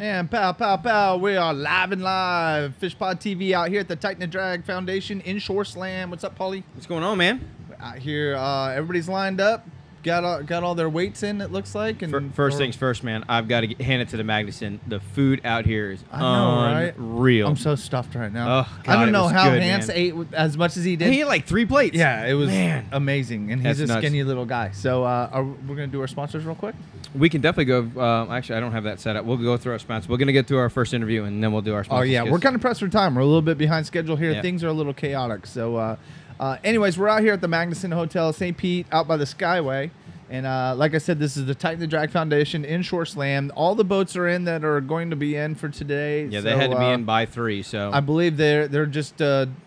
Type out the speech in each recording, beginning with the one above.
And pow, pow, pow, we are live and live. FishPod TV out here at the Tighten and Drag Foundation Inshore Slam. What's up, Paulie? What's going on, man? Out here, everybody's lined up. Got all their weights in, it looks like. And First things first, man. I've got to hand it to the Magnuson. The food out here is unreal. I'm so stuffed right now. Oh, God, I don't know how good, Hans ate as much as he did. He ate like 3 plates. Yeah, it was amazing. And he's That's a nuts. skinny little guy. So we're going to do our sponsors real quick? We can definitely go. Actually, I don't have that set up. We'll go through our sponsors. We're going to get through our first interview, and then we'll do our sponsors. Oh, yeah. We're kind of pressed for time. We're a little bit behind schedule here. Yeah. Things are a little chaotic. So anyways, we're out here at the Magnuson Hotel, St. Pete, out by the Skyway. And like I said, this is the Tighten the Drag Foundation Inshore Slam. All the boats are in that are going to be in for today. Yeah, they had to be in by 3. So I believe they're just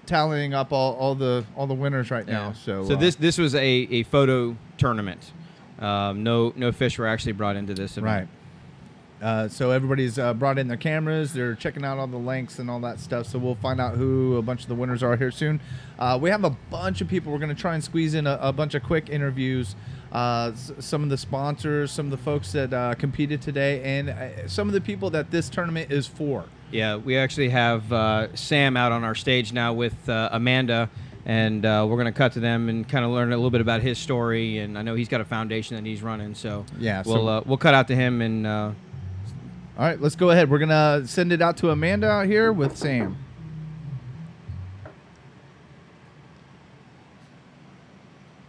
tallying up all the winners right now. So this was a photo tournament. No fish were actually brought into this event. Right. So everybody's brought in their cameras. They're checking out all the links and all that stuff. So we'll find out who a bunch of the winners are here soon. We have a bunch of people. We're going to try and squeeze in a bunch of quick interviews. Some of the sponsors, some of the folks that competed today, and some of the people that this tournament is for. Yeah, we actually have Sam out on our stage now with Amanda, and we're going to cut to them and kind of learn a little bit about his story. And I know he's got a foundation that he's running, so yeah, we'll cut out to him. And all right, let's go ahead. We're going to send it out to Amanda out here with Sam.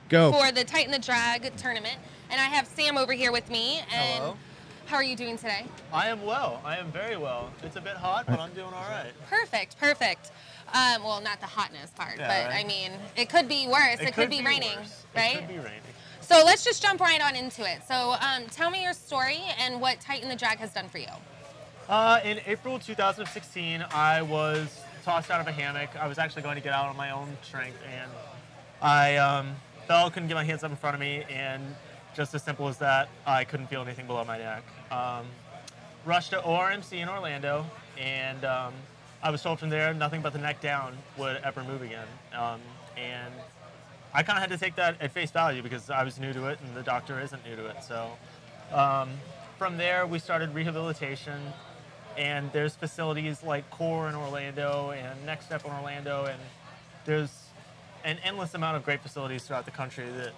Go. For the Tighten the Drag tournament. And I have Sam over here with me. And hello. How are you doing today? I am well. I am very well. It's a bit hot, but I'm doing all right. Perfect, perfect. Well, not the hotness part, Yeah, but right. I mean, it could be worse. It could be raining, worse. right? It could be raining. So let's just jump right on into it. So tell me your story and what Tighten the Drag has done for you. In April 2016, I was tossed out of a hammock. I was actually going to get out on my own strength, and I fell, couldn't get my hands up in front of me, and just as simple as that, I couldn't feel anything below my neck. Rushed to ORMC in Orlando, and I was told from there nothing but the neck down would ever move again. And I kind of had to take that at face value because I was new to it, and the doctor isn't new to it. So from there, we started rehabilitation, and there's facilities like Core in Orlando and Next Step in Orlando, and there's an endless amount of great facilities throughout the country that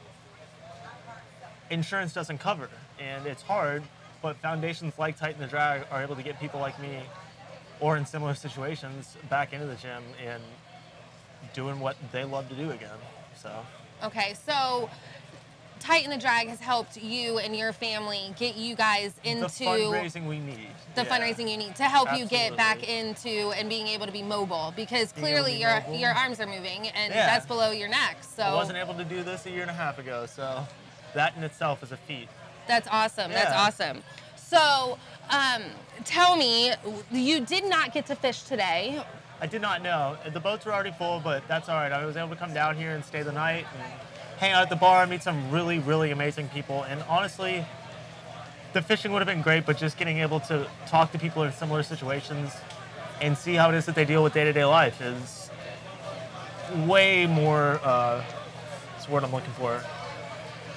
insurance doesn't cover, and it's hard, but foundations like Tighten the Drag are able to get people like me or in similar situations back into the gym and doing what they love to do again. So Okay, so Tighten the Drag has helped you and your family get you guys into the fundraising we need. the fundraising you need to help you get Absolutely. back into and being able to be mobile, because clearly your arms are moving and Yeah. that's below your neck. So I wasn't able to do this a year and a half ago, so that in itself is a feat. that's awesome. That's Yeah. awesome. So tell me, you did not get to fish today. I did not know. The boats were already full, but that's all right. I was able to come down here and stay the night and hang out at the bar, meet some really, really amazing people. And honestly, the fishing would have been great, but just getting able to talk to people in similar situations and see how it is that they deal with day-to-day life is way more, what's the word I'm looking for?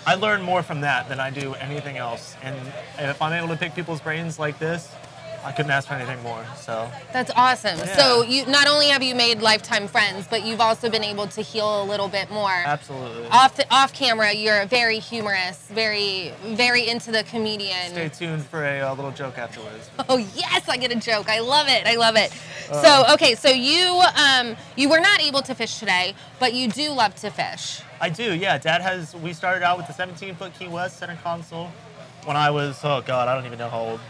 I learn more from that than I do anything else. And if I'm able to pick people's brains like this, I couldn't ask for anything more. So That's awesome. Yeah. So you not only have you made lifetime friends, but you've also been able to heal a little bit more. absolutely. Off camera, you're very humorous, very into the comedian. Stay tuned for a little joke afterwards. Oh yes, I get a joke. I love it. I love it. So okay, so you were not able to fish today, but you do love to fish. I do, yeah. We started out with the 17-foot Key West center console when I was, oh God, I don't even know how old.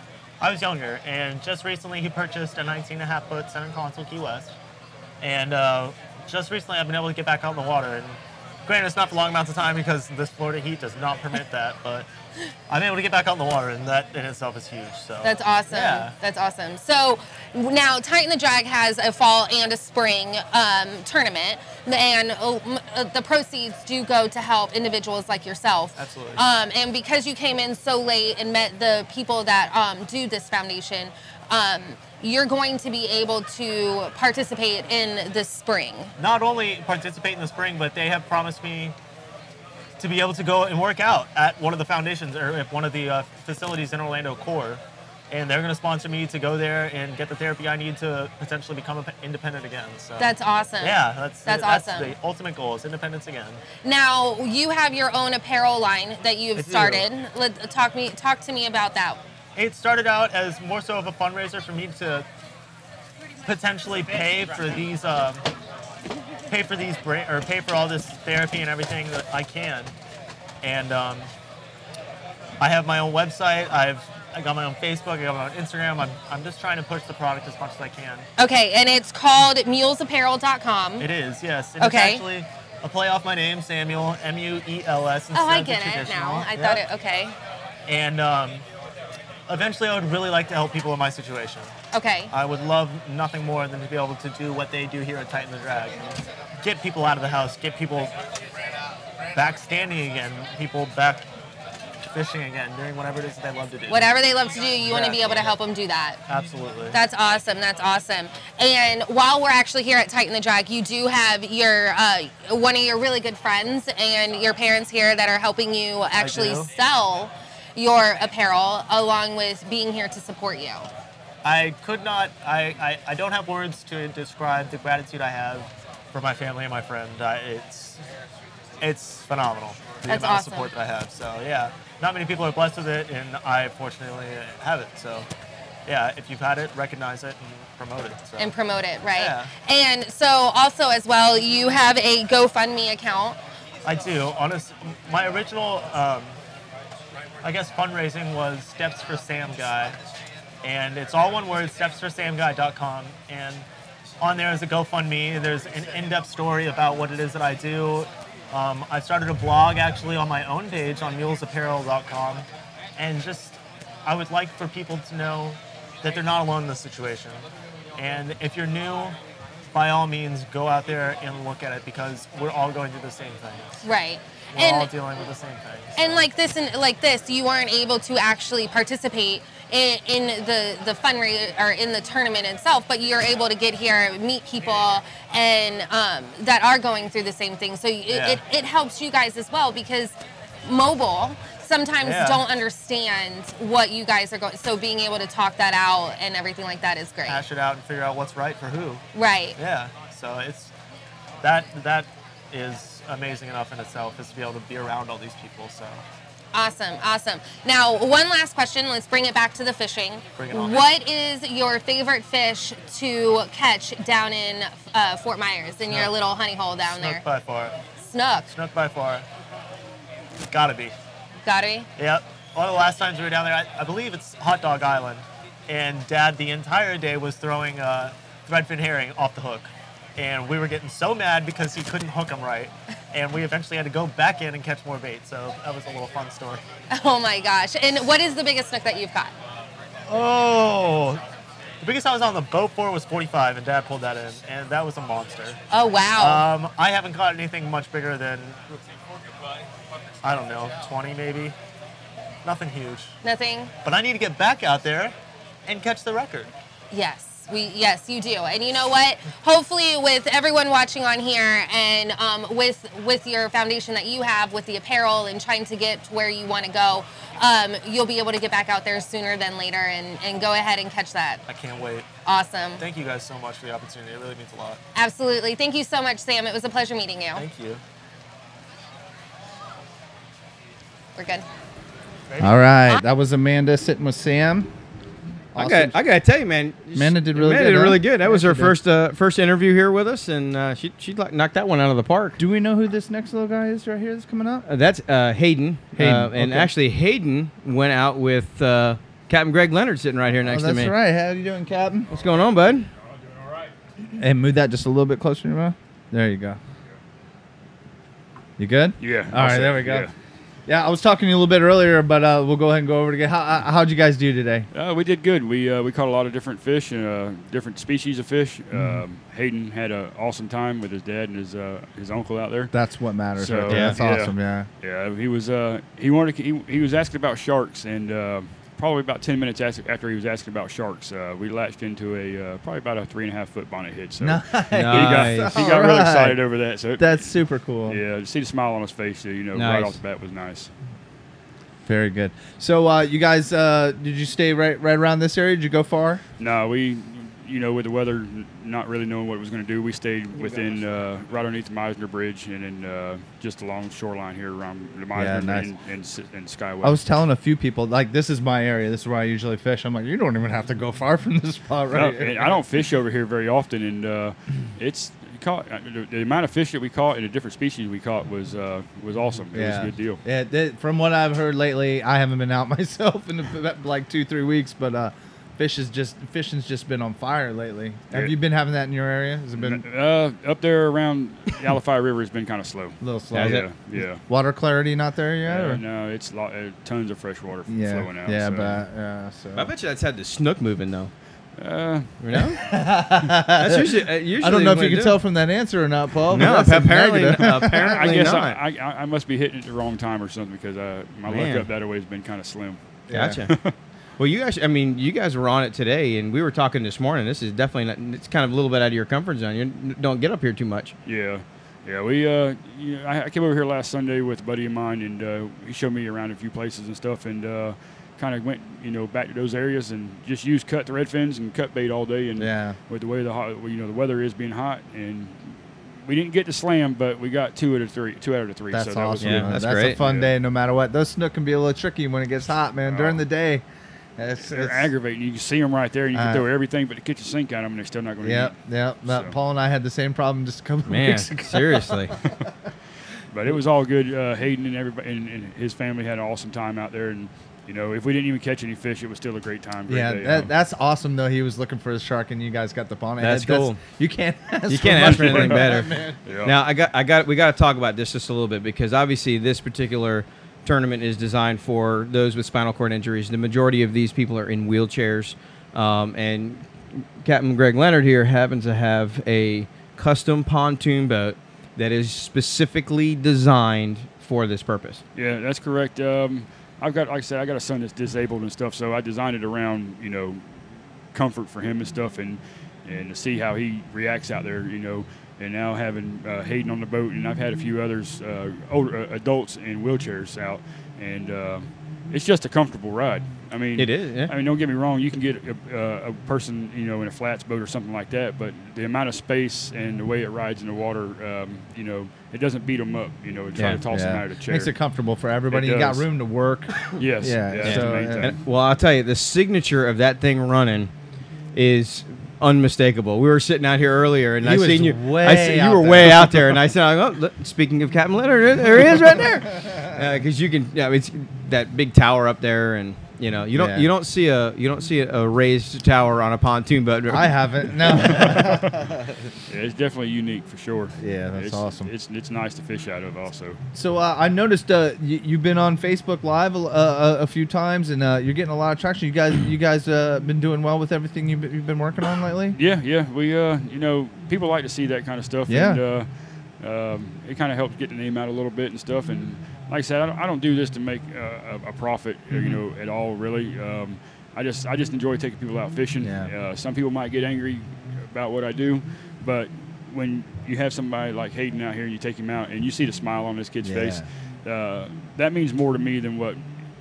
I was younger, and just recently he purchased a 19.5-foot center console Key West. And just recently I've been able to get back out in the water. And granted, it's not for long amounts of time because this Florida heat does not permit that, but I'm able to get back out in the water, and that in itself is huge. So That's awesome. Yeah. That's awesome. So now Tighten the Drag has a fall and a spring tournament, and the proceeds do go to help individuals like yourself. Absolutely. And because you came in so late and met the people that do this foundation, you're going to be able to participate in the spring. Not only participate in the spring, but they have promised me to be able to go and work out at one of the foundations or at one of the facilities in Orlando Core. and they're going to sponsor me to go there and get the therapy I need to potentially become independent again. So That's awesome. yeah, that's awesome. the ultimate goal is independence again. Now, you have your own apparel line that you've I do. started. Talk to me about that. It started out as more so of a fundraiser for me to potentially pay for all this therapy and everything that I can. And I have my own website. I got my own Facebook. I got my own Instagram. I'm just trying to push the product as much as I can. Okay, and it's called mulesapparel.com. It is, yes. And Okay. It's actually a play off my name, Samuel, M-U-E-L-S. Oh, I instead of the get it traditional. now. I Yep. thought it. Okay. And eventually, I would really like to help people in my situation. Okay. I would love nothing more than to be able to do what they do here at Tighten the Drag. And get people out of the house, get people back standing again, people back fishing again, doing whatever it is that they love to do. Whatever they love to do, you want to Yeah. be able to help them do that. Absolutely. That's awesome. That's awesome. And while we're actually here at Tighten the Drag, you do have your one of your really good friends and your parents here that are helping you actually do. sell your apparel, along with being here to support you. I could not, I don't have words to describe the gratitude I have for my family and my friend. It's phenomenal, the That's amount awesome. of support that I have. So yeah, not many people are blessed with it, and I fortunately have it. So yeah, if you've had it, recognize it and promote it. So. And promote it, right? Yeah. And so also as well, you have a GoFundMe account. I do. My original, I guess, fundraising was Steps for Sam Guy, and it's all one word, stepsforsamguy.com, and on there is a GoFundMe. There's an in-depth story about what it is that I do. I started a blog actually on my own page on mulesapparel.com, and just I would like for people to know that they're not alone in this situation. And if you're new, by all means, go out there and look at it, because we're all going through the same things. Right. We're all dealing with the same things. And like this, you weren't able to actually participate in the fundraiser or in the tournament itself, but you're able to get here, meet people, and that are going through the same thing. So it helps you guys as well, because mobile sometimes don't understand what you guys are going. So being able to talk that out and everything like that is great. Hash it out and figure out what's right for who. Right. Yeah. So it's that is amazing enough in itself, is to be able to be around all these people. So. Awesome, awesome. Now, one last question. Let's bring it back to the fishing. Bring it on. What is your favorite fish to catch down in Fort Myers, in your little honey hole down there? Snook by far. Snook. Snook by far. Gotta be. Gotta be? Yep. One of the last times we were down there, I believe it's Hot Dog Island, and Dad the entire day was throwing threadfin herring off the hook. And we were getting so mad because he couldn't hook them right. And we eventually had to go back in and catch more bait. So that was a little fun story. Oh my gosh. And what is the biggest snook that you've caught? Oh, the biggest I was on the boat for was 45, and Dad pulled that in. And that was a monster. Oh, wow. I haven't caught anything much bigger than, I don't know, 20 maybe. Nothing huge. Nothing? But I need to get back out there and catch the record. Yes. Yes, you do. And you know what? Hopefully with everyone watching on here, and with your foundation that you have with the apparel and trying to get to where you want to go, you'll be able to get back out there sooner than later and go ahead and catch that. I can't wait. Awesome. Thank you guys so much for the opportunity. It really means a lot. Absolutely. Thank you so much, Sam. It was a pleasure meeting you. Thank you. We're good. Ready? All right, that was Amanda sitting with Sam. Awesome. I gotta tell you, man. Amanda did really Amanda good, did huh? really good. That was her she did. first interview here with us, and she knocked that one out of the park. Do we know who this next little guy is right here that's coming up? That's Hayden. And okay. actually, Hayden went out with Captain Greg Leonard sitting right here next to me. That's right. How you doing, Captain? What's going on, bud? And move that just a little bit closer to your mouth. There you go. You good? Yeah. All right, there we go. Yeah, I was talking to you a little bit earlier, but we'll go ahead and go over it again. How'd you guys do today? We did good. We caught a lot of different fish, different species of fish. Hayden had an awesome time with his dad and his uncle out there. That's what matters. So, right there. That's awesome. Yeah. Yeah, he was he was asking about sharks, and probably about 10 minutes after he was asking about sharks, we latched into probably about a 3.5 foot bonnet hit. So Nice. he got really excited over that. So that's super cool. yeah, to see the smile on his face, right off the bat was nice. Very good. So you guys, did you stay right around this area? Did you go far? No, we, with the weather, not really knowing what it was going to do, we stayed within right underneath the Meisner Bridge and then just along the shoreline here around the Meisner nice. and Skyway. I was telling a few people, like, this is my area. This is where I usually fish. I'm like, you don't even have to go far from this spot, right? No, and I don't fish over here very often, and it's caught the amount of fish that we caught and the different species we caught was awesome. It was a good deal. Yeah, from what I've heard lately, I haven't been out myself in like 2-3 weeks, but fishing's just been on fire lately. Have you been having that in your area? Has it been up there around the Alafai River? Has been kind of slow. A little slow. Yeah. Water clarity not there yet? Or? No, it's tons of fresh water flowing out. Yeah, so. I bet you that's had the snook moving though. No? That's usually I don't know if you can tell from that answer or not, Paul. No, apparently not. apparently I guess not. I must be hitting it the wrong time or something because my luck up that way has been kind of slim. Gotcha. Well, you guys were on it today, and we were talking this morning. This is definitely it's kind of a little bit out of your comfort zone. You don't get up here too much. Yeah. We I came over here last Sunday with a buddy of mine, and he showed me around a few places and stuff, and kind of went back to those areas and just used cut the red fins and cut bait all day, and with the way the weather is being hot, and we didn't get to slam, but we got 2 out of the 3. That's so awesome. That's That's great. a fun day no matter what. Those snook can be a little tricky when it gets hot, man. During the day, they're aggravating. You can see them right there, and you can throw everything but the kitchen sink at them, and they're still not going to eat. Yep. So. Paul and I had the same problem just a couple of weeks ago. Seriously. But it was all good. Hayden and everybody and his family had an awesome time out there, and if we didn't even catch any fish, it was still a great time. That's awesome though. He was looking for his shark, and you guys got the pond. That's cool. You can't ask for anything better. Man. Yeah. Now we got to talk about this just a little bit because obviously this particular tournament is designed for those with spinal cord injuries. The majority of these people are in wheelchairs, and Captain Greg Leonard here happens to have a custom pontoon boat that is specifically designed for this purpose. Yeah, that's correct. Like I said, I got a son that's disabled and stuff, so I designed it around, comfort for him and stuff, and to see how he reacts out there, And now having Hayden on the boat, and I've had a few others, older adults in wheelchairs out, and it's just a comfortable ride. I mean, it is. Yeah. I mean, don't get me wrong. You can get a person, in a flats boat or something like that, but the amount of space and the way it rides in the water, it doesn't beat them up. And try to toss them out of the chair. Makes it comfortable for everybody. You got room to work. Yes. That's the main thing. Well, I'll tell you, the signature of that thing running is unmistakable. We were sitting out here earlier, and I seen you. You were way out there, and I said, "Oh, look, speaking of Captain Leonard, there he is right there." Because you can, it's that big tower up there, and you don't see a raised tower on a pontoon boat. I haven't. No. It's definitely unique for sure. Yeah, that's awesome. It's nice to fish out of also. So I noticed you've been on Facebook Live a few times, and you're getting a lot of traction. You guys been doing well with everything you've been working on lately? Yeah. We people like to see that kind of stuff. Yeah. And it kind of helps get the name out a little bit and stuff. And like I said, I don't do this to make a profit, at all really. I just enjoy taking people out fishing. Yeah. Some people might get angry about what I do, but when you have somebody like Hayden out here, you take him out and you see the smile on this kid's face, that means more to me than what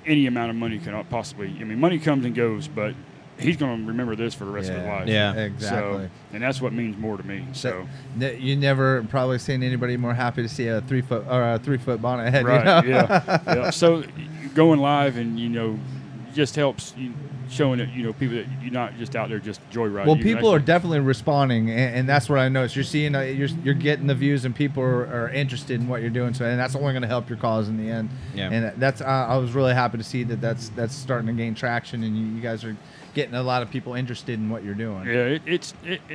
any amount of money can possibly. I mean, money comes and goes, but he's going to remember this for the rest of his life. Yeah, exactly. So, and that's what means more to me. So you never probably seen anybody more happy to see a 3-foot bonnet head. Right. Yeah. So going live and just helps showing that people that you're not just out there just joyriding. Well, people are definitely responding, and that's what I noticed. You're seeing you're getting the views, and people are interested in what you're doing. So, and that's only going to help your cause in the end. Yeah. And that's I was really happy to see that's starting to gain traction, and you guys are getting a lot of people interested in what you're doing. Yeah,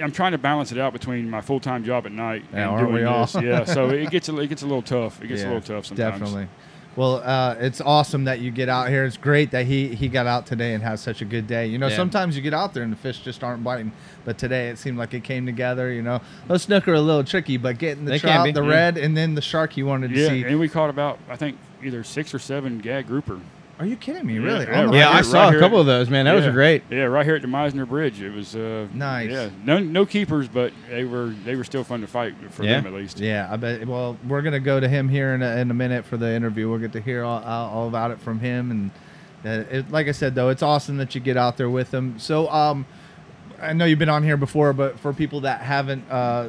I'm trying to balance it out between my full-time job at night and doing this. Yeah, so it gets a little tough. It gets a little tough sometimes. Definitely. Well, it's awesome that you get out here. It's great that he got out today and has such a good day. Sometimes you get out there and the fish just aren't biting, but today it seemed like it came together. Those snook are a little tricky, but getting the trout, the red, and then the shark you wanted to see. Yeah, and we caught about, I think, either 6 or 7 gag grouper. Are you kidding me? Really? Yeah, I saw a couple of those, man. Those were great. Yeah, right here at the Meisner Bridge. It was nice. Yeah, no keepers, but they were still fun to fight for them at least. Yeah, I bet. Well, we're gonna go to him here in a minute for the interview. We'll get to hear all about it from him. And like I said, though, it's awesome that you get out there with him. So, I know you've been on here before, but for people that haven't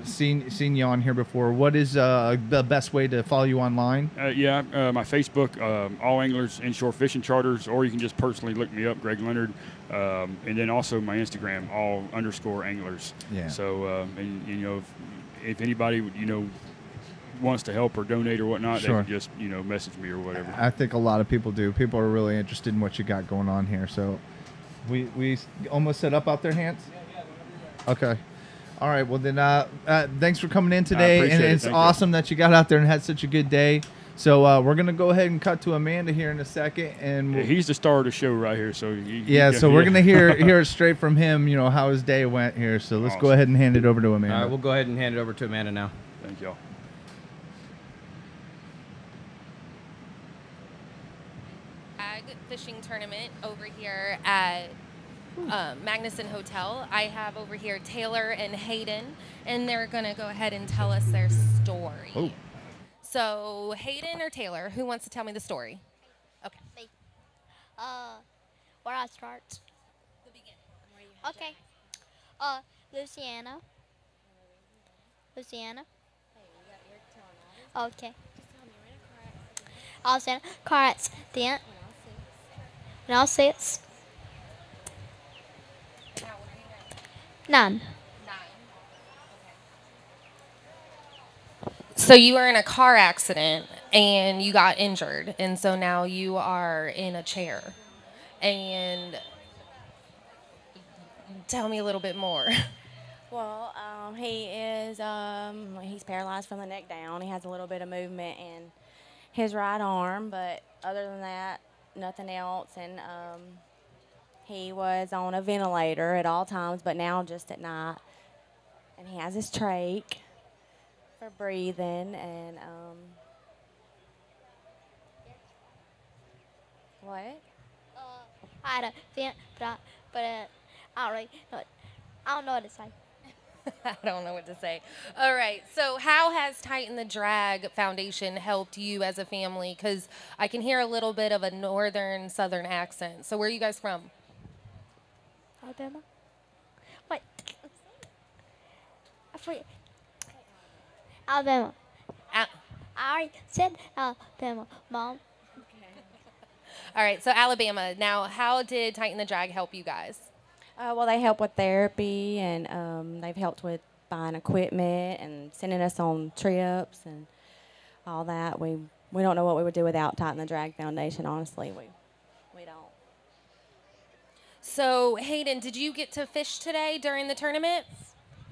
seen you on here before, what is the best way to follow you online? My Facebook, All Anglers Inshore Fishing Charters, or you can just personally look me up, Greg Leonard, and then also my Instagram, all_anglers. Yeah. So, if anybody wants to help or donate or whatnot, Sure. they can just message me or whatever. I think a lot of people do. People are really interested in what you got going on here. So, we almost set up out there, Hans. Okay. All right. Well, then, thanks for coming in today. And it's awesome that you got out there and had such a good day. So we're going to go ahead and cut to Amanda here in a second. And he's the star of the show right here. So we're going to hear it straight from him, how his day went here. So let's go ahead and hand it over to Amanda. All right, we'll go ahead and hand it over to Amanda now. Thank y'all. Fishing tournament over here at Magnuson Hotel. I have over here Taylor and Hayden, and they're going to go ahead and tell us their story. Oh. So, Hayden or Taylor, who wants to tell me the story? Okay. Me. Where I start? The beginning. Okay. Louisiana. Okay. I was in a car accident. And I'll say it's 9. So you were in a car accident and you got injured, and so now you are in a chair. And tell me a little bit more. Well, he's paralyzed from the neck down. He has a little bit of movement in his right arm, but other than that, nothing else. And he was on a ventilator at all times, but now just at night. And he has his trach for breathing. And what? I had a vent, but I don't know what to say. I don't know what to say. All right. So how has Tighten the Drag Foundation helped you as a family? Because I can hear a little bit of a northern, southern accent. So where are you guys from? Alabama? What? I forget. Alabama. I already said Alabama, Mom. All right. So Alabama. Now, how did Tighten the Drag help you guys? Well, they help with therapy, and they've helped with buying equipment and sending us on trips and all that. We don't know what we would do without Tighten the Drag Foundation, honestly. We don't. So, Hayden, did you get to fish today during the tournament?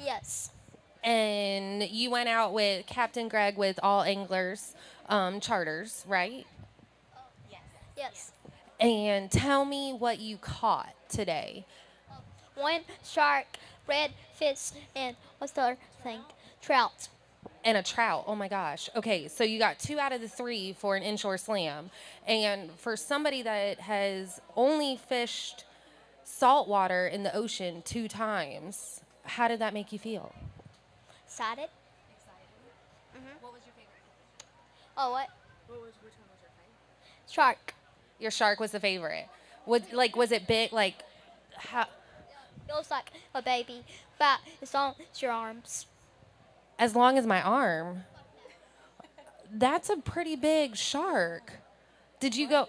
Yes. And you went out with Captain Greg with All Anglers Charters, right? Yes. And tell me what you caught today. 1 shark, red fish, and what's the other thing? Trout. And a trout. Oh my gosh. Okay, so you got 2 out of the 3 for an inshore slam. And for somebody that has only fished saltwater in the ocean 2 times, how did that make you feel? Excited. What was your favorite? Oh, what? Which one was your favorite? Shark. Your shark was the favorite. Was it big? Like, how? It looks like a baby, but it's on your arms. As long as my arm. That's a pretty big shark. Did you go?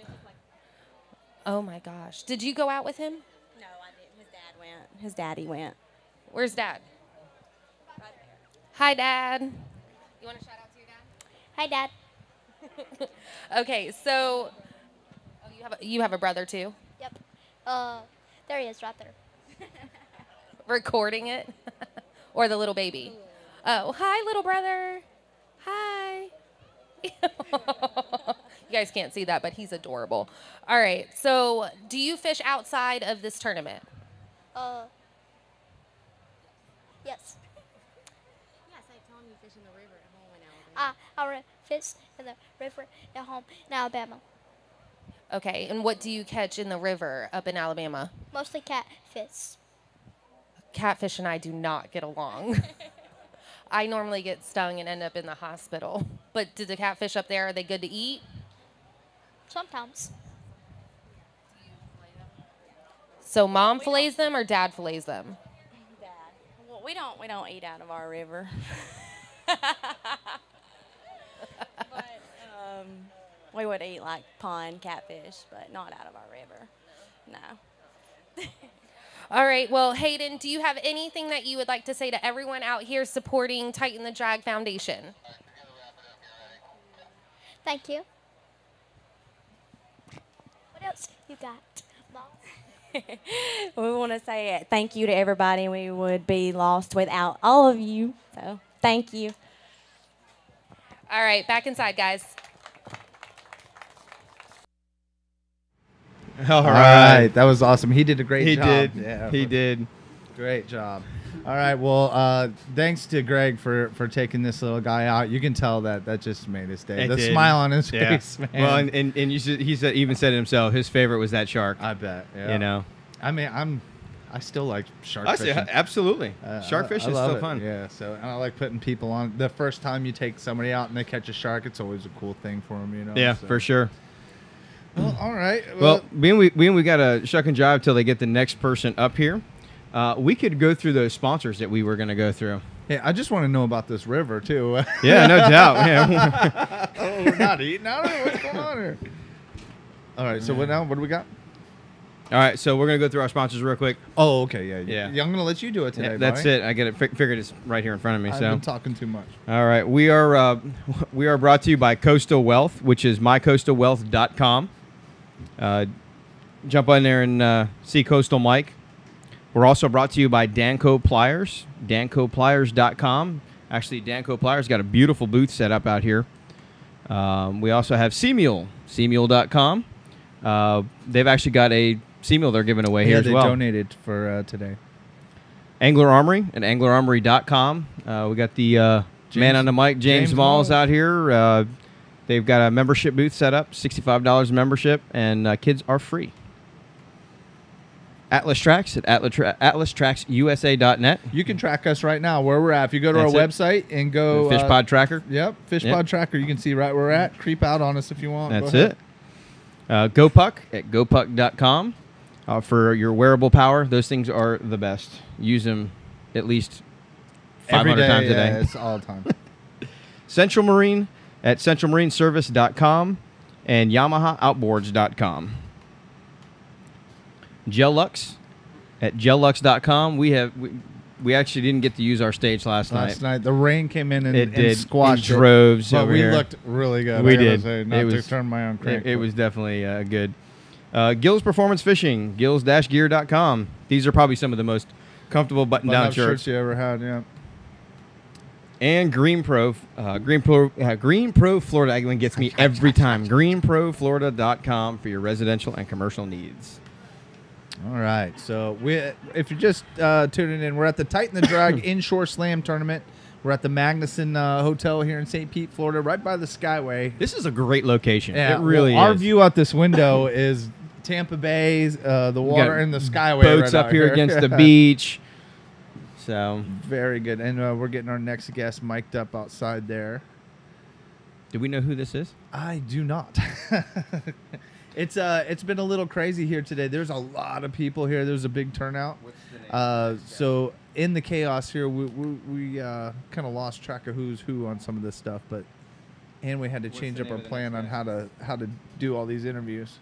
Oh my gosh. Did you go out with him? No, I didn't. His dad went. His daddy went. Where's Dad? Hi, Dad. You want to shout out to your dad? Hi, Dad. Okay, so you have a brother too? Yep. There he is, right there. Recording it? Or the little baby? Oh, hi, little brother. Hi. You guys can't see that, but he's adorable. All right, so do you fish outside of this tournament? Yes. Yes, I told him you fish in the river at home in Alabama. I fish in the river at home in Alabama. Okay, and what do you catch in the river up in Alabama? Mostly catfish. Catfish and I do not get along. I normally get stung and end up in the hospital. But do the catfish up there, are they good to eat? Sometimes. So mom fillets them or dad fillets them? Dad. Well, we don't eat out of our river. But we would eat like pond catfish, but not out of our river. No. All right. Well, Hayden, do you have anything that you would like to say to everyone out here supporting Tighten the Drag Foundation? Thank you. What else you got, Mom? We want to say thank you to everybody. We would be lost without all of you. So thank you. All right. Back inside, guys. All right. That was awesome. He did a great He job. did. Yeah. He did. Great job. All right. Well, thanks to Greg for taking this little guy out. You can tell that just made his day. It The did. smile on his Yeah. face, man. Well, and he even said it himself. His favorite was that shark. I bet. Yeah. You know. I mean, I still like shark I say, fishing. absolutely. Shark fish I is love still it. fun. Yeah. So and I like putting people on. The first time you take somebody out and they catch a shark, it's always a cool thing for them. You know. Yeah, so. for sure. Well, all right. Well, being we got to shuck and jive till they get the next person up here. We could go through those sponsors that we were going to go through. Hey, I just want to know about this river too. Yeah, no doubt. Yeah. Oh, we're not eating out of it. What's going on here? All right. So what now? What do we got? All right, so we're going to go through our sponsors real quick. Oh, okay. Yeah. Yeah. I'm going to let you do it today. Yeah, that's buddy. it. I get it. Figured it's right here in front of me. I've So been talking too much. all right, we are brought to you by Coastal Wealth, which is mycoastalwealth.com. Jump on there and see Coastal Mike. We're also brought to you by Danco Pliers, dancopliers.com. Actually, Danco Pliers got a beautiful booth set up out here. We also have Seamule, seamule.com. They've actually got a Seamule they're giving away here as well. They donated for today. Angler Armory at anglerarmory.com. We got the man on the mic, James Malls, out here. They've got a membership booth set up, $65 membership, and kids are free. Atlas Tracks at atlastracksusa.net. You can track us right now where we're at. If you go to That's our it. website and go FishPod Tracker. Yep, FishPod Yep. Tracker. You can see right where we're at. Creep out on us if you want. That's Go ahead. it. GoPuck at gopuck.com. For your wearable power, those things are the best. Use them at least 500 times a day. Yeah, it's all the time. Central Marine at centralmarineservice.com and YamahaOutboards.com. Gel-Lux at gellux.com. We actually didn't get to use our stage last night. The rain came in and, It did. and squashed In droves it. But over we here. looked really good. We I gotta did. Say, not It to was- turn my own crank. It was definitely good. Gills Performance Fishing, gills-gear.com. These are probably some of the most comfortable button-down shirts. you ever had, yeah. And Green Pro Florida. Everyone gets me every time. GreenProFlorida.com for your residential and commercial needs. All right. So if you're just tuning in, we're at the Tighten the Drag Inshore Slam Tournament. We're at the Magnuson Hotel here in St. Pete, Florida, right by the Skyway. This is a great location. Yeah, It really well, is. Our view out this window is Tampa Bay, the water, and the Skyway. Boats right up out here against the beach. So, very good. And we're getting our next guest mic'd up outside there. do we know who this is? I do not. It's been a little crazy here today. There's a lot of people here. There's a big turnout. What's the name? So in the chaos here, we kind of lost track of who's who on some of this stuff, and we had to change the up our name of the plan next on guy? how to do all these interviews.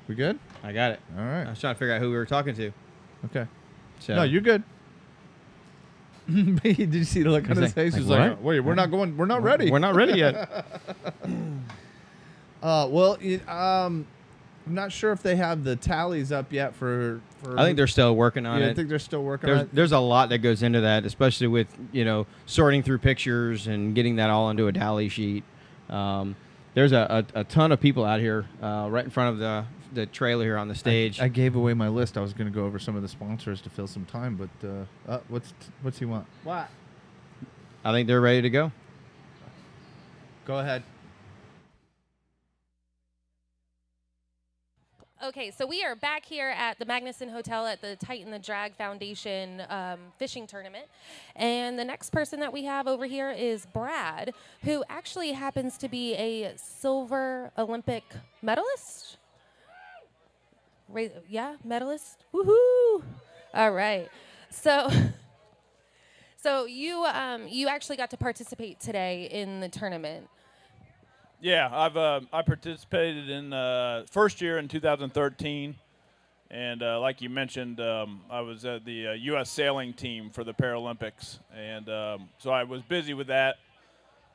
We good? I got it. All I right. was trying to figure out who we were talking to. Okay. So No, you're good. Did you see the look on his face? He's like, what? "Wait, we're not going. We're not ready." We're not ready yet. Well, I'm not sure if they have the tallies up yet for I think they're still working on I it. think they're still working on it. There's a lot that goes into that, especially with sorting through pictures and getting that all into a tally sheet. There's a ton of people out here right in front of the trailer here on the stage. I gave away my list. I was going to go over some of the sponsors to fill some time, but what's he want? What? I think they're ready to go. Go ahead. Okay, so we are back here at the Magnuson Hotel at the Tighten the Drag Foundation fishing tournament. And the next person that we have over here is Brad, who actually happens to be a silver Olympic medalist. Yeah, medalist? Woohoo! All right. So you actually got to participate today in the tournament. Yeah, I participated in first year in 2013, and like you mentioned, I was at the U.S. sailing team for the Paralympics, and so I was busy with that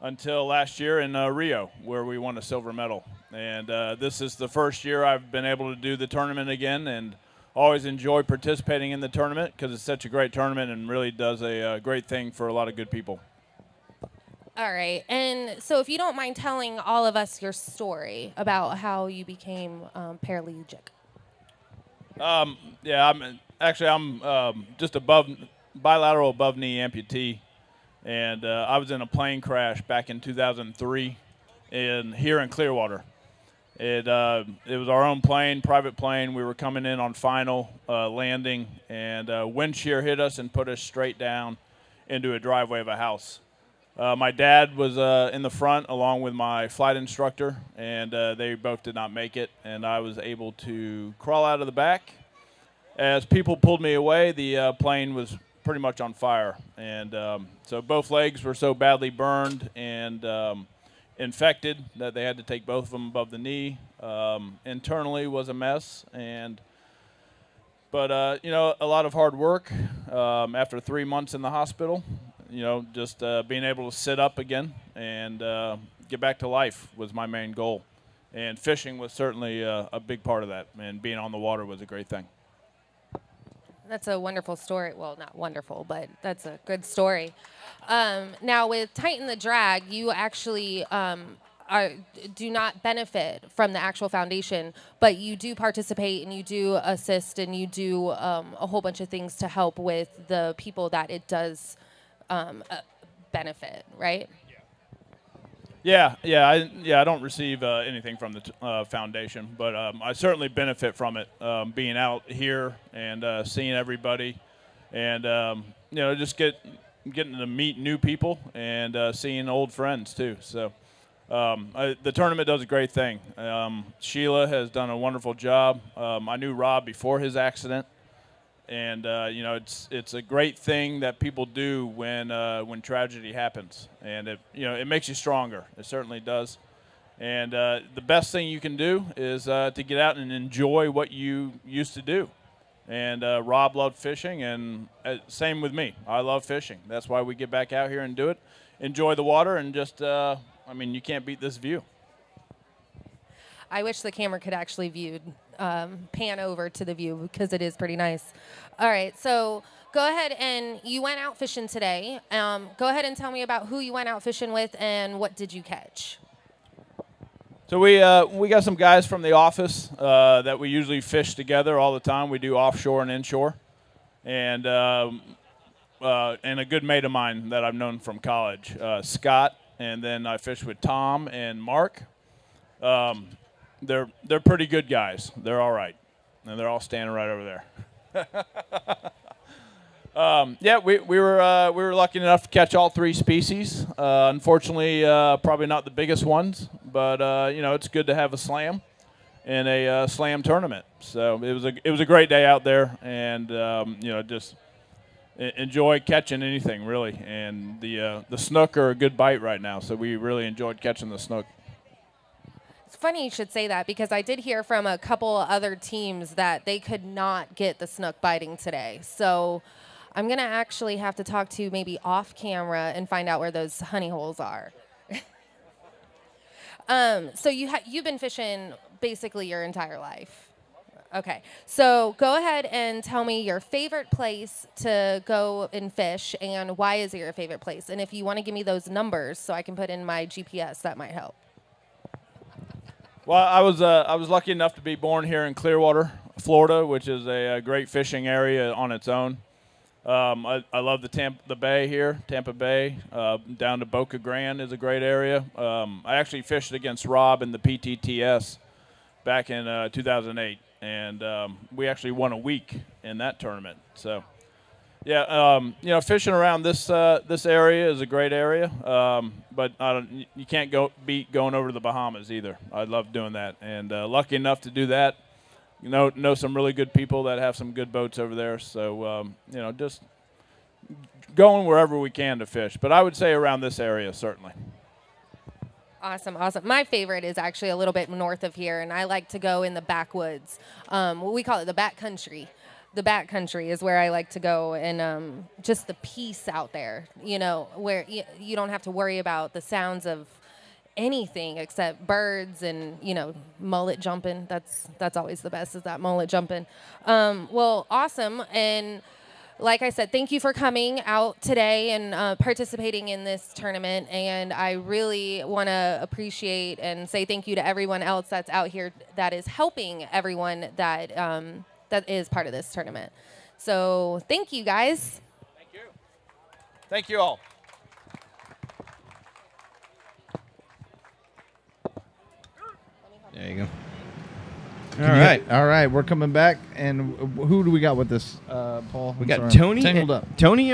until last year in Rio, where we won a silver medal. And this is the first year I've been able to do the tournament again, and always enjoy participating in the tournament because it's such a great tournament and really does a great thing for a lot of good people. All right, and so if you don't mind telling all of us your story about how you became paraplegic. Yeah, I'm just bilateral above knee amputee, and I was in a plane crash back in 2003 here in Clearwater. It was our own plane, private plane. We were coming in on final landing, and wind shear hit us and put us straight down into a driveway of a house. My dad was in the front along with my flight instructor, and they both did not make it, and I was able to crawl out of the back. As people pulled me away, the plane was pretty much on fire, and so both legs were so badly burned and infected that they had to take both of them above the knee. Internally was a mess, but a lot of hard work after 3 months in the hospital. Just being able to sit up again and get back to life was my main goal. And fishing was certainly a big part of that, and being on the water was a great thing. That's a wonderful story. Well, not wonderful, but that's a good story. Now, with Tighten the Drag, you actually do not benefit from the actual foundation, but you do participate and you do assist and you do a whole bunch of things to help with the people that it does benefit, right? Yeah. I don't receive anything from the foundation, but I certainly benefit from it, being out here and seeing everybody, and just getting to meet new people and seeing old friends too. So the tournament does a great thing. Sheila has done a wonderful job. I knew Rob before his accident. And it's a great thing that people do when tragedy happens, and it makes you stronger. It certainly does. And the best thing you can do is to get out and enjoy what you used to do. And Rob loved fishing, and same with me. I love fishing. That's why we get back out here and do it. Enjoy the water, and just you can't beat this view. I wish the camera could actually pan over to the view because it is pretty nice. All right, so go ahead, and you went out fishing today. Go ahead and tell me about who you went out fishing with and what did you catch? So we got some guys from the office that we usually fish together all the time. We do offshore and inshore, and a good mate of mine that I've known from college, Scott, and then I fished with Tom and Mark. They're pretty good guys. They're all right, and they're all standing right over there. We were lucky enough to catch all 3 species. Unfortunately, probably not the biggest ones, but it's good to have a slam in a slam tournament. So it was a great day out there, and just enjoy catching anything really. And the snook are a good bite right now, so we really enjoyed catching the snook. It's funny you should say that because I did hear from a couple other teams that they could not get the snook biting today. So I'm going to actually have to talk to maybe off camera and find out where those honey holes are. So you've been fishing basically your entire life. Okay. So go ahead and tell me your favorite place to go and fish and why is it your favorite place? And if you want to give me those numbers so I can put in my GPS, that might help. Well, I was lucky enough to be born here in Clearwater, Florida, which is a great fishing area on its own. I love the bay here, Tampa Bay. Down to Boca Grande is a great area. I actually fished against Rob in the PTTS back in 2008, and we actually won a week in that tournament. So, yeah, you know, fishing around this area is a great area, but you can't beat going over to the Bahamas either. I love doing that, and lucky enough to do that. You know some really good people that have some good boats over there. So, you know, just going wherever we can to fish. But I would say around this area, certainly. Awesome, awesome. My favorite is actually a little bit north of here, and I like to go in the backwoods. We call it the back country. The back country is where I like to go, and just the peace out there, you know, where you don't have to worry about the sounds of anything except birds and, you know, mullet jumping. That's always the best, is that mullet jumping. Well, awesome. And like I said, thank you for coming out today and participating in this tournament. And I really want to appreciate and say thank you to everyone else that's out here that is helping everyone that that is part of this tournament. So thank you, guys. Thank you. Thank you all. There you go. All right, we're coming back, and who do we got with this, Paul? We got Tony and Bren. Tony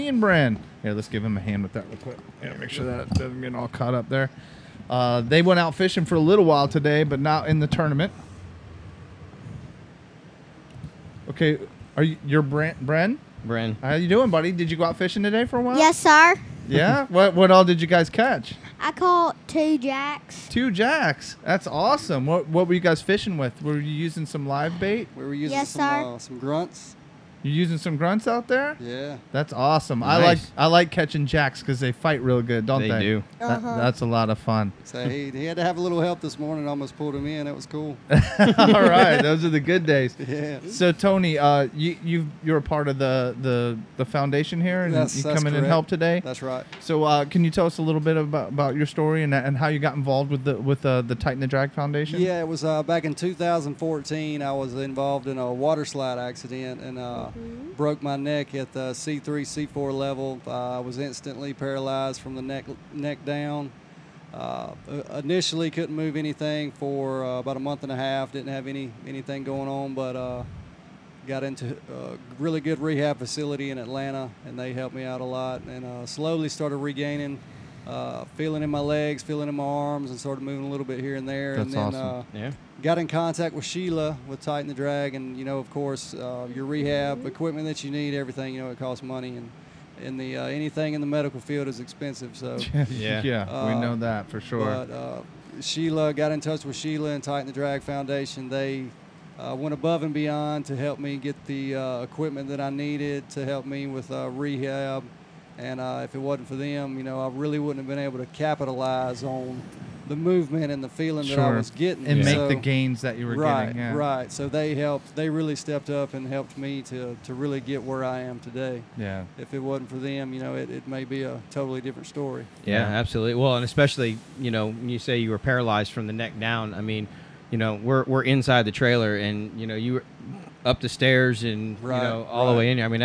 and Bren. Here, let's give him a hand with that real quick. Yeah, make sure that doesn't get all caught up there. They went out fishing for a little while today, but not in the tournament. Okay, you're Bren? Bren. How you doing, buddy? Did you go out fishing today for a while? Yes, sir. Yeah? What all did you guys catch? I caught 2 jacks. 2 jacks. That's awesome. What were you guys fishing with? Were you using some live bait? We were using some grunts. You using some grunts out there? Yeah. That's awesome. Nice. I like catching jacks because they fight real good, don't they? They do. That's a lot of fun. So he had to have a little help this morning. Almost pulled him in. It was cool. All right, those are the good days. Yeah. So Tony, you're a part of the foundation here, and you come in and help today. That's right. So can you tell us a little bit about your story and how you got involved with the Tighten the Drag Foundation? Yeah, it was back in 2014. I was involved in a water slide accident and broke my neck at the C3, C4 level. I was instantly paralyzed from the neck down. Initially couldn't move anything for about a month and a half. Didn't have anything going on, but got into a really good rehab facility in Atlanta, and they helped me out a lot. And slowly started regaining feeling in my legs, feeling in my arms, and started moving a little bit here and there. That's and then, awesome. Got in contact with Sheila with Tighten the Drag, and of course, your rehab equipment that you need, everything, it costs money, and the anything in the medical field is expensive. So yeah, we know that for sure. But Sheila, got in touch with Sheila and Tighten the Drag Foundation. They went above and beyond to help me get the equipment that I needed to help me with rehab. And if it wasn't for them, I really wouldn't have been able to capitalize on the movement and the feeling that I was getting. And make the gains that you were getting. Yeah. Right. So they helped. They really stepped up and helped me to really get where I am today. Yeah. If it wasn't for them, it may be a totally different story. Yeah, absolutely. Well, and especially, when you say you were paralyzed from the neck down, I mean, we're inside the trailer, and, you were up the stairs and, all the way in here. I mean,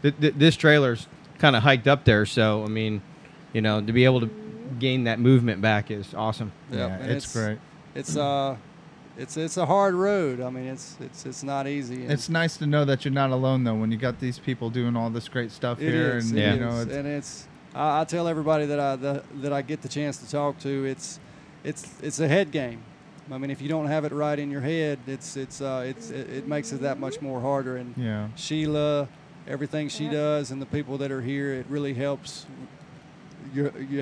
this trailer's kind of hiked up there. So, I mean, to be able to gain that movement back is awesome. Yeah, it's great. It's a hard road. I mean, it's not easy. It's nice to know that you're not alone though. When you got these people doing all this great stuff here, I tell everybody that I get the chance to talk to, it's a head game. I mean, if you don't have it right in your head, it makes it that much more harder. And Sheila, everything she does, and the people that are here, it really helps.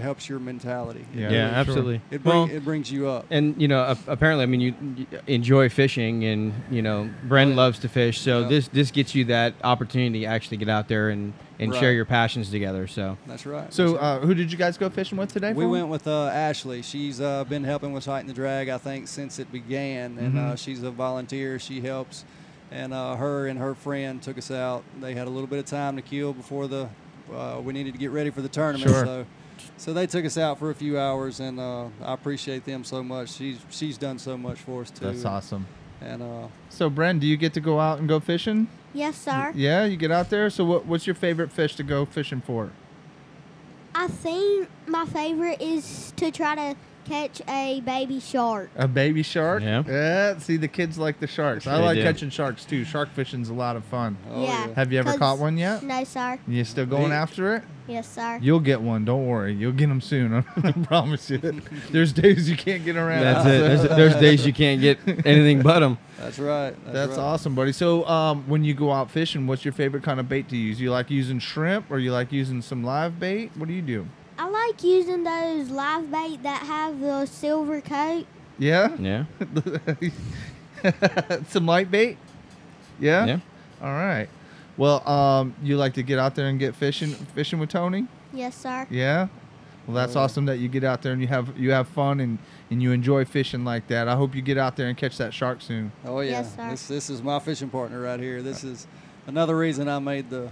Helps your mentality. Absolutely. It brings you up. And apparently, I mean, you enjoy fishing, and Bren loves to fish. So this gets you that opportunity to actually get out there and share your passions together. So that's right. So who did you guys go fishing with today? We went with Ashley. She's been helping with Tighten the Drag, I think, since it began, and she's a volunteer. She helps, and her and her friend took us out. They had a little bit of time to kill before we needed to get ready for the tournament. Sure. So they took us out for a few hours, and I appreciate them so much. She's done so much for us too. That's awesome. And so, Bren, do you get to go out and go fishing? Yes, sir. Yeah, you get out there. So what's your favorite fish to go fishing for? I think my favorite is to try to catch a baby shark. A baby shark? Yeah. Yeah. See, the kids like the sharks. I They like do. catching sharks too. Shark fishing's a lot of fun. Oh, Yeah. yeah. Have you ever 'Cause- caught one yet? No, sir. You still going after it? Yes, sir. You'll get one. Don't worry. You'll get them soon. I promise you. There's days you can't get around. That's it. There's days you can't get anything but them. That's right. That's right. awesome, buddy. So, when you go out fishing, what's your favorite kind of bait to use? You like using shrimp, or you like using some live bait? What do you do? I like using those live bait that have the silver coat. Yeah. Yeah. Some light bait. Yeah. Yeah. All right. Well, you like to get out there and get fishing with Tony? Yes, sir. Yeah. Well, that's awesome that you get out there and you have fun and you enjoy fishing like that. I hope you get out there and catch that shark soon. Oh yeah, Yes, sir. this is my fishing partner right here. This is another reason I made the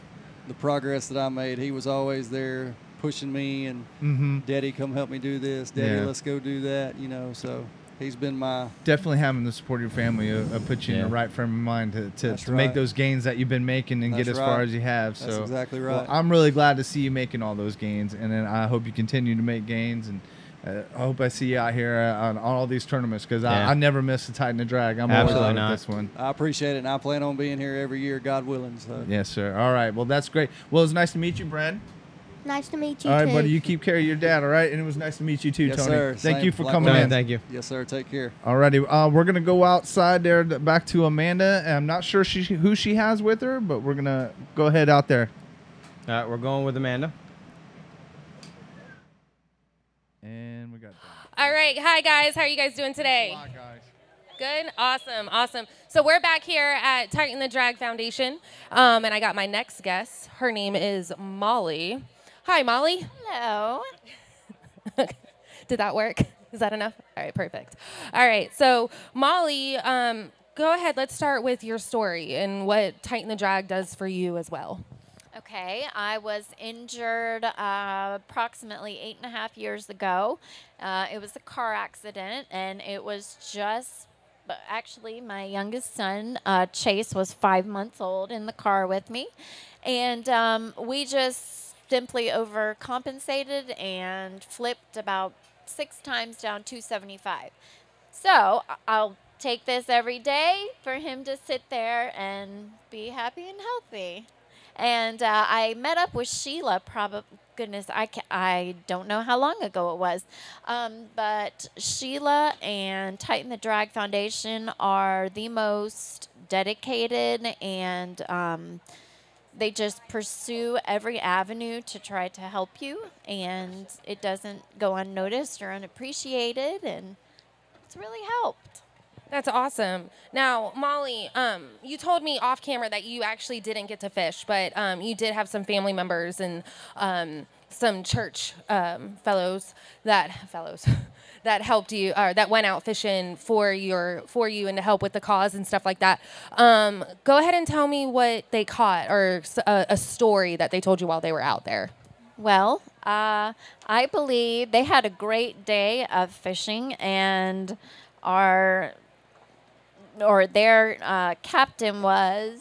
progress that I made. He was always there pushing me and Daddy, come help me do this. Daddy, Yeah. let's go do that. You know, so he's been my Definitely having the support of your family put you in Yeah. the right frame of mind to That's make right. those gains that you've been making and That's get as far right. as you have. That's So exactly well, right. I'm really glad to see you making all those gains, and then I hope you continue to make gains. And I hope I see you out here on all these tournaments because Yeah. I never miss a Titan the Drag. I'm Absolutely always not. with this one. I appreciate it, and I plan on being here every year, God willing. So Yes, sir. All right. Well, that's great. Well, it's nice to meet you, Brad. Nice to meet you, All right, too. buddy. You keep care of your dad, all right? And it was nice to meet you, too, Yes, Tony. sir. Thank Same. you for Likewise. coming in. Thank you. yes, sir. Take care. All righty. We're going to go outside there back to Amanda. I'm not sure who she has with her, but we're going to go ahead out there. All right, we're going with Amanda. And we got All right. Hi, guys. How are you guys doing today? Hi, guys. Good. Awesome. So we're back here at Titan the Drag Foundation, and I got my next guest. Her name is Molly. Hi, Molly. Hello. Did that work? Is that enough? All right, perfect. All right, so Molly, go ahead. Let's start with your story and what Titan the Drag does for you as well. Okay, I was injured approximately 8.5 years ago. It was a car accident, and it was just, actually, my youngest son, Chase, was 5 months old in the car with me. And we just simply overcompensated and flipped about 6 times down 275. So I'll take this every day for him to sit there and be happy and healthy. And I met up with Sheila, I don't know how long ago it was. But Sheila and Titan the Drag Foundation are the most dedicated, and they just pursue every avenue to try to help you, and it doesn't go unnoticed or unappreciated, and it's really helped. That's awesome. Now, Molly, you told me off camera that you actually didn't get to fish, but you did have some family members and some church fellows that helped you, or that went out fishing for you and to help with the cause and stuff like that. Go ahead and tell me what they caught, or a story that they told you while they were out there. Well, I believe they had a great day of fishing, and their captain was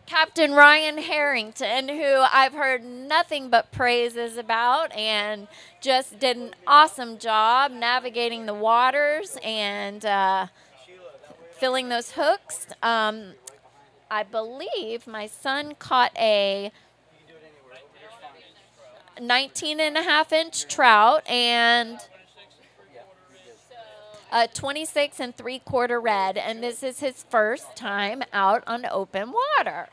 Captain Ryan Harrington, who I've heard nothing but praises about, and just did an awesome job navigating the waters and filling those hooks. I believe my son caught a 19.5-inch trout and a 26 3/4 red, and this is his first time out on open water.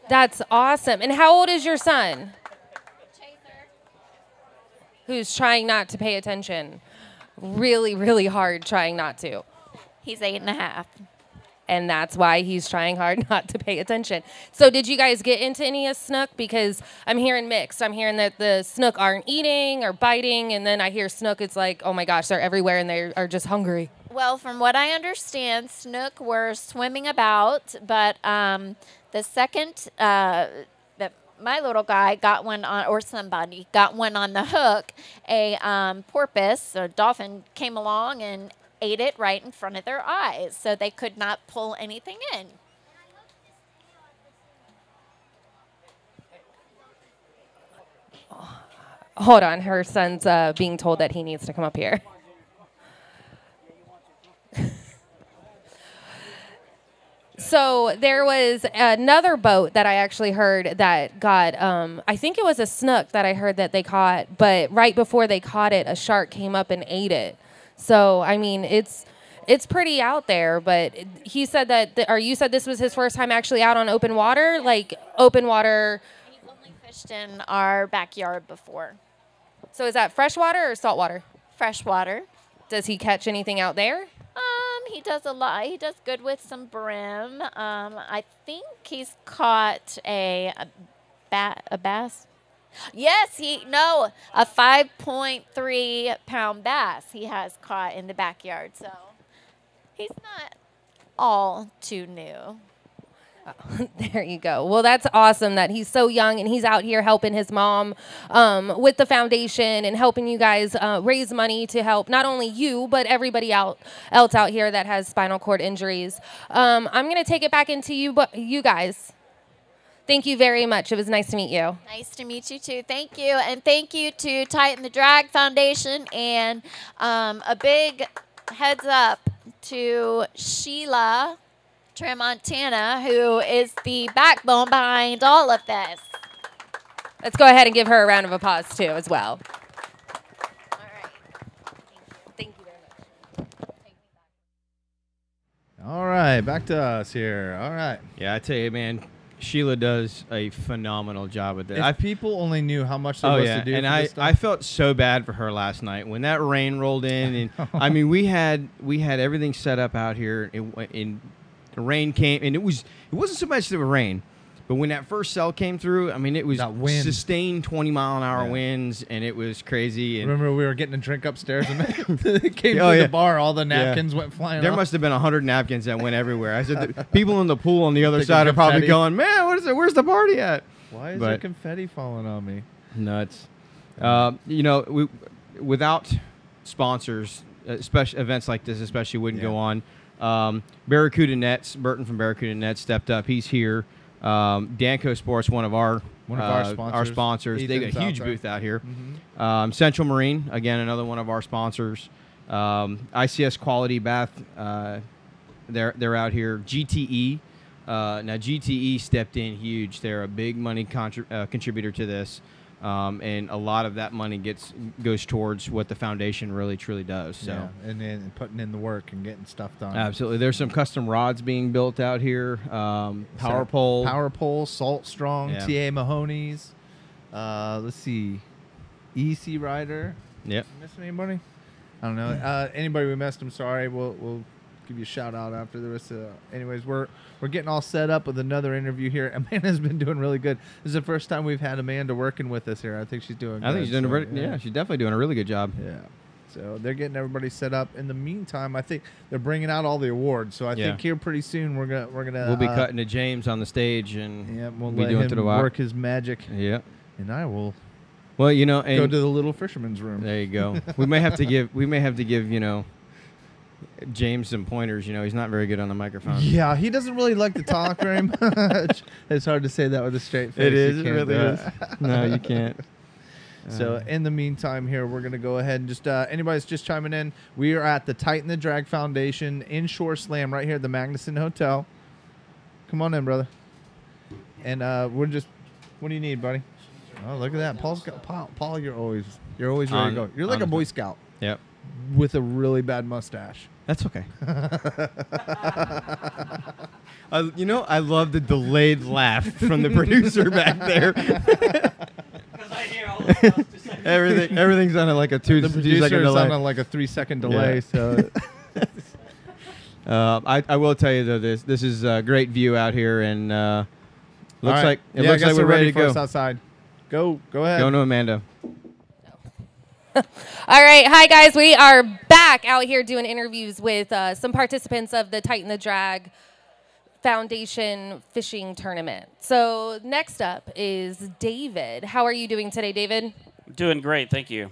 That's awesome. And how old is your son? Chaser. Who's trying not to pay attention. Really, really hard trying not to. He's 8.5. And that's why he's trying hard not to pay attention. So did you guys get into any of snook? Because I'm hearing mixed. I'm hearing that the snook aren't eating or biting, and then I hear snook, it's like, oh my gosh, they're everywhere and they are just hungry. Well, from what I understand, snook were swimming about, but the second that my little guy got one on, or somebody got one on the hook, a porpoise, a dolphin, came along and ate it right in front of their eyes, so they could not pull anything in. Hold on, her son's being told that he needs to come up here. So there was another boat that I actually heard that got, I think it was a snook that I heard that they caught, but right before they caught it, a shark came up and ate it. So, I mean, it's pretty out there, but he said that, or you said this was his first time actually out on open water, like open water. He's only fished in our backyard before. So is that freshwater or saltwater? Freshwater. Does he catch anything out there? He does a lot. He does good with some brim. I think he's caught a bass. Yes, a 5.3 pound bass he has caught in the backyard. So he's not all too new. There you go. Well, that's awesome that he's so young and he's out here helping his mom with the foundation and helping you guys raise money to help not only you, but everybody else out here that has spinal cord injuries. I'm going to take it back into you guys. Thank you very much. It was nice to meet you. Nice to meet you, too. Thank you. And thank you to Tighten the Drag Foundation. And a big heads up to Sheila Tramontana, who is the backbone behind all of this. Let's go ahead and give her a round of applause, too, as well. All right. Thank you very much. All right, back to us here. All right. Yeah, I tell you, man, Sheila does a phenomenal job with it. If people only knew how much there was to do. And for this stuff. I felt so bad for her last night when that rain rolled in, and I mean we had everything set up out here, and the rain came, and it wasn't so much the rain, but when that first cell came through, I mean it was sustained 20-mile-an-hour winds, and it was crazy. And remember we were getting a drink upstairs, and it came through the bar, all the napkins went flying. There off. must have been 100 napkins that went everywhere. I said the people in the pool on the other side are probably going, man, what is it? Where's the party at? Why is there confetti falling on me? Nuts. Without sponsors, especially events like this, especially wouldn't go on. Barracuda Nets, Burton from Barracuda Nets stepped up. He's here. Danco Sports, one of our sponsors. They got a huge booth out here. Mm-hmm. Central Marine, again, another one of our sponsors. ICS Quality Bath, they're out here. GTE. Now GTE stepped in huge. They're a big money contributor to this. And a lot of that money goes towards what the foundation really truly does. So, yeah, and then putting in the work and getting stuff done. Absolutely, there's some custom rods being built out here. Power pole, Salt Strong, TA Mahoney's. Let's see, EC Rider. Yep. Missing anybody? I don't know. Anybody we missed? I'm sorry. We'll give you a shout out after the rest of anyways, we're getting all set up with another interview here. Amanda's been doing really good. This is the first time we've had Amanda working with us here. I think she's doing good. I think she's doing she's definitely doing a really good job. Yeah. So they're getting everybody set up. In the meantime, I think they're bringing out all the awards. So I think here pretty soon we'll be cutting to James on the stage, and we'll be doing him work his magic. Yeah. And I will. Well, and go to the little fisherman's room. There you go. we may have to give James some pointers. He's not very good on the microphone. Yeah, he doesn't really like to talk very much. It's hard to say that with a straight face. It is. It really is. No, you can't. So in the meantime here, we're going to go ahead and just, anybody's just chiming in, we are at the Tighten the Drag Foundation Inshore Slam right here at the Magnuson Hotel. Come on in, brother. And what do you need, buddy? Oh, look at that. Paul, you're always ready to go. You're like a Boy Scout. Yep. With a really bad mustache. That's okay. I love the delayed laugh from the producer back there. Everything's on like a 2-second delay. On like a 3-second delay. Yeah. So, I will tell you though, this is a great view out here, and looks like we're ready to go. Outside. Go ahead. Go to Amanda. All right. Hi, guys. We are back out here doing interviews with some participants of the Tighten the Drag Foundation fishing tournament. So next up is David. How are you doing today, David? Doing great. Thank you.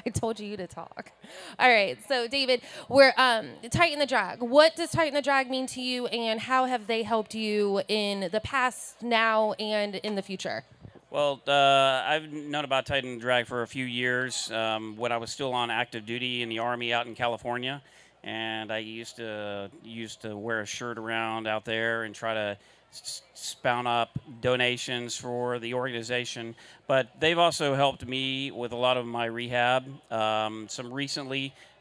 I told you to talk. All right. So, David, we're Tighten the Drag. What does Tighten the Drag mean to you, and how have they helped you in the past, now, and in the future? Well, I've known about Titan Drag for a few years when I was still on active duty in the Army out in California. And I used to wear a shirt around out there and try to spout up donations for the organization. But they've also helped me with a lot of my rehab.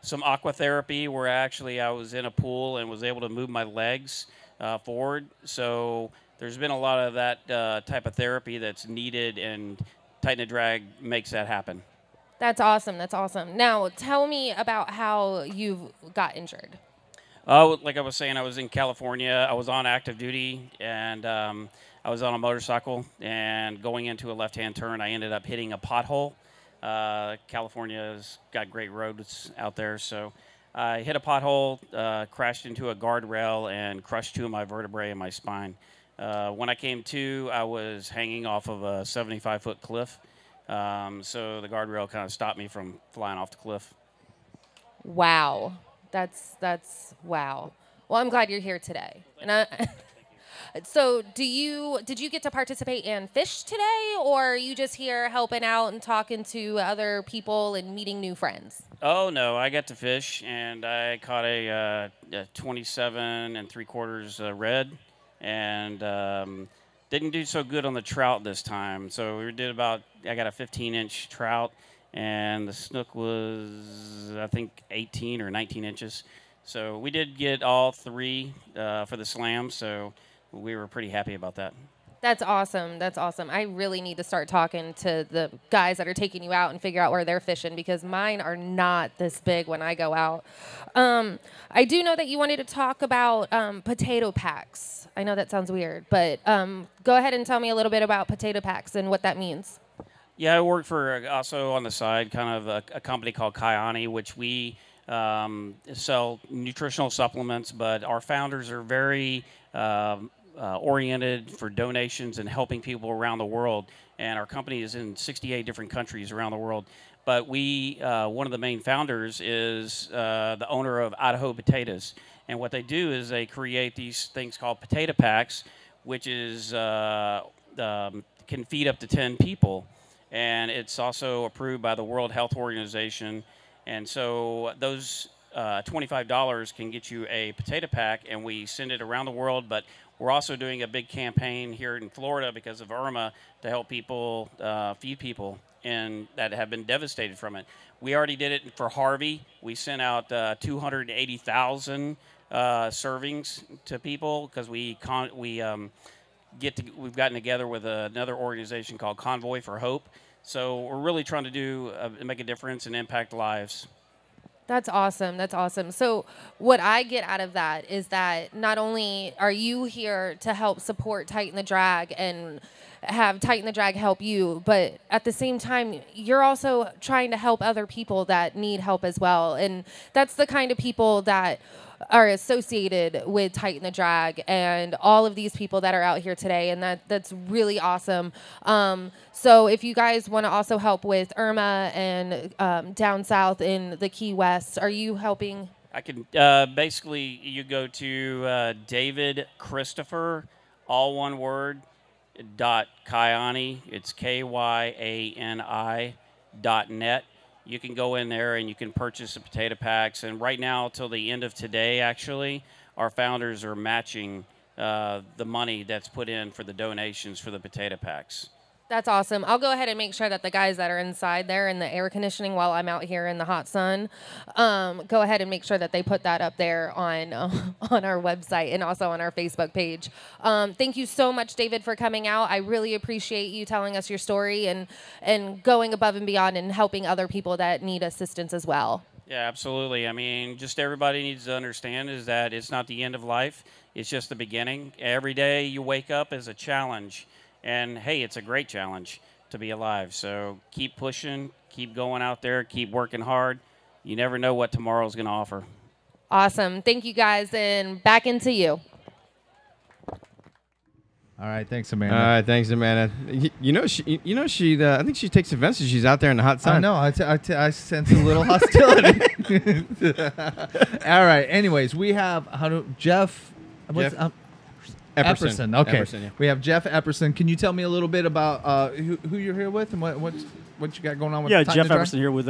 Some aqua therapy where actually I was in a pool and was able to move my legs forward. So there's been a lot of that type of therapy that's needed, and Titan Drag makes that happen. That's awesome. That's awesome. Now, tell me about how you got injured. Like I was saying, I was in California. I was on active duty, and I was on a motorcycle. And going into a left-hand turn, I ended up hitting a pothole. California's got great roads out there, so I hit a pothole, crashed into a guardrail, and crushed 2 of my vertebrae in my spine. When I came to, I was hanging off of a 75-foot cliff. So the guardrail kind of stopped me from flying off the cliff. Wow. That's wow. Well, I'm glad you're here today. And so did you get to participate and fish today, or are you just here helping out and talking to other people and meeting new friends? Oh, no, I got to fish, and I caught a 27 3/4 red, and didn't do so good on the trout this time. So I got a 15-inch trout, and the snook was, I think, 18 or 19 inches. So we did get all 3 for the slam, so we were pretty happy about that. That's awesome. That's awesome. I really need to start talking to the guys that are taking you out and figure out where they're fishing, because mine are not this big when I go out. I do know that you wanted to talk about potato packs. I know that sounds weird, but go ahead and tell me a little bit about potato packs and what that means. Yeah, I work for, also on the side, kind of a company called Kyani, which we sell nutritional supplements, but our founders are very oriented for donations and helping people around the world. And our company is in 68 different countries around the world. But one of the main founders is the owner of Idaho Potatoes. And what they do is they create these things called potato packs, which is can feed up to 10 people. And it's also approved by the World Health Organization. And so those $25 can get you a potato pack, and we send it around the world. But we're also doing a big campaign here in Florida because of Irma to help people feed people and that have been devastated from it. We already did it for Harvey. We sent out 280,000 servings to people because we've gotten together with another organization called Convoy for Hope. So we're really trying to make a difference and impact lives. That's awesome. That's awesome. So what I get out of that is that not only are you here to help support Titan the Drag and have Titan the Drag help you, but at the same time, you're also trying to help other people that need help as well. And that's the kind of people that are associated with Titan the Drag and all of these people that are out here today, and that's really awesome. So if you guys want to also help with Irma and down south in the Key West, are you helping? I can basically, you go to David Christopher, all one word, .Kyani. It's KYANI.net. You can go in there and you can purchase the potato packs. And right now, till the end of today, actually, our founders are matching the money that's put in for the donations for the potato packs. That's awesome. I'll go ahead and make sure that the guys that are inside there in the air conditioning while I'm out here in the hot sun, go ahead and make sure that they put that up there on our website and also on our Facebook page. Thank you so much, David, for coming out. I really appreciate you telling us your story and going above and beyond and helping other people that need assistance as well. Yeah, absolutely. I mean, just everybody needs to understand is that it's not the end of life. It's just the beginning. Every day you wake up is a challenge. And, hey, it's a great challenge to be alive. So keep pushing, keep going out there, keep working hard. You never know what tomorrow's going to offer. Awesome. Thank you, guys, and back into you. All right, thanks, Amanda. All right, thanks, Amanda. She. I think she takes offense that she's out there in the hot sun. I know. I sense a little hostility. All right. Anyways, we have Jeff. Epperson. Okay. Epperson, yeah. We have Jeff Epperson. Can you tell me a little bit about who you're here with and what you got going on with Jeff Epperson here with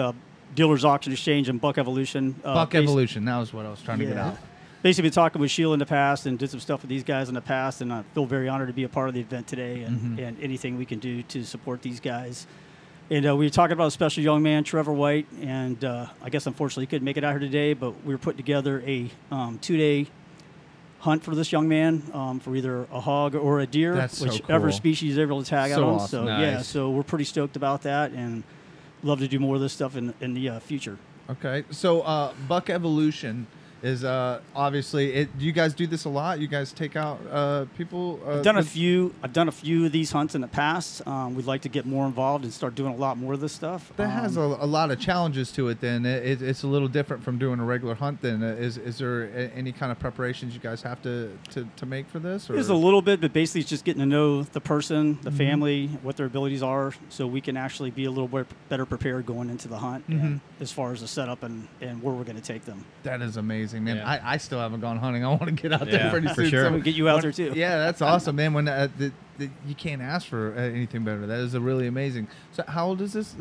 Dealers Auction Exchange and Buck Evolution. Buck Evolution. That was what I was trying to get out. Basically, been talking with Sheila in the past and did some stuff with these guys in the past, and I feel very honored to be a part of the event today and anything we can do to support these guys. And we were talking about a special young man, Trevor White, and I guess unfortunately he couldn't make it out here today, but we were putting together a 2-day hunt for this young man for either a hog or a deer, whichever species they're able to tag out on. Awesome. So nice. so we're pretty stoked about that and love to do more of this stuff in the future. Okay, so Buck Evolution is obviously. Do you guys do this a lot? You guys take out people? I've done a few of these hunts in the past. We'd like to get more involved and start doing a lot more of this stuff. That has a lot of challenges to it. Then it's a little different from doing a regular hunt. Then is there any kind of preparations you guys have to make for this? Or? There's a little bit, but basically it's just getting to know the person, the family, what their abilities are, so we can actually be a little bit better prepared going into the hunt as far as the setup and where we're going to take them. That is amazing, man. Yeah. I still haven't gone hunting. I want to get out there pretty soon. For sure. So we'll get you out there too. Yeah, that's awesome, man. When you can't ask for anything better. That is really amazing. So how old is this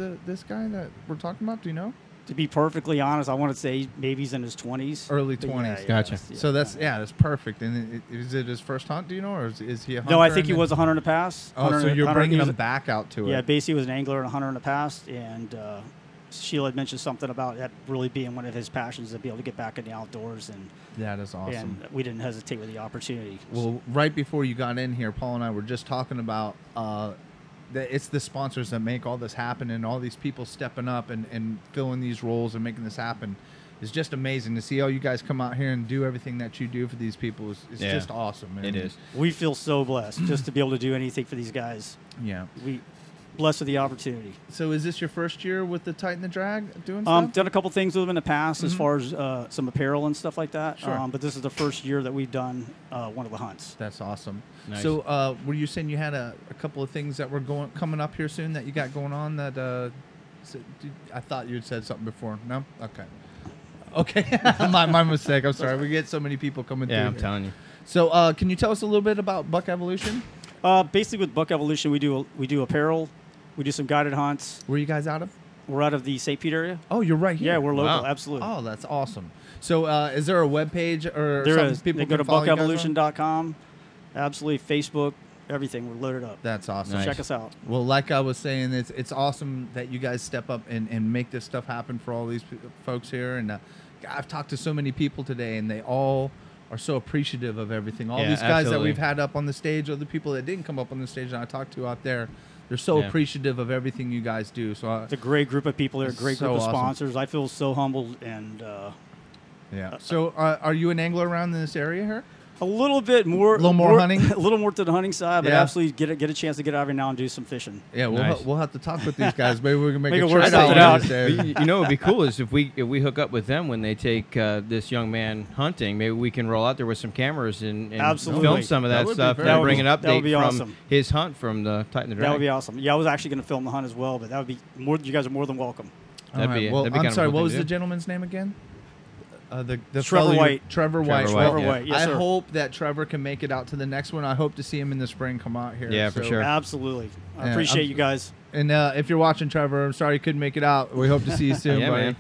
guy that we're talking about? Do you know? To be perfectly honest, I want to say maybe he's in his 20s. Early 20s. Gotcha. So that's perfect. And is it his first hunt, do you know, or is he a hunter? No, I think he was a hunter in the past. Oh, so you're bringing him back out to it. Yeah, basically he was an angler and a hunter in the past, and Sheila had mentioned something about that really being one of his passions, to be able to get back in the outdoors. And that is awesome. And we didn't hesitate with the opportunity. Well, right before you got in here, Paul and I were just talking about it's the sponsors that make all this happen, and all these people stepping up and filling these roles and making this happen. It's just amazing to see all you guys come out here and do everything that you do for these people. It's just awesome, man. It is. We feel so blessed just to be able to do anything for these guys. Yeah. We blessed with the opportunity. So is this your first year with the Tighten the Drag doing stuff? Done a couple things with them in the past as far as some apparel and stuff like that. Sure. But this is the first year that we've done one of the hunts. That's awesome. Nice. So were you saying you had a couple of things that were coming up here soon that you got going on that I thought you had said something before. No? Okay. my mistake. I'm sorry. We get so many people coming through. Yeah, I'm telling you. So can you tell us a little bit about Buck Evolution? Basically with Buck Evolution, we do apparel. We do some guided hunts. Where are you guys out of? We're out of the St. Pete area. Oh, you're right here. Yeah, we're local. Wow. Absolutely. Oh, that's awesome. So is there a web page or there something is. people They go can to follow you guys on? buckevolution.com. Absolutely. Facebook, everything. We're loaded up. That's awesome. Nice. Check us out. Well, like I was saying, it's awesome that you guys step up and make this stuff happen for all these folks here. And I've talked to so many people today, and they all are so appreciative of everything. All these guys that we've had up on the stage, or the people that didn't come up on the stage that I talked to out there, they're so appreciative of everything you guys do. So it's a great group of people. They're a great group of awesome. sponsors. I feel so humbled and. So are you an angler around in this area here? A little bit more. A little more hunting? A little more to the hunting side, but absolutely get a chance to get out every now and do some fishing. Yeah, Nice. we'll have to talk with these guys. Maybe we can make Make a it work trade something out. out. You know what would be cool is if we hook up with them when they take this young man hunting, maybe we can roll out there with some cameras and Absolutely. film some of that would be stuff very and cool. bring an That would update be from awesome. his hunt from the Tighten the Drag. That would be awesome. Yeah, I was actually going to film the hunt as well, but that would be more. You guys are more than welcome. That'd be Well, that'd be I'm kind sorry. of a cool What was thing the to do. gentleman's name again? The Trevor fellow White. Trevor White. Trevor White. Yes, I sir. hope that Trevor can make it out to the next one. I hope to see him in the spring come out here. Yeah, for sure. Absolutely. I Yeah, appreciate I'm- you guys. And if you're watching, Trevor, I'm sorry you couldn't make it out. We hope to see you soon, Yeah, buddy. man.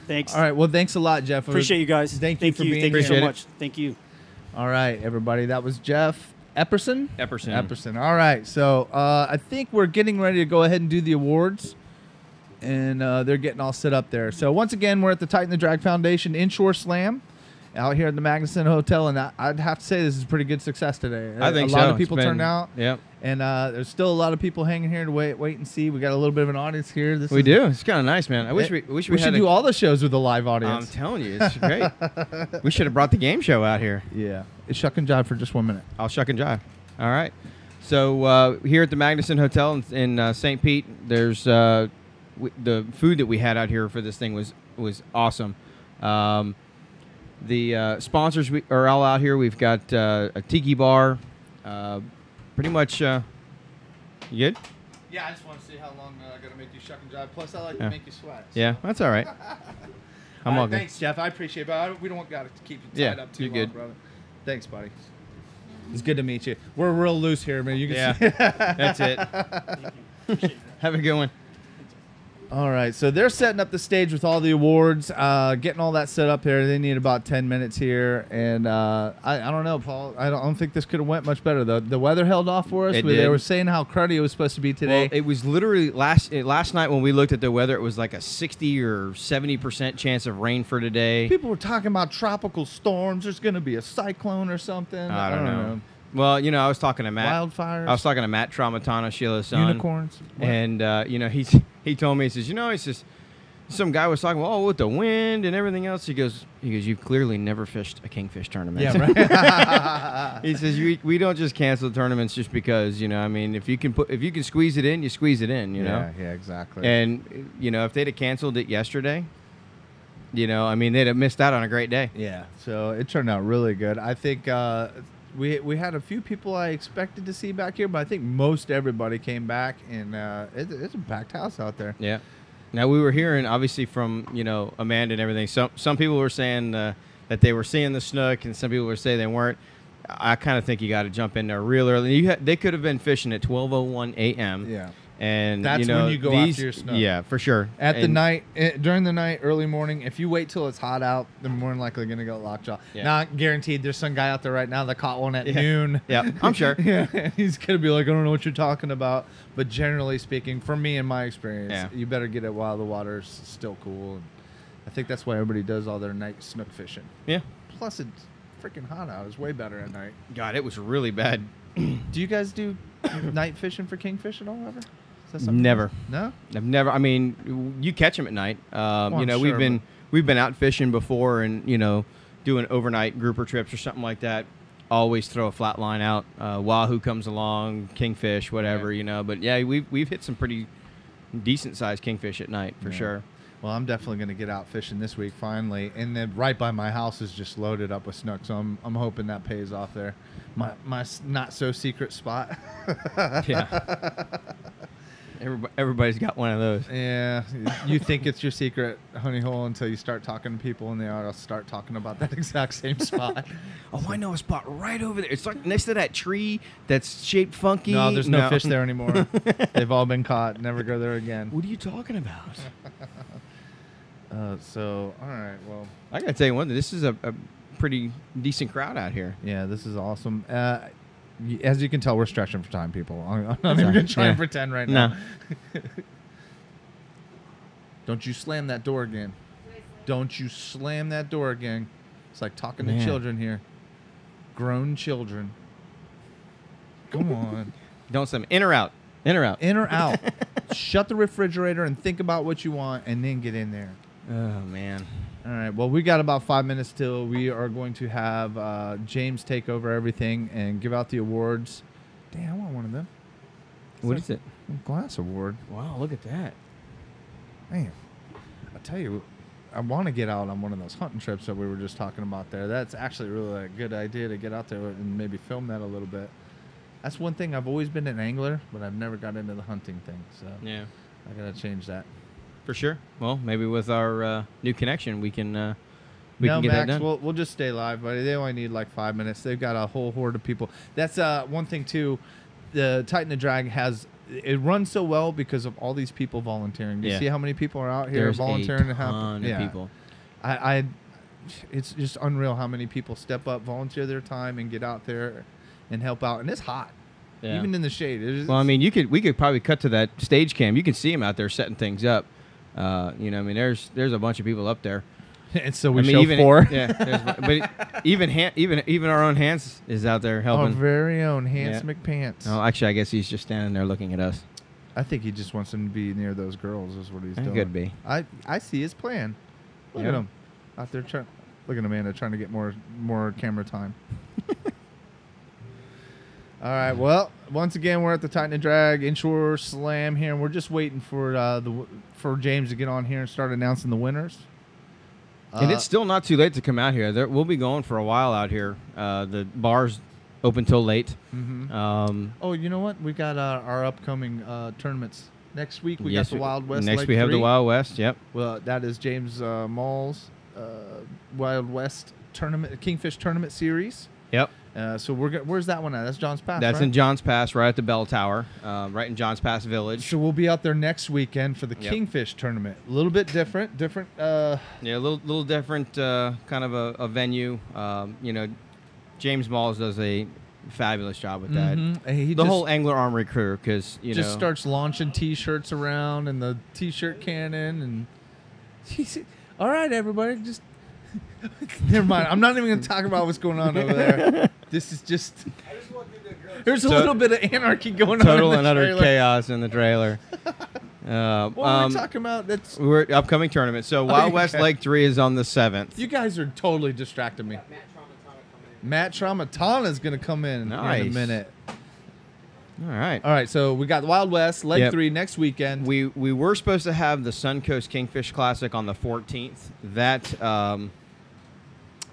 Thanks. All right. Well, thanks a lot, Jeff. Appreciate you guys. Thank you for being Thank here. you so Appreciate it. much. Thank you. All right, everybody. That was Jeff Epperson. Epperson. All right. So I think we're getting ready to go ahead and do the awards. And they're getting all set up there. So once again, we're at the Tighten the Drag Foundation Inshore Slam out here at the Magnuson Hotel. And I'd have to say this is a pretty good success today. I think a lot so. of people It's been- turned out. Yep. And there's still a lot of people hanging here to wait and see. We got a little bit of an audience here. We do. It's kind of nice, man. I wish we We had should do all the shows with a live audience. I'm telling you, it's great. We should have brought the game show out here. Yeah. It's Shuck and Jive for just 1 minute. I'll shuck and jive. All right. So here at the Magnuson Hotel in St. Pete, there's the food that we had out here for this thing was awesome. The sponsors are all out here. We've got a tiki bar. Pretty much. You good? Yeah, I just want to see how long I got to make you shuck and jive. Plus, I like Yeah. to make you sweat. so. Yeah, that's all right. I'm all good. Thanks, Jeff. I appreciate it, but we don't got to keep you tied Yeah, up too you're long, good. brother. Thanks, buddy. It's good to meet you. We're real loose here, man. You can see. That's it. Have a good one. All right, so they're setting up the stage with all the awards, getting all that set up here. They need about 10 minutes here, and I don't know, Paul. I don't think this could have went much better. The weather held off for us. It They did. were saying how cruddy it was supposed to be today. Well, it was literally last night when we looked at the weather. It was like a 60 or 70% chance of rain for today. People were talking about tropical storms. There's going to be a cyclone or something. I don't know. Well, you know, I was talking to Matt. Wildfires. I was talking to Matt Tramontana, Sheila's son. Unicorns. What? And you know, he told me, he says, some guy was talking, well, with the wind and everything else. He goes, you've clearly never fished a kingfish tournament. Yeah, right. He says, we don't just cancel tournaments just because, you know, I mean, if you can squeeze it in, you squeeze it in, you know? Yeah, exactly. And, you know, if they'd have canceled it yesterday, you know, I mean, they'd have missed out on a great day. Yeah, so it turned out really good. I think we had a few people I expected to see back here, but I think most everybody came back, and it's a packed house out there. Yeah. Now, we were hearing, obviously, from, you know, Amanda and everything. Some people were saying that they were seeing the snook, and some people were saying they weren't. I kind of think you got to jump in there real early. They could have been fishing at 12:01 a.m. Yeah. And that's you know, when you go after your snook. Yeah, for sure. During the night, early morning, if you wait till it's hot out, they're more than likely going to go lockjaw. Yeah. Not guaranteed. There's some guy out there right now that caught one at noon. Yeah, I'm sure. Yeah, he's going to be like, I don't know what you're talking about. But generally speaking, for me and my experience, you better get it while the water's still cool. And I think that's why everybody does all their night snook fishing. Yeah. Plus, it's freaking hot out. It's way better at night. God, it was really bad. Do you guys do night fishing for kingfish at all ever? Never. No? I've never. I mean, you catch them at night. You know, sure, we've been out fishing before, and you know, doing overnight grouper trips or something like that. Always throw a flat line out. Wahoo comes along, kingfish, whatever, you know. But yeah, we've hit some pretty decent sized kingfish at night for sure. Well, I'm definitely going to get out fishing this week finally, and then right by my house is just loaded up with snook, so I'm hoping that pays off there. My not so secret spot. Yeah. Everybody's got one of those. Yeah, you think it's your secret honey hole until you start talking to people, and they all start talking about that exact same spot. Oh, I know a spot right over there. It's like next to that tree that's shaped funky. No, there's no fish there anymore. They've all been caught. Never go there again. What are you talking about? So, all right, well. I got to tell you one thing. This is a pretty decent crowd out here. Yeah, this is awesome. As you can tell, we're stretching for time, people. I'm not even going to try and pretend right now. No. Don't you slam that door again. Don't you slam that door again. It's like talking to children here. Grown children. Come on. Don't slam. In or out. In or out. In or out. Shut the refrigerator and think about what you want, and then get in there. Oh, man. All right. Well, we got about 5 minutes till we are going to have James take over everything and give out the awards. Damn, I want one of them. What is it? Glass award. Wow, look at that. Man, I tell you, I want to get out on one of those hunting trips that we were just talking about there. That's actually really a good idea to get out there and maybe film that a little bit. That's one thing. I've always been an angler, but I've never got into the hunting thing. So yeah, I got to change that. For sure. Well, maybe with our new connection, we can get Max, that done. We'll just stay live, buddy. They only need like 5 minutes. They've got a whole horde of people. That's one thing too. The Titan the Drag it runs so well because of all these people volunteering. Do you see how many people are out here volunteering to help? Ton of people. It's just unreal how many people step up, volunteer their time, and get out there and help out. And it's hot. Yeah. Even in the shade. Well, I mean, we could probably cut to that stage cam. You can see them out there setting things up. You know, I mean, there's a bunch of people up there. And so we show four. Yeah, but even our own Hans is out there helping. Our very own Hans McPants. Oh, actually, I guess he's just standing there looking at us. I think he just wants them to be near those girls. Is what he's doing. Could be. I see his plan. Look at him out there trying. Look at Amanda trying to get more camera time. All right. Well, once again, we're at the Titan and Drag Inshore Slam here, and we're just waiting for James to get on here and start announcing the winners. And it's still not too late to come out here. We'll be going for a while out here. The bar's open till late. Mm-hmm. Oh, you know what? We got our upcoming tournaments next week. We got the Wild West. Next we have the Wild West. Yep. Well, that is James Mall's Wild West tournament, Kingfish Tournament Series. Yep. So where's that one at? That's Johns Pass. That's right? in Johns Pass, right at the bell tower, right in Johns Pass Village. So we'll be out there next weekend for the Kingfish tournament. A little bit different. Yeah, a little different kind of a venue. James Malls does a fabulous job with that. And the whole Angler Armory crew, because just starts launching T-shirts around and the T-shirt cannon, and he's all right, everybody, just never mind. I'm not even going to talk about what's going on over there. This is just. There's a little bit of anarchy going on. Total and utter chaos in the trailer. What are we talking about? We're upcoming tournament. So Wild West Lake 3 is on the 7th. You guys are totally distracting me. Matt Tramontana is going to come in in a minute. All right. All right, so we got Wild West, Leg 3 next weekend. We were supposed to have the Suncoast Kingfish Classic on the 14th.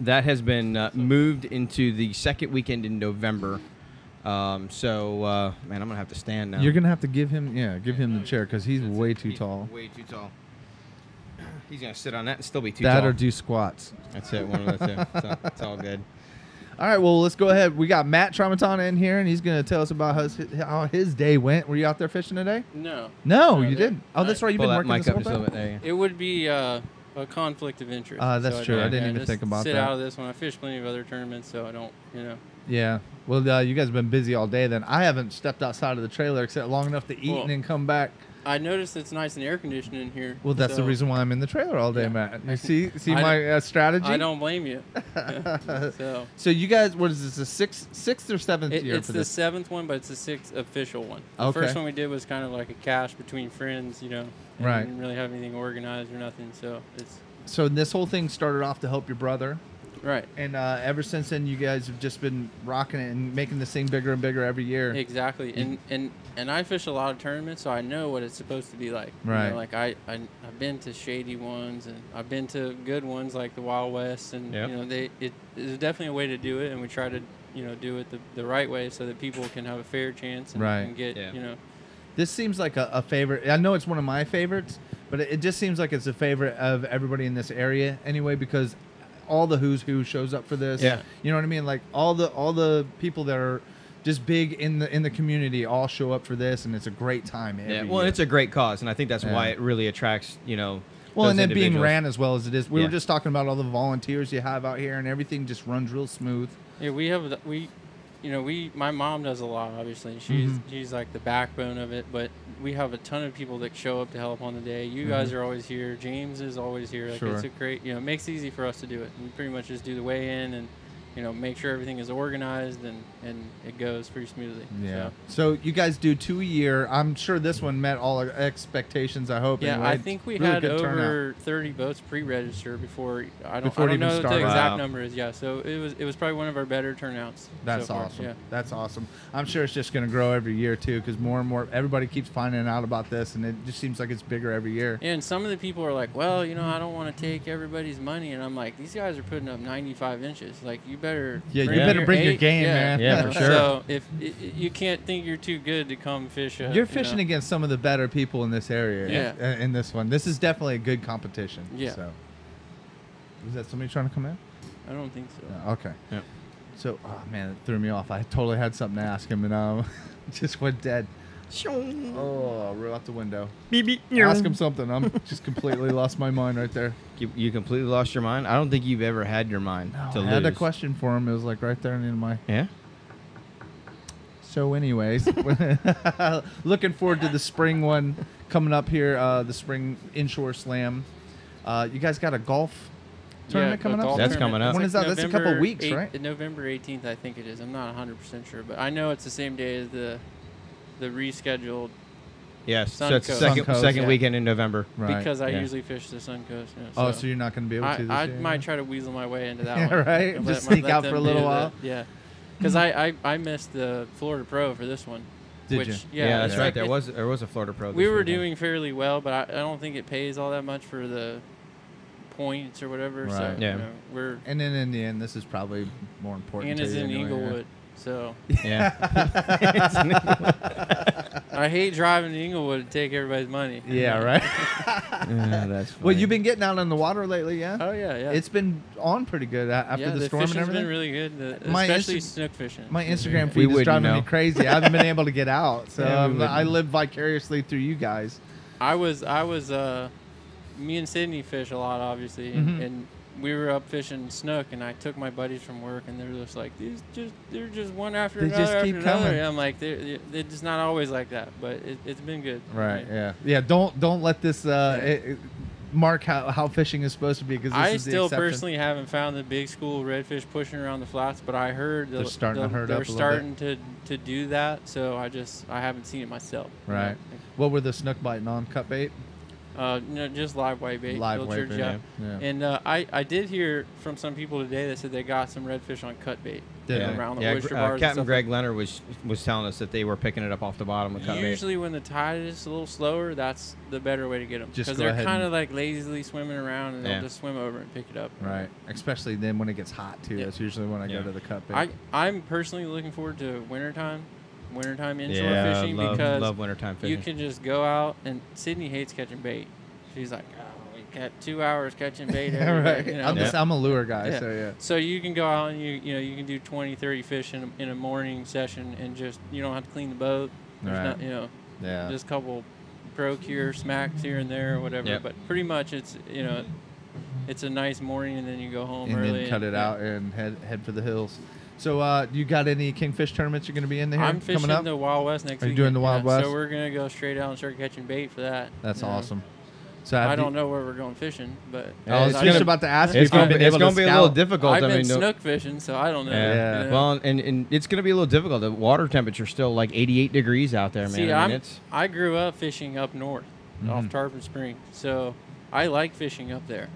That has been moved into the second weekend in November. Man, I'm going to have to stand now. You're going to have to give him the chair because he's way too tall. Way too tall. He's going to sit on that and still be too tall. That or do squats. That's it, one of the two. So it's all good. All right, well, let's go ahead. We got Matt Tramontana in here, and he's going to tell us about how his day went. Were you out there fishing today? No, you didn't. Oh, that's right. You've been working this whole time? It would be a conflict of interest. That's true. I didn't even think about that. Sit out of this one. I fish plenty of other tournaments, so I don't, Yeah. Well, you guys have been busy all day then. I haven't stepped outside of the trailer except long enough to eat and then come back. I noticed it's nice and air conditioned in here. Well, that's the reason why I'm in the trailer all day, Matt. You see my strategy? I don't blame you. So you guys, what is this, the sixth or seventh year It's for the this? seventh one, but it's the sixth official one. The first one we did was kind of like a cash between friends, and Right. didn't really have anything organized or nothing. So this whole thing started off to help your brother. Right. And ever since then, you guys have just been rocking it and making this thing bigger and bigger every year. Exactly. And I fish a lot of tournaments, so I know what it's supposed to be like. Right. Like I've been to shady ones, and I've been to good ones like the Wild West, and there's definitely a way to do it, and we try to do it the right way so that people can have a fair chance and get This seems like a favorite. I know it's one of my favorites, but it just seems like it's a favorite of everybody in this area anyway, because all the who's who shows up for this. Yeah. You know what I mean? Like all the people that are just big in the community all show up for this, and it's a great time every year. It's a great cause, and I think that's why it really attracts, well, those and then being individuals. ran as well as it is. We were just talking about all the volunteers you have out here, and everything just runs real smooth. Yeah, my mom does a lot, obviously. She's like the backbone of it, but we have a ton of people that show up to help on the day. You guys are always here. James is always here. Like it's a great, it makes it easy for us to do it. We pretty much just do the weigh-in and make sure everything is organized and it goes pretty smoothly. Yeah. So you guys do 2 a year. I'm sure this one met all our expectations, I hope. Yeah, anyway. I think we really had good over turnout. 30 boats pre-register before. I don't it even know what the started. exact number is. Yeah, so it was probably one of our better turnouts. That's so far. awesome. Yeah. That's awesome. I'm sure it's just going to grow every year too, because more and more everybody keeps finding out about this, and it just seems like it's bigger every year. Yeah, and some of the people are like, well, I don't want to take everybody's money, and I'm like, these guys are putting up 95 inches. Like, you better. Yeah, you better bring your game, man. Yeah, for sure. So if you can't think you're too good to come fish. You're fishing against some of the better people in this area. Yeah. In this one, this is definitely a good competition. Yeah. So. Is that somebody trying to come in? I don't think so. Okay. Yep. So, oh man, it threw me off. I totally had something to ask him, and just went dead. Oh, right out the window. Beep, beep. Ask him something. I'm just completely lost my mind right there. You completely lost your mind? I don't think you've ever had your mind to lose. I had a question for him. It was like right there in my... Yeah? So anyways, looking forward to the spring one coming up here, the spring Inshore Slam. You guys got a golf tournament coming up? That's coming up. When is that? That's a couple weeks, right? November 18th, I think it is. I'm not 100% sure, but I know it's the same day as the rescheduled. Yes, Sun so it's the Coast. second weekend in November. Right. Because I usually fish the Sun Coast. So you're not going to be able to this I year? might try to weasel my way into that one. Right? Just sneak out for a little while? Yeah. Because I missed the Florida Pro for this one. Did you? Yeah, that's right. There was a Florida Pro. We were doing fairly well, but I don't think it pays all that much for the points or whatever. Right. So Yeah. we're and then in the end, this is probably more important. and to it's you in anyway, Inglewood, so Yeah. I hate driving to Inglewood to take everybody's money. Yeah, right. Yeah, that's funny. Well, you've been getting out on the water lately, yeah? Oh yeah, yeah. It's been on pretty good after the storm and everything. Been really good, My especially snook fishing. My Instagram feed is driving me crazy. I haven't been able to get out, so I live vicariously through you guys. I was me and Sydney fish a lot, obviously, and we were up fishing snook, and I took my buddies from work, and they're just like, they're just one after another. They just keep coming. And I'm like, it's just not always like that, but it's been good. Right. Yeah. Don't let this mark how fishing is supposed to be, because I still personally haven't found the big school redfish pushing around the flats, but I heard they're starting to herd up. They're starting to do that, so I haven't seen it myself. Right. You know? What were the snook biting on? Cut bait? No, just live whitebait. Live whitebait, yeah. And I did hear from some people today that said they got some redfish on cut bait around the oyster bars. Captain Greg Leonard was telling us that they were picking it up off the bottom of cut bait. Usually when the tide is a little slower, that's the better way to get them, because they're kind of like lazily swimming around, and they'll just swim over and pick it up. Right. Especially then when it gets hot too. That's usually when I go to the cut bait. I'm personally looking forward to wintertime inshore fishing, because love wintertime fishing. You can just go out, and Sydney hates catching bait. She's like, we got 2 hours catching bait every day. You know? I'm a lure guy, so So you can go out and you can do 20, 30 fish in a morning session, and just you don't have to clean the boat. There's not, just a couple pro-cure smacks here and there or whatever. But pretty much it's it's a nice morning, and then you go home early. And then cut it out and head for the hills. So, you got any kingfish tournaments you're going to be in there? I'm fishing the Wild West next week. Are you doing the Wild West? So we're going to go straight out and start catching bait for that. That's awesome. So I don't know where we're going fishing, but I was just about to ask you. It's going to be a little difficult. I've been snook fishing, so I don't know. Yeah. Well, and it's going to be a little difficult. The water temperature's still like 88 degrees out there, man. See, I grew up fishing up north, off Tarpon Spring, so I like fishing up there.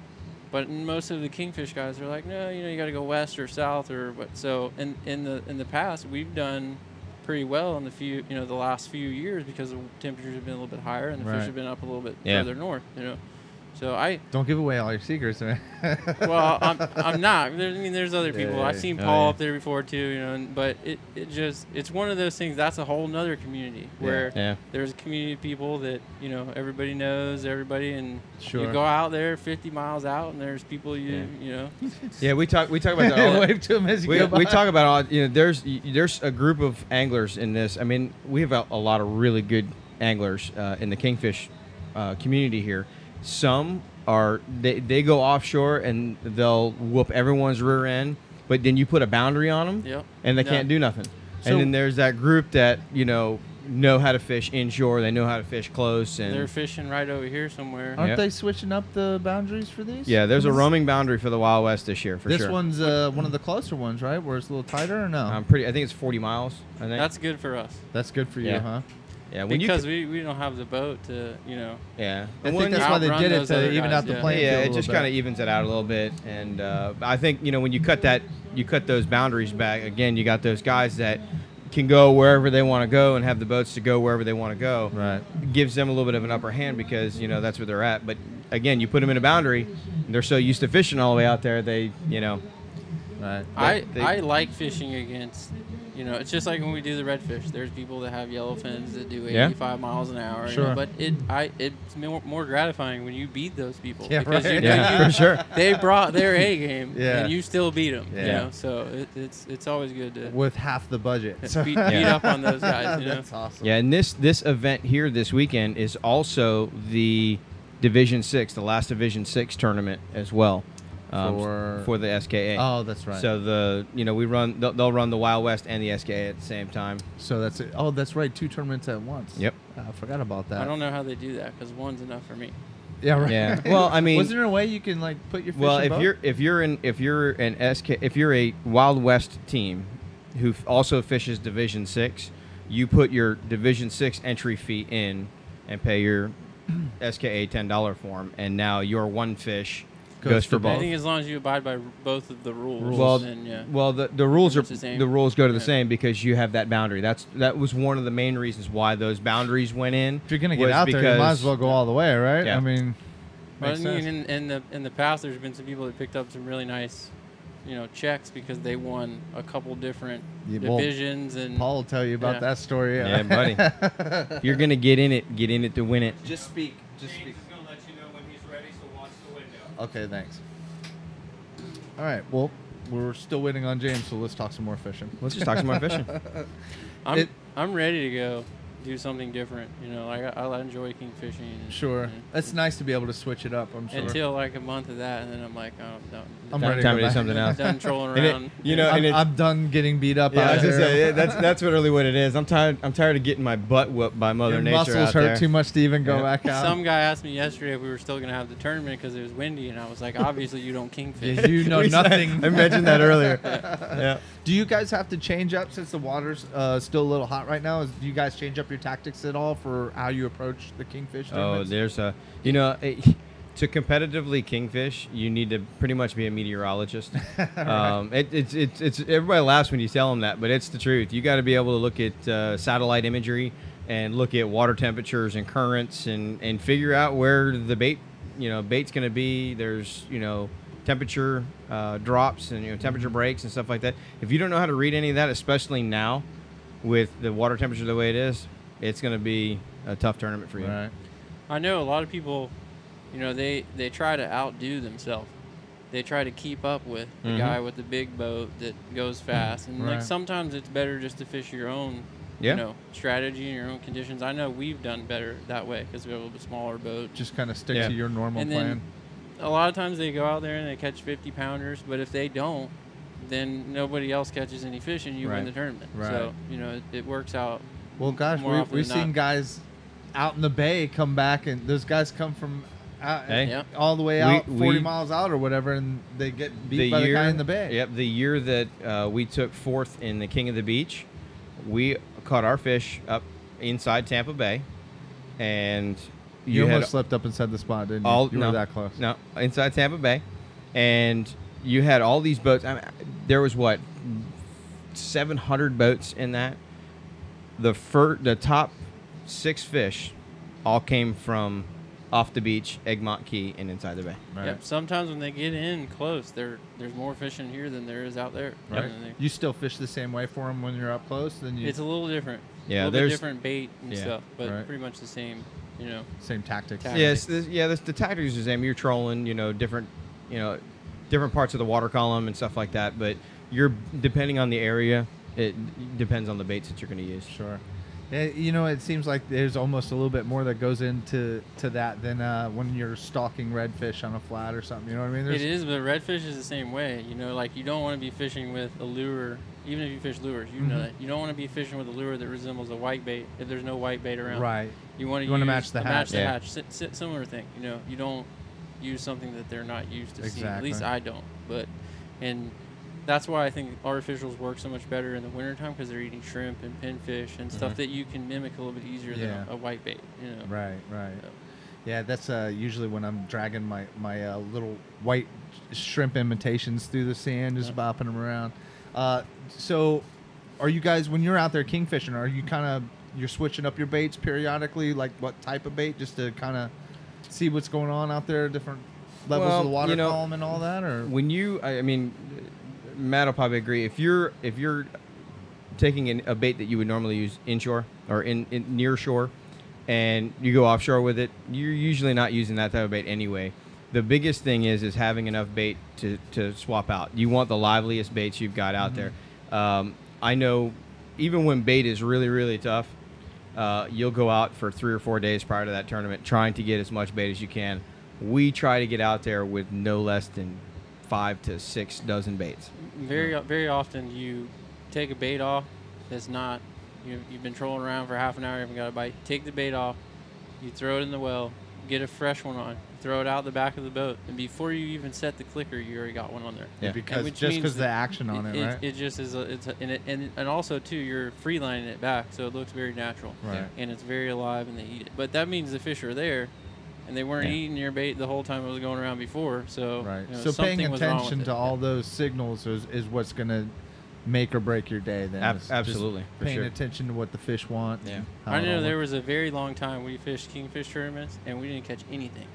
But most of the kingfish guys are like, no, you got to go west or south or what. So in the past, we've done pretty well in the last few years, because the temperatures have been a little bit higher, and the fish have been up a little bit further north. So I don't give away all your secrets, man. Well, I'm not. There's other people. I've seen Paul up there before too, but it's one of those things. That's a whole nother community where there's a community of people that everybody knows everybody, and you go out there 50 miles out, and there's people you know. Yeah, we talk about that. Wave to them as you go by. We talk about there's a group of anglers in this. I mean, we have a lot of really good anglers in the kingfish community here. Some are they go offshore and they'll whoop everyone's rear end, but then you put a boundary on them, and they can't do nothing. And then there's that group that know how to fish inshore. They know how to fish close, and they're fishing right over here somewhere. Aren't they switching up the boundaries for these? Yeah, there's a roaming boundary for the Wild West this year for sure. This one's one of the closer ones, right? Where it's a little tighter, or no? I think it's 40 miles. I think that's good for us. That's good for you, huh? Yeah, because we don't have the boat to, Yeah, I think that's why they did it, to even out the playing field. Yeah, it just kind of evens it out a little bit, and I think when you cut those boundaries back again, you got those guys that can go wherever they want to go and have the boats to go wherever they want to go. Right, it gives them a little bit of an upper hand, because that's where they're at. But again, you put them in a boundary, and they're so used to fishing all the way out there, they Right. I like fishing against. It's just like when we do the redfish. There's people that have yellow fins that do 85 miles an hour. Sure. But it's more gratifying when you beat those people. Yeah, because for sure. They brought their A game, Yeah. and you still beat them. Yeah. So it's always good to with half the budget. beat up on those guys. That's awesome. Yeah, and this event here this weekend is also the Division 6, the last Division 6 tournament as well. For the SKA. Oh, that's right. So we run. They'll run the Wild West and the SKA at the same time. So that's it. Oh, that's right. 2 tournaments at once. Yep. I forgot about that. I don't know how they do that, because one's enough for me. Yeah. Right. Yeah. Well, I mean, wasn't there a way you can put your fish in both? if you're a Wild West team who also fishes Division 6, you put your Division 6 entry fee in and pay your SKA $10 for them, and now your one fish goes for both. I think as long as you abide by both of the rules. Well, the rules go to the same, because you have that boundary. That was one of the main reasons why those boundaries went in. If you're gonna get out there, you might as well go all the way, right? Yeah. I mean, in the past, there's been some people that picked up some really nice checks because they won a couple different divisions. And Paul will tell you about that story. Yeah, buddy. If you're gonna get in it to win it. Just speak. James is going to let you know when he's ready, so watch the window. Okay, thanks. All right, well, we're still waiting on James, so let's talk some more fishing. Let's just talk some more fishing. I'm ready to go do something different. I enjoy kingfishing. Sure. It's nice to be able to switch it up, I'm sure. Until like a month of that, and then I'm like, oh, no. I'm ready to do something else. Done trolling around. I'm done getting beat up. Yeah, out here. say, that's really what it is. I'm tired of getting my butt whooped by Mother Nature. Muscles out hurt there. too much to even go back out. Some guy asked me yesterday if we were still going to have the tournament because it was windy, and I was like, obviously you don't kingfish. Yeah, you know nothing. I mentioned that earlier. Yeah. Do you guys have to change up since the water's still a little hot right now? Do you guys change up your tactics at all for how you approach the kingfish tournaments? There's to competitively kingfish, you need to pretty much be a meteorologist. It's everybody laughs when you tell them that, but it's the truth. You got to be able to look at satellite imagery and look at water temperatures and currents and figure out where the bait's going to be. There's temperature drops and temperature breaks and stuff like that. If you don't know how to read any of that, especially now with the water temperature the way it is, it's going to be a tough tournament for you. Right. I know a lot of people, they try to outdo themselves. They try to keep up with the guy with the big boat that goes fast. And like sometimes it's better just to fish your own strategy and your own conditions. I know we've done better that way because we have a little bit smaller boat. Just kind of stick to your normal plan. A lot of times they go out there and they catch 50-pounders, but if they don't, then nobody else catches any fish and you win the tournament. Right. So, it works out. Well, gosh, we've seen guys out in the bay come back, and those guys come from all the way out 40 miles out or whatever, and they get beat by the guy in the bay. Yep, the year that we took fourth in the King of the Beach, we caught our fish up inside Tampa Bay, and you almost slipped up and said the spot, didn't you? You were that close. No, inside Tampa Bay, and you had all these boats. There was 700 boats in that. The top 6 fish all came from off the beach, Egmont Key, and inside the bay. Right. Yep. Sometimes when they get in close, there's more fish in here than there is out there. Right. You still fish the same way for them when you're up close? It's a little different. Yeah, a little bit different bait and stuff, but pretty much the same. Same tactics. Yes, the tactics are the same. You're trolling, different parts of the water column and stuff like that. But you're depending on the area. It depends on the baits that you're going to use. Sure. Yeah, it seems like there's almost a little bit more that goes into that than when you're stalking redfish on a flat or something. You know what I mean? It is, but redfish is the same way. Like you don't want to be fishing with a lure. Even if you fish lures, you know that. You don't want to be fishing with a lure that resembles a white bait if there's no white bait around. Right. You want to match the hatch. Similar thing. You don't use something that they're not used to seeing. At least I don't. And that's why I think artificials work so much better in the wintertime because they're eating shrimp and pinfish and stuff that you can mimic a little bit easier than a white bait. Right. So. Yeah, that's usually when I'm dragging my little white shrimp imitations through the sand, just bopping them around. So are you guys, when you're out there kingfishing, are you you're switching up your baits periodically? Like what type of bait, just to kind of see what's going on out there, different levels of the water column and all that? Or when Matt will probably agree. If you're taking a bait that you would normally use inshore or in near shore, and you go offshore with it, you're usually not using that type of bait anyway. The biggest thing is having enough bait to swap out. You want the liveliest baits you've got out there. I know even when bait is really, really tough, you'll go out for 3 or 4 days prior to that tournament trying to get as much bait as you can. We try to get out there with no less than 5 to 6 dozen baits. Very often you take a bait off that's not, you've been trolling around for half an hour, you haven't got a bite. Take the bait off, you throw it in the well, get a fresh one on, throw it out the back of the boat, and before you even set the clicker, you already got one on there. Yeah, because the action on it, right? It just is, and also too, you're free lining it back, so it looks very natural. Right. And it's very alive, and they eat it. But that means the fish are there. And they weren't eating your bait the whole time it was going around before. So, so paying attention to all those signals is what's going to make or break your day. Then absolutely, paying attention to what the fish want. Yeah, I know there was a very long time we fished kingfish tournaments and we didn't catch anything.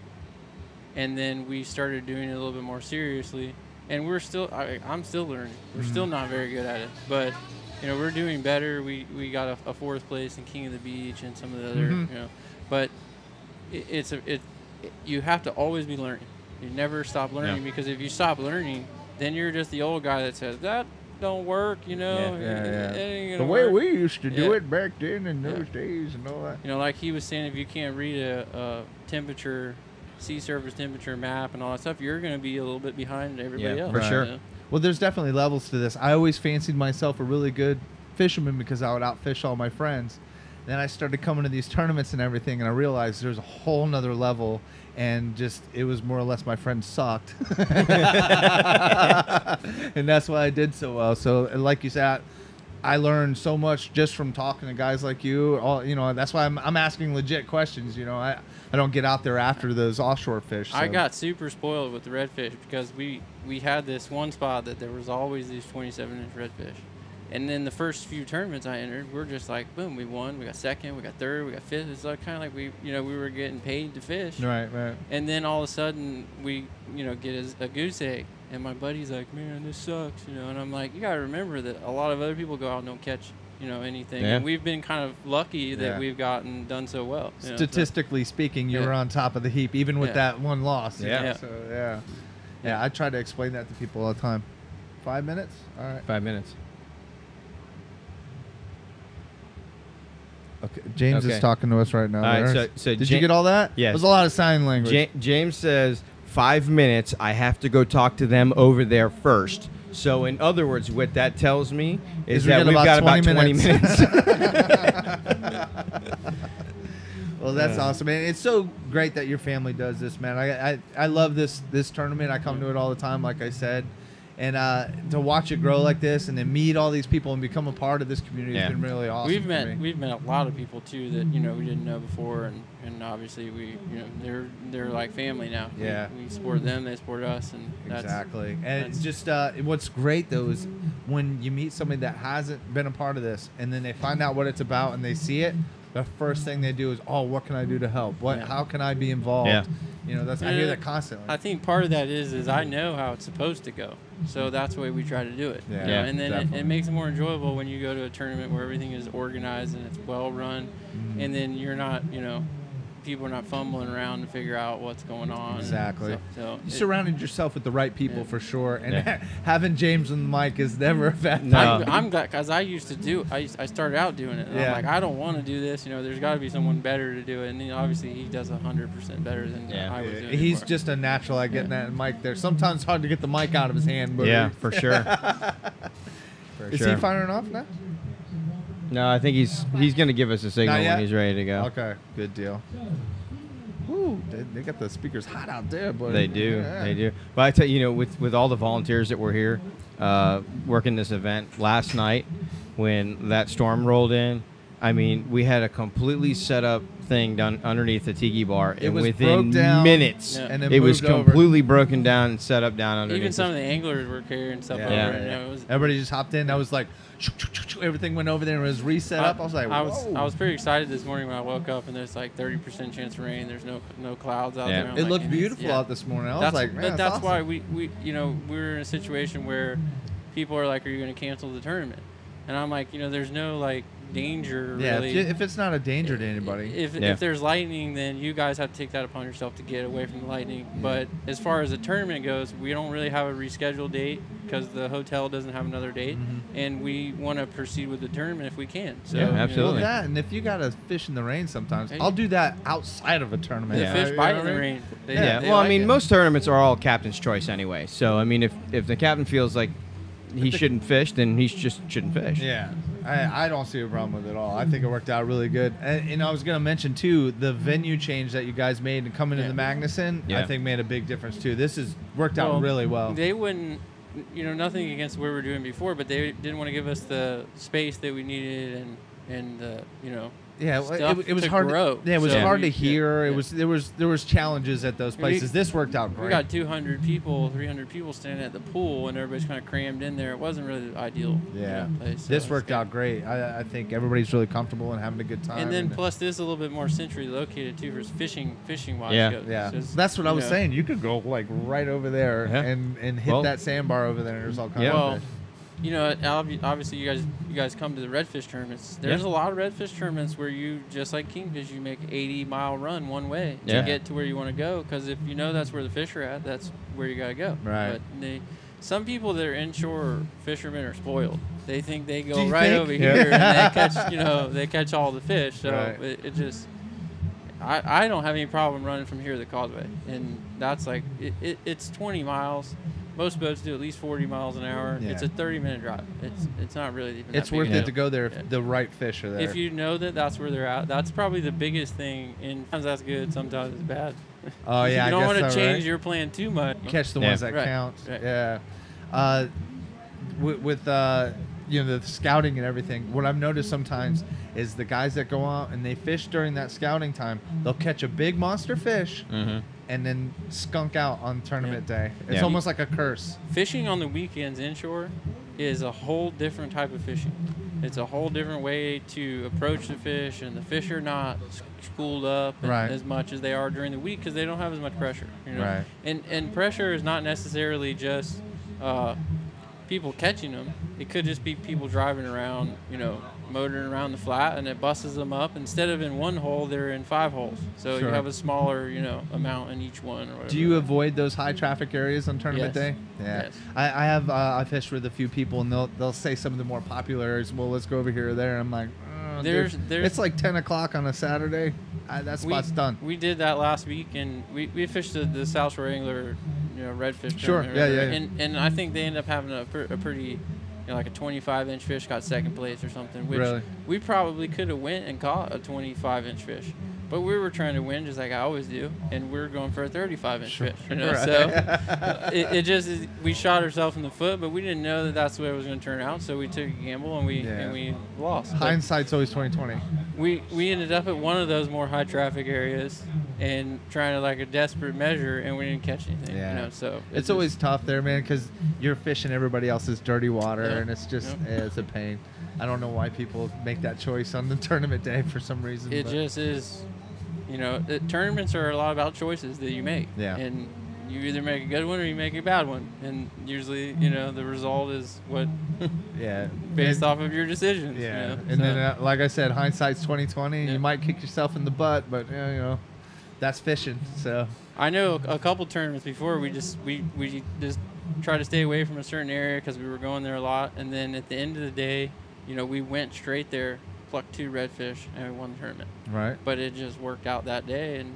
And then we started doing it a little bit more seriously, and we're still. I'm still learning. We're still not very good at it, but we're doing better. We got a 4th place in King of the Beach and some of the other, but you have to always be learning. You never stop learning because if you stop learning, then you're just the old guy that says that don't work. It ain't the gonna way work. we used to do it back then in those days and all that. Like he was saying, if you can't read a temperature, sea surface temperature map and all that stuff, you're going to be a little bit behind everybody else. For sure. Well, there's definitely levels to this. I always fancied myself a really good fisherman because I would outfish all my friends. Then I started coming to these tournaments and everything, and I realized there's a whole nother level, and just it was more or less my friends sucked. And that's why I did so well. So like you said, I learned so much just from talking to guys like you. That's why I'm asking legit questions. I don't get out there after those offshore fish. So. I got super spoiled with the redfish because we had this one spot that there was always these 27-inch redfish. And then the first few tournaments I entered, we're just like, boom, we won. We got 2nd, we got 3rd, we got 5th. It's like kind of like we were getting paid to fish. Right. And then all of a sudden we, get a goose egg. And my buddy's like, man, this sucks, And I'm like, you got to remember that a lot of other people go out and don't catch, anything. Yeah. And we've been kind of lucky that we've done so well. Statistically speaking, you were on top of the heap, even with that one loss. Yeah. So, I try to explain that to people all the time. 5 minutes? All right. 5 minutes. Okay, James is talking to us right now. All right, so did you get all that? Yes. There's a lot of sign language. James says 5 minutes. I have to go talk to them over there first. So in other words, what that tells me is that we've got about 20 minutes. Well, that's awesome, man. It's so great that your family does this, man. I love this tournament. I come to it all the time, like I said. And to watch it grow like this, and then meet all these people and become a part of this community has been really awesome. We've met a lot of people too that we didn't know before, and obviously they're like family now. Yeah, we support them, they support us, and exactly. And it's just what's great though is when you meet somebody that hasn't been a part of this, and then they find out what it's about and they see it. The first thing they do is, what can I do to help? How can I be involved? Yeah. I hear that constantly. I think part of that is I know how it's supposed to go, so that's the way we try to do it. Yeah, and then it makes it more enjoyable when you go to a tournament where everything is organized and it's well run, and then you're not, people are not fumbling around to figure out what's going on. Exactly. So you surrounded yourself with the right people for sure, and having James on the mic is never a bad thing. No. I'm glad because I used to do. I started out doing it. And I'm like, I don't want to do this. There's got to be someone better to do it. And then obviously he does 100% better than I was doing. He's just a natural at getting that mic there. Sometimes it's hard to get the mic out of his hand. But for sure. Is he firing off now? No, I think he's going to give us a signal when he's ready to go. Okay, good deal. Ooh, they got the speakers hot out there, boy. They do, they do. But I tell you, with all the volunteers that were here working this event last night, when that storm rolled in, I mean, we had a completely set up thing done underneath the tiki bar, and within minutes, it was completely broken down and set up down underneath. Even some of the anglers were carrying stuff over. And everybody just hopped in. I was like, everything went over there and was reset up. I was like, whoa. I was pretty excited this morning when I woke up and there's like 30% chance of rain. There's no clouds out there. It looked beautiful out this morning. I was like, man, that's awesome. why we were in a situation where people are like, are you going to cancel the tournament? And I'm like, there's no like danger really. If it's not a danger to anybody. If there's lightning, then you guys have to take that upon yourself to get away from the lightning. But as far as the tournament goes, we don't really have a rescheduled date because the hotel doesn't have another date, and we want to proceed with the tournament if we can. So absolutely. Well, and if you gotta fish in the rain sometimes, I'll do that outside of a tournament. The fish bite in the rain. Well, I mean, most tournaments are all captain's choice anyway. So I mean, if the captain feels like he shouldn't fish, then he just shouldn't fish. Yeah, I don't see a problem with it at all. I think it worked out really good. And I was going to mention, too, the venue change that you guys made and coming into the Magnuson, I think made a big difference, too. This has worked out really well. They wouldn't, nothing against what we were doing before, but they didn't want to give us the space that we needed and Yeah, stuff it was to hard. grow. Yeah, it was So hard to we- hear. yeah, It was there was challenges at those places. This worked out great. We got 200 people, 300 people standing at the pool, and everybody's kind of crammed in there. It wasn't really the ideal. Yeah, place, so this it's worked good. out great. I think everybody's really comfortable and having a good time. And then plus this is a little bit more centrally located too for fishing wise. yeah, goes. yeah. So it's, That's what I you was know, saying. You could go like right over there and hit that sandbar over there. And there's all kinds of fish. You know, obviously you guys come to the redfish tournaments. There's a lot of redfish tournaments where you, just like kingfish, you make 80-mile run one way to get to where you want to go. Because if you know that's where the fish are at, that's where you got to go. Right. But some people that are inshore fishermen are spoiled. They think they go you right think? over here and they catch, they catch all the fish. So Right. it just, I don't have any problem running from here to the causeway, and that's like it's 20 miles. Most boats do at least 40 miles an hour. Yeah. It's a 30-minute drive. It's not really even. It's that big worth a it deal. to go there if the right fish are there. If you know that that's where they're at, that's probably the biggest thing. And sometimes that's good, sometimes it's bad. Oh yeah, you don't want to so, change right? your plan too much. Catch the ones that count. Right. Yeah. With the scouting and everything, what I've noticed sometimes is the guys that go out and they fish during that scouting time, they'll catch a big monster fish and then skunk out on tournament day. It's almost like a curse. Fishing on the weekends inshore is a whole different type of fishing. It's a whole different way to approach the fish, and the fish are not schooled up as much as they are during the week because they don't have as much pressure. Right. And pressure is not necessarily just people catching them. It could just be people driving around, motoring around the flat, and it busts them up. Instead of in one hole, they're in 5 holes. So you have a smaller, amount in each one. Or whatever. Do you avoid those high traffic areas on tournament day? Yeah. Yes. I fished with a few people, and they'll say some of the more popular areas. Well, let's go over here or there. And I'm like, there's it's like 10 o'clock on a Saturday. That spot's done. We did that last week, and we fished the South Shore Angler, redfish. Sure. tournament, Yeah. And I think they ended up having a pretty, like a 25-inch fish got second place or something. Which we probably could have went and caught a 25-inch fish, but we were trying to win just like I always do, and we were going for a 35-inch fish. So it just is, we shot ourselves in the foot, but we didn't know that that's the way it was going to turn out. So we took a gamble and we lost. Hindsight's always 20/20. We ended up at one of those more high traffic areas and trying to like a desperate measure, and we didn't catch anything. Yeah. So it's always tough there, man, because you're fishing everybody else's dirty water, and it's just it's a pain. I don't know why people make that choice on the tournament day for some reason. It just is, tournaments are a lot about choices that you make. Yeah. And you either make a good one or you make a bad one, and usually, the result is what. Based off of your decisions. Yeah. And then, like I said, hindsight's 20/20. You might kick yourself in the butt, but that's fishing. So I know a couple tournaments before we just try to stay away from a certain area because we were going there a lot, and then at the end of the day, we went straight there, plucked 2 redfish, and we won the tournament. Right. But it just worked out that day, and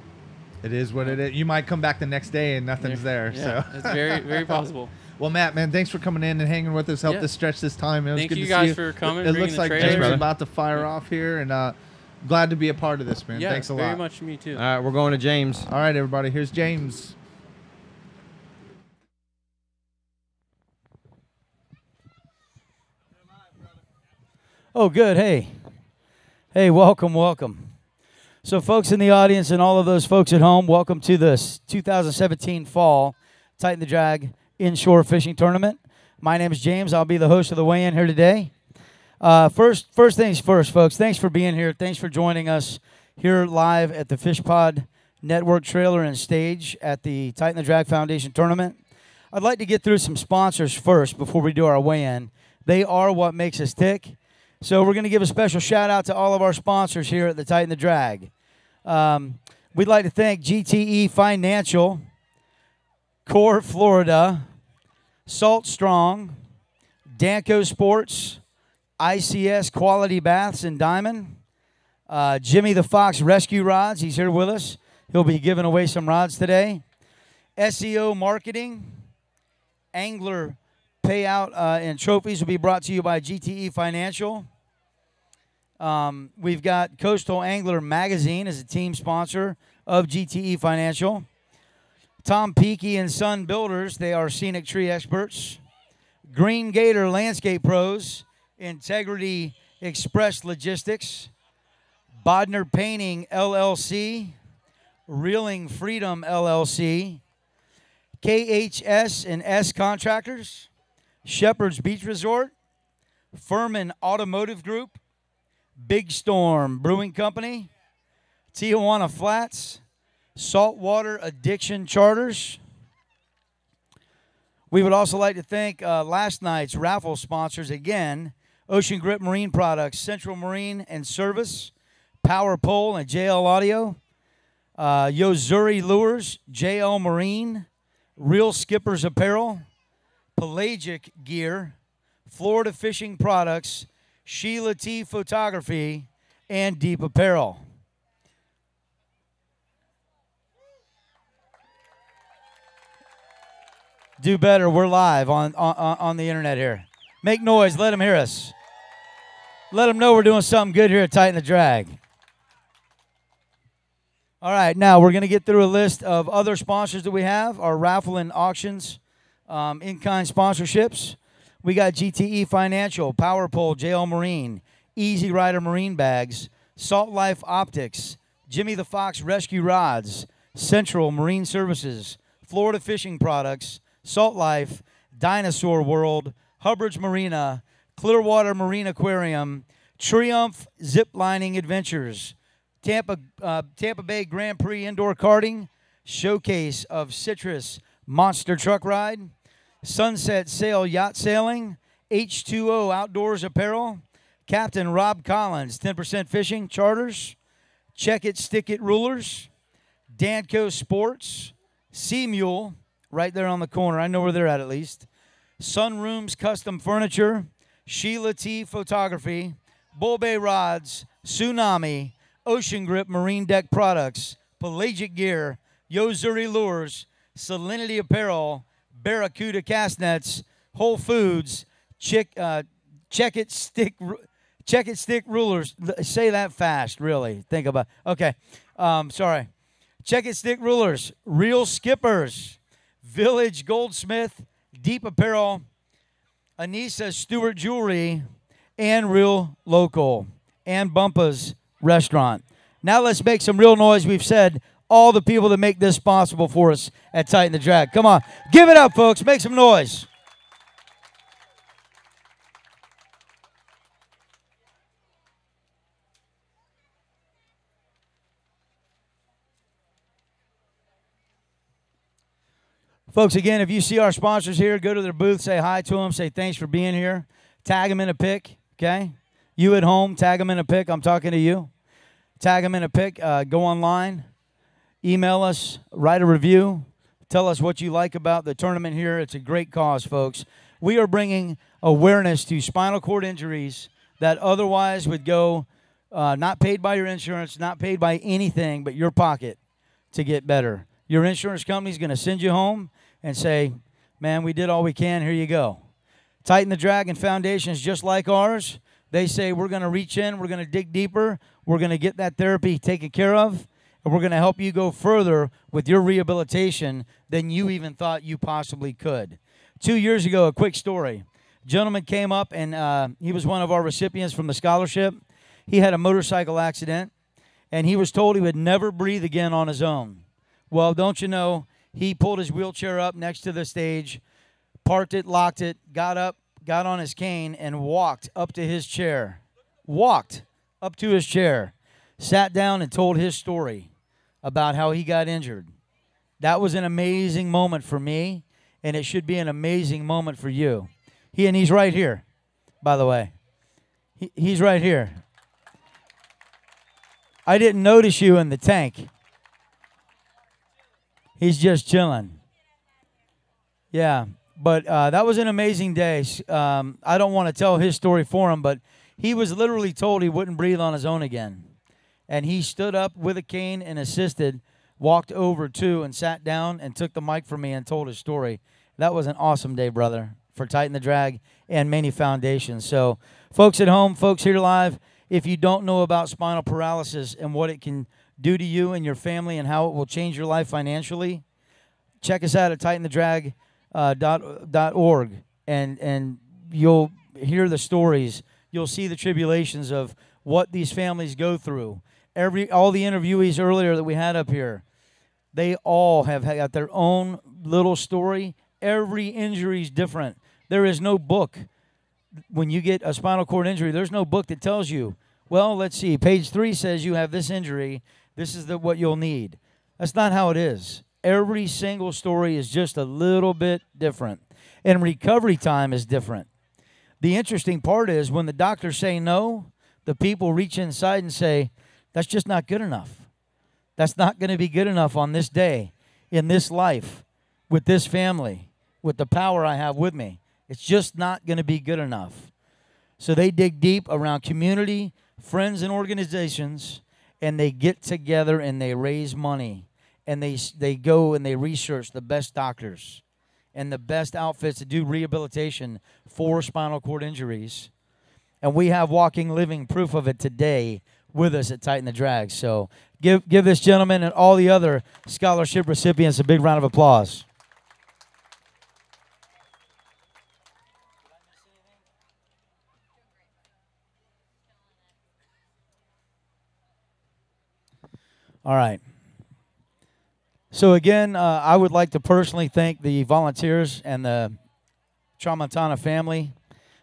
it is what it is. You might come back the next day and nothing's there. Yeah, so it's very, very possible. Well, Matt, man, thanks for coming in and hanging with us. Helped us stretch this time. It was Thank good you to guys see you. for coming. It looks like James is about to fire off here, and glad to be a part of this, man. Yeah, thanks a lot. very much me too. All right, we're going to James. All right, everybody. Here's James. Oh, good. Hey, welcome. So, folks in the audience and all of those folks at home, welcome to the 2017 Fall Tighten the Drag Inshore Fishing Tournament. My name is James. I'll be the host of the weigh-in here today. First things first, folks. Thanks for being here. Thanks for joining us here live at the FishPod Network trailer and stage at the Tighten the Drag Foundation Tournament. I'd like to get through some sponsors first before we do our weigh-in. They are what makes us tick. So we're going to give a special shout-out to all of our sponsors here at the Tighten the Drag. We'd like to thank GTE Financial, Core Florida, Salt Strong, Danco Sports, ICS Quality Baths in Diamond, Jimmy the Fox Rescue Rods. He's here with us. He'll be giving away some rods today. SEO Marketing, Angler Payout and Trophies will be brought to you by GTE Financial. We've got Coastal Angler Magazine as a team sponsor of GTE Financial. Tom Peakey and Son Builders, they are scenic tree experts. Green Gator Landscape Pros, Integrity Express Logistics. Bodner Painting, LLC. Reeling Freedom, LLC. KHS and S Contractors. Shepherd's Beach Resort. Furman Automotive Group. Big Storm Brewing Company. Tijuana Flats. Saltwater Addiction Charters. We would also like to thank last night's raffle sponsors again, Ocean Grip Marine Products, Central Marine and Service, Power Pole and JL Audio, Yozuri Lures, JL Marine, Real Skippers Apparel, Pelagic Gear, Florida Fishing Products, Sheila T Photography, and Deep Apparel. Do better. We're live on the internet here. Make noise. Let them hear us. Let them know we're doing something good here at Tighten the Drag. All right, now we're going to get through a list of other sponsors that we have, our raffle and auctions, in-kind sponsorships. We got GTE Financial, Power Pole, JL Marine, Easy Rider Marine Bags, Salt Life Optics, Jimmy the Fox Rescue Rods, Central Marine Services, Florida Fishing Products, Salt Life, Dinosaur World, Hubbard's Marina, Clearwater Marine Aquarium, Triumph Zip Lining Adventures, Tampa Bay Grand Prix Indoor Karting, Showcase of Citrus Monster Truck Ride, Sunset Sail Yacht Sailing, H2O Outdoors Apparel, Captain Rob Collins 10% Fishing Charters, Check It Stick It Rulers, Danco Sports, Sea Mule, right there on the corner. I know where they're at least. Sunrooms Custom Furniture, Sheila T Photography, Bull Bay Rods, Tsunami, Ocean Grip Marine Deck Products, Pelagic Gear, Yozuri Lures, Salinity Apparel, Barracuda Cast Nets, Whole Foods, Check It Stick Rulers. Say that fast, really. Think about it. Okay. Sorry. Check It Stick Rulers, Real Skippers, Village Goldsmith, Deep Apparel, Anissa Stewart Jewelry, and Real Local, and Bumpa's Restaurant. Now let's make some real noise. We've said all the people that make this possible for us at Tighten the Drag. Come on. Give it up, folks. Make some noise. Folks, again, if you see our sponsors here, go to their booth, say hi to them, say thanks for being here. Tag them in a pic, okay? You at home, tag them in a pic. I'm talking to you. Tag them in a pic. Go online. Email us. Write a review. Tell us what you like about the tournament here. It's a great cause, folks. We are bringing awareness to spinal cord injuries that otherwise would go not paid by your insurance, not paid by anything but your pocket to get better. Your insurance company is going to send you home and say, man, we did all we can. Here you go. Tighten the Dragon Foundation is just like ours. They say we're going to reach in. We're going to dig deeper. We're going to get that therapy taken care of. And we're going to help you go further with your rehabilitation than you even thought you possibly could. 2 years ago, a quick story. A gentleman came up, and he was one of our recipients from the scholarship. He had a motorcycle accident, and he was told he would never breathe again on his own. Well, don't you know, he pulled his wheelchair up next to the stage, parked it, locked it, got up, got on his cane, and walked up to his chair. Walked up to his chair, sat down and told his story about how he got injured. That was an amazing moment for me, and it should be an amazing moment for you. He's right here, by the way. He's right here. I didn't notice you in the tank. He's just chilling. Yeah, but that was an amazing day. I don't want to tell his story for him, but he was literally told he wouldn't breathe on his own again. And he stood up with a cane and assisted, walked over to and sat down and took the mic from me and told his story. That was an awesome day, brother, for Tighten the Drag and Many Foundations. So, folks at home, folks here live, if you don't know about spinal paralysis and what it can do to you and your family and how it will change your life financially, check us out at tightenthedrag.org, and you'll hear the stories. You'll see the tribulations of what these families go through. all the interviewees earlier that we had up here, they all have got their own little story. Every injury is different. There is no book. When you get a spinal cord injury, there's no book that tells you, well, let's see, page 3 says you have this injury. This is what you'll need. That's not how it is. Every single story is just a little bit different. And recovery time is different. The interesting part is when the doctors say no, the people reach inside and say, that's just not good enough. That's not going to be good enough on this day, in this life, with this family, with the power I have with me. It's just not going to be good enough. So they dig deep around community, friends, and organizations, and they get together and they raise money. And they go and they research the best doctors and the best outfits to do rehabilitation for spinal cord injuries. And we have walking, living proof of it today with us at Tighten the Drag. So give this gentleman and all the other scholarship recipients a big round of applause. All right. So again, I would like to personally thank the volunteers and the Tramontana family,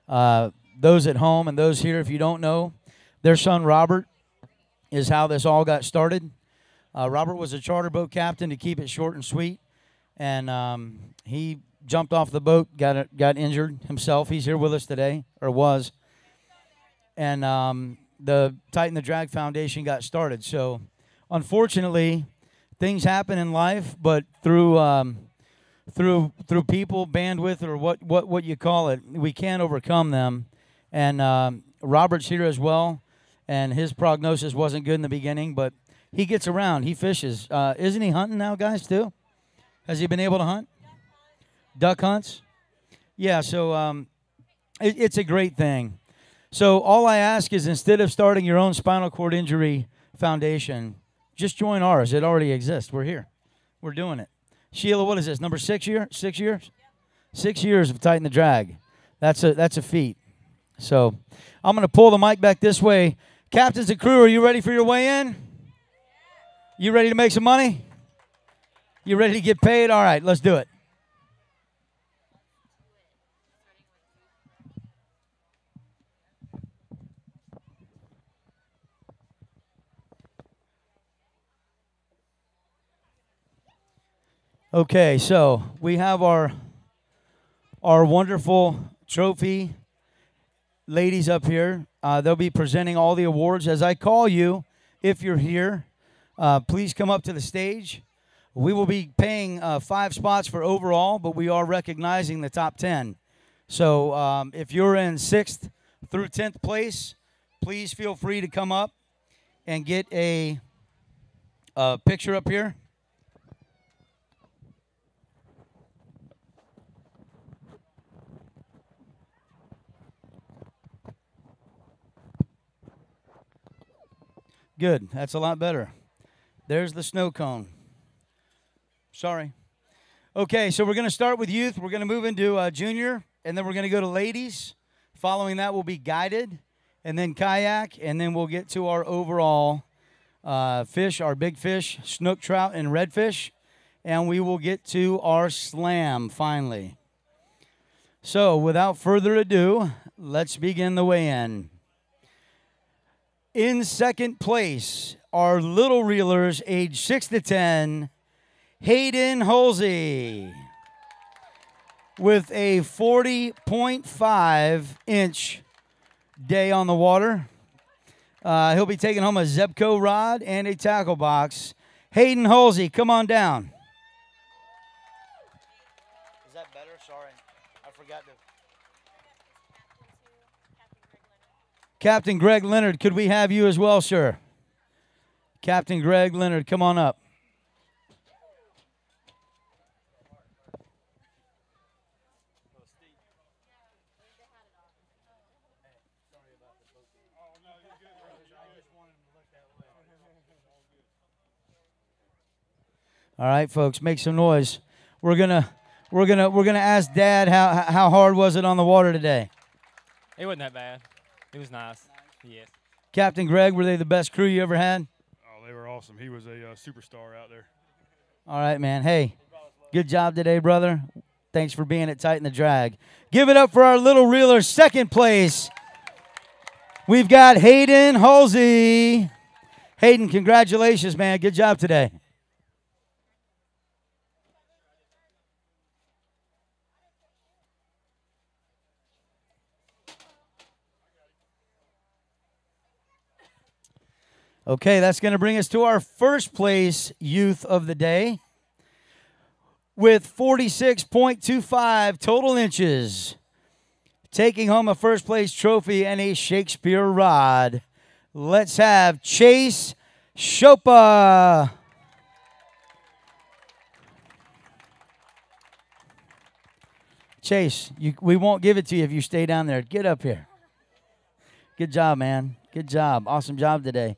those at home and those here. If you don't know, their son Robert is how this all got started. Robert was a charter boat captain, to keep it short and sweet, and he jumped off the boat, got injured himself. He's here with us today, or was, and the Tighten the Drag Foundation got started. So unfortunately, things happen in life, but through people, bandwidth, or what you call it, we can't overcome them. And Robert's here as well, and his prognosis wasn't good in the beginning, but he gets around. He fishes. Isn't he hunting now, guys, too? Has he been able to hunt? Duck hunts? Yeah, so it's a great thing. So all I ask is, instead of starting your own spinal cord injury foundation, just join ours. It already exists. We're here. We're doing it. Sheila, what is this, number 6 year? 6 years? 6 years of Tighten the Drag. That's a feat. So I'm going to pull the mic back this way. Captains and crew, are you ready for your weigh-in? You ready to make some money? You ready to get paid? All right, let's do it. Okay, so we have our wonderful trophy ladies up here. They'll be presenting all the awards. As I call you, if you're here, please come up to the stage. We will be paying 5 spots for overall, but we are recognizing the top 10. So if you're in 6th through 10th place, please feel free to come up and get a picture up here. Good. That's a lot better. There's the snow cone. Sorry. Okay, so we're going to start with youth. We're going to move into junior, and then we're going to go to ladies. Following that will be guided, and then kayak, and then we'll get to our overall fish, our big fish, snook trout, and redfish, and we will get to our slam finally. So without further ado, let's begin the weigh-in. In 2nd place are little reelers age 6 to 10, Hayden Holsey, with a 40.5 inch day on the water. He'll be taking home a Zebco rod and a tackle box. Hayden Holsey, come on down. Is that better? Sorry, I forgot to. Captain Greg Leonard, could we have you as well, sir? Captain Greg Leonard, come on up. All right, folks, make some noise. We're gonna ask Dad how hard was it on the water today? It wasn't that bad. It was nice. Yes. Captain Greg, were they the best crew you ever had? awesome. He was a superstar out there. All right, man. Hey, good job today, brother. Thanks for being at Tighten the Drag. Give it up for our little reeler, second place. We've got Hayden Halsey. Hayden, congratulations, man. Good job today. Okay, that's going to bring us to our first place youth of the day with 46.25 total inches, taking home a first place trophy and a Shakespeare rod. Let's have Chase Chopa. Chase, we won't give it to you if you stay down there. Get up here. Good job, man. Good job. Awesome job today.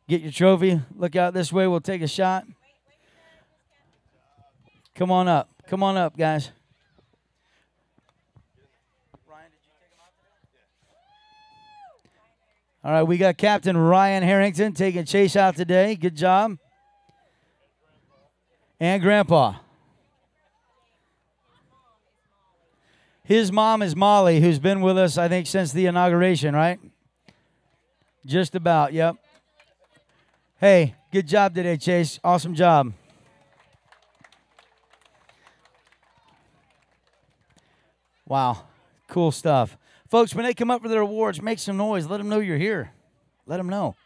Get your trophy. Look out this way. We'll take a shot. Come on up. Come on up, guys. All right, we got Captain Ryan Harrington taking Chase out today. Good job. And Grandpa. His mom is Molly, who's been with us, I think, since the inauguration, right? Just about, yep. Hey, good job today, Chase. Awesome job. Wow, cool stuff. Folks, when they come up for their awards, make some noise. Let them know you're here. Let them know.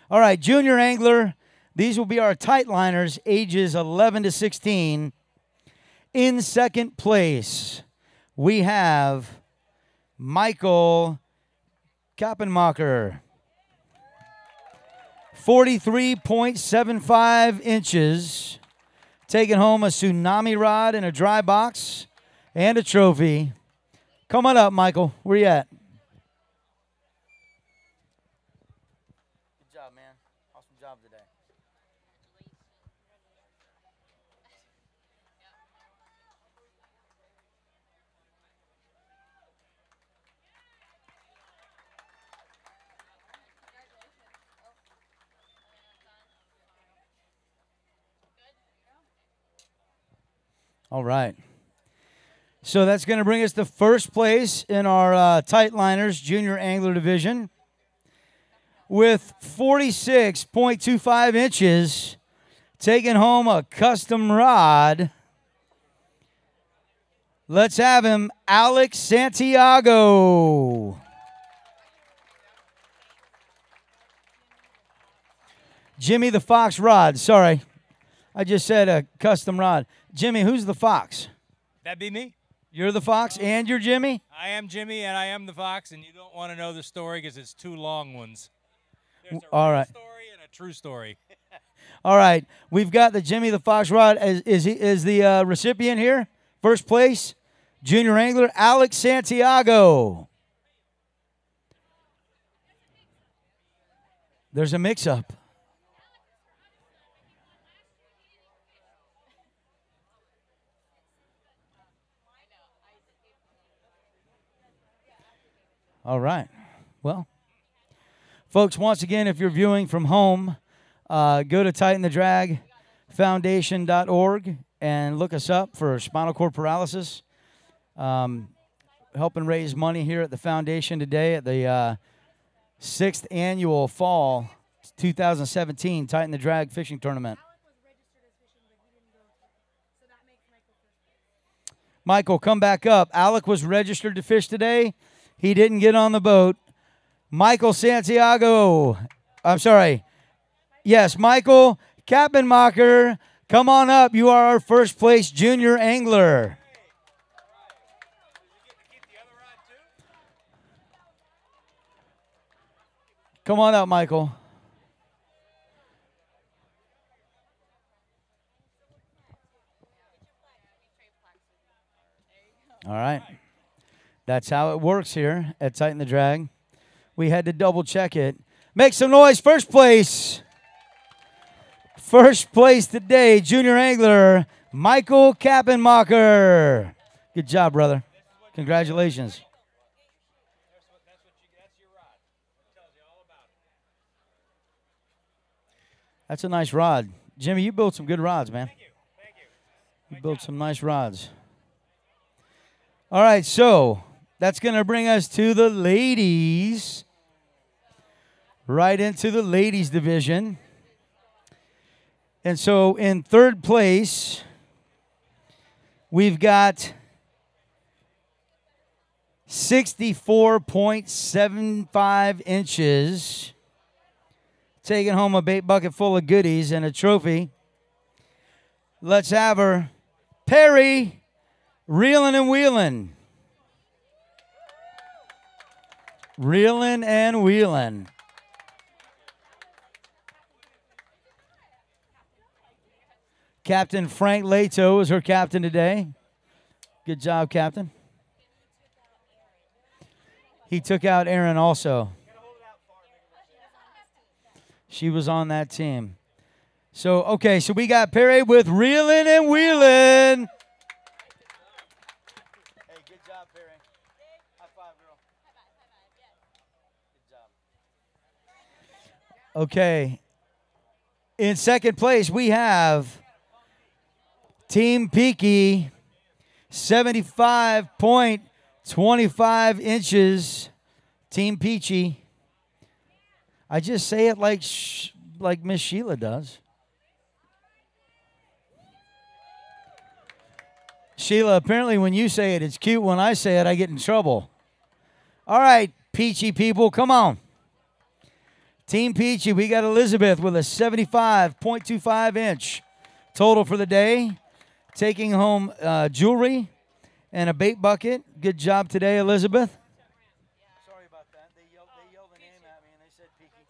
All right, junior angler. These will be our tight liners, ages 11 to 16. In second place, we have Michael Kappenmacher. 43.75 inches. Taking home a tsunami rod and a dry box and a trophy. Come on up, Michael. Where you at? Good job, man. Awesome job today. All right. So that's going to bring us to first place in our tight liners junior angler division with 46.25 inches, taking home a custom rod. Let's have him, Alex Santiago. Jimmy the Fox rod. Sorry, I just said a custom rod. Jimmy, who's the Fox? That'd be me. You're the Fox and you're Jimmy? I am Jimmy and I am the Fox, and you don't want to know the story because it's two long ones. There's a all real right. story and a true story. All right. We've got the Jimmy the Fox rod. Is the recipient here? First place, junior angler, Alex Santiago. There's a mix-up. All right. Well, folks, once again, if you're viewing from home, go to tightenthedragfoundation.org and look us up for spinal cord paralysis. Helping raise money here at the foundation today at the 6th annual fall 2017 Tighten the Drag fishing tournament. Michael, come back up. Alec was registered to fish today. He didn't get on the boat. Michael Santiago. I'm sorry. Yes, Michael Kappenmacher. Come on up. You are our first place junior angler. Come on up, Michael. All right. That's how it works here at Tighten the Drag. We had to double check it. Make some noise. First place. First place today, junior angler, Michael Kappenmacher. Good job, brother. Congratulations. That's a nice rod. Jimmy, you built some good rods, man. Thank you. You built some nice rods. All right, so that's going to bring us to the ladies. Right into the ladies division. And so in third place, we've got 64.75 inches. Taking home a bait bucket full of goodies and a trophy. Let's have her, Perry, reeling and wheeling. Reeling and wheeling. Captain Frank Leto is her captain today. Good job, Captain. He took out Aaron also. She was on that team. So, okay, so we got Perry with reeling and wheeling. Hey, good job, Perry. High five, girl. Good job. Okay. In second place, we have Team Peaky, 75.25 inches. Team Peachy. I just say it like Miss Sheila does. Sheila, apparently when you say it, it's cute. When I say it, I get in trouble. All right, Peachy people, come on. Team Peachy, we got Elizabeth with a 75.25 inch total for the day. Taking home jewelry and a bait bucket. Good job today, Elizabeth. Sorry about that. They yelled the name at me and they said Peaky. Do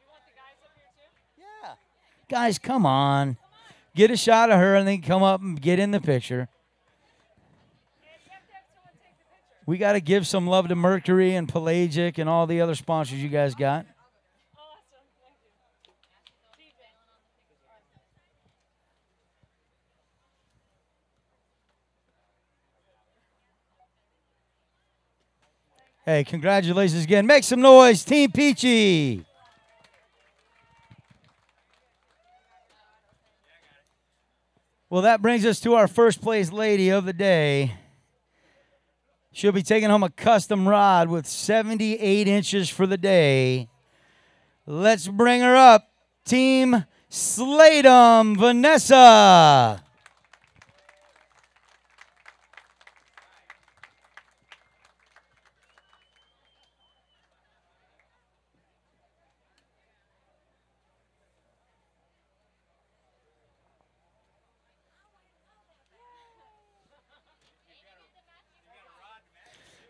you want the guys up here too? Yeah. Guys, come on. Get a shot of her and then come up and get in the picture. We got to give some love to Mercury and Pelagic and all the other sponsors you guys got. Hey, congratulations again. Make some noise, Team Peachy. Well, that brings us to our first place lady of the day. She'll be taking home a custom rod with 78 inches for the day. Let's bring her up. Team Slatum, Vanessa.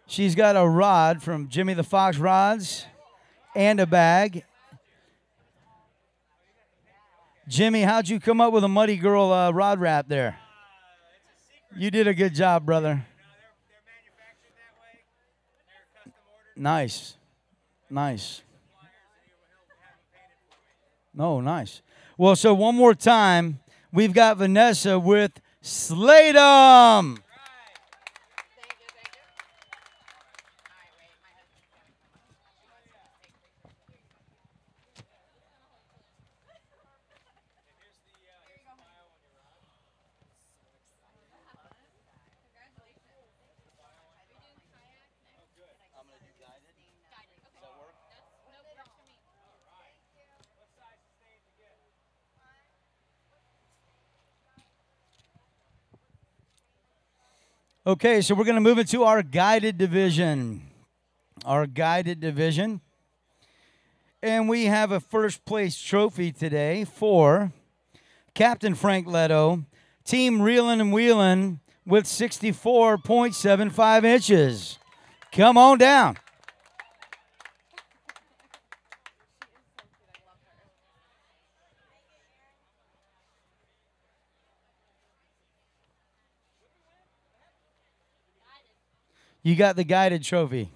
She's got a rod from Jimmy the Fox Rods and a bag. Jimmy, how'd you come up with a Muddy Girl rod wrap there? You did a good job, brother. Nice. Nice. No, nice. Well, so one more time, we've got Vanessa with Slatum. Okay, so we're going to move into our guided division. Our guided division. And we have a first place trophy today for Captain Frank Leto, Team Reelin' and Wheelin' with 64.75 inches. Come on down. You got the guided trophy.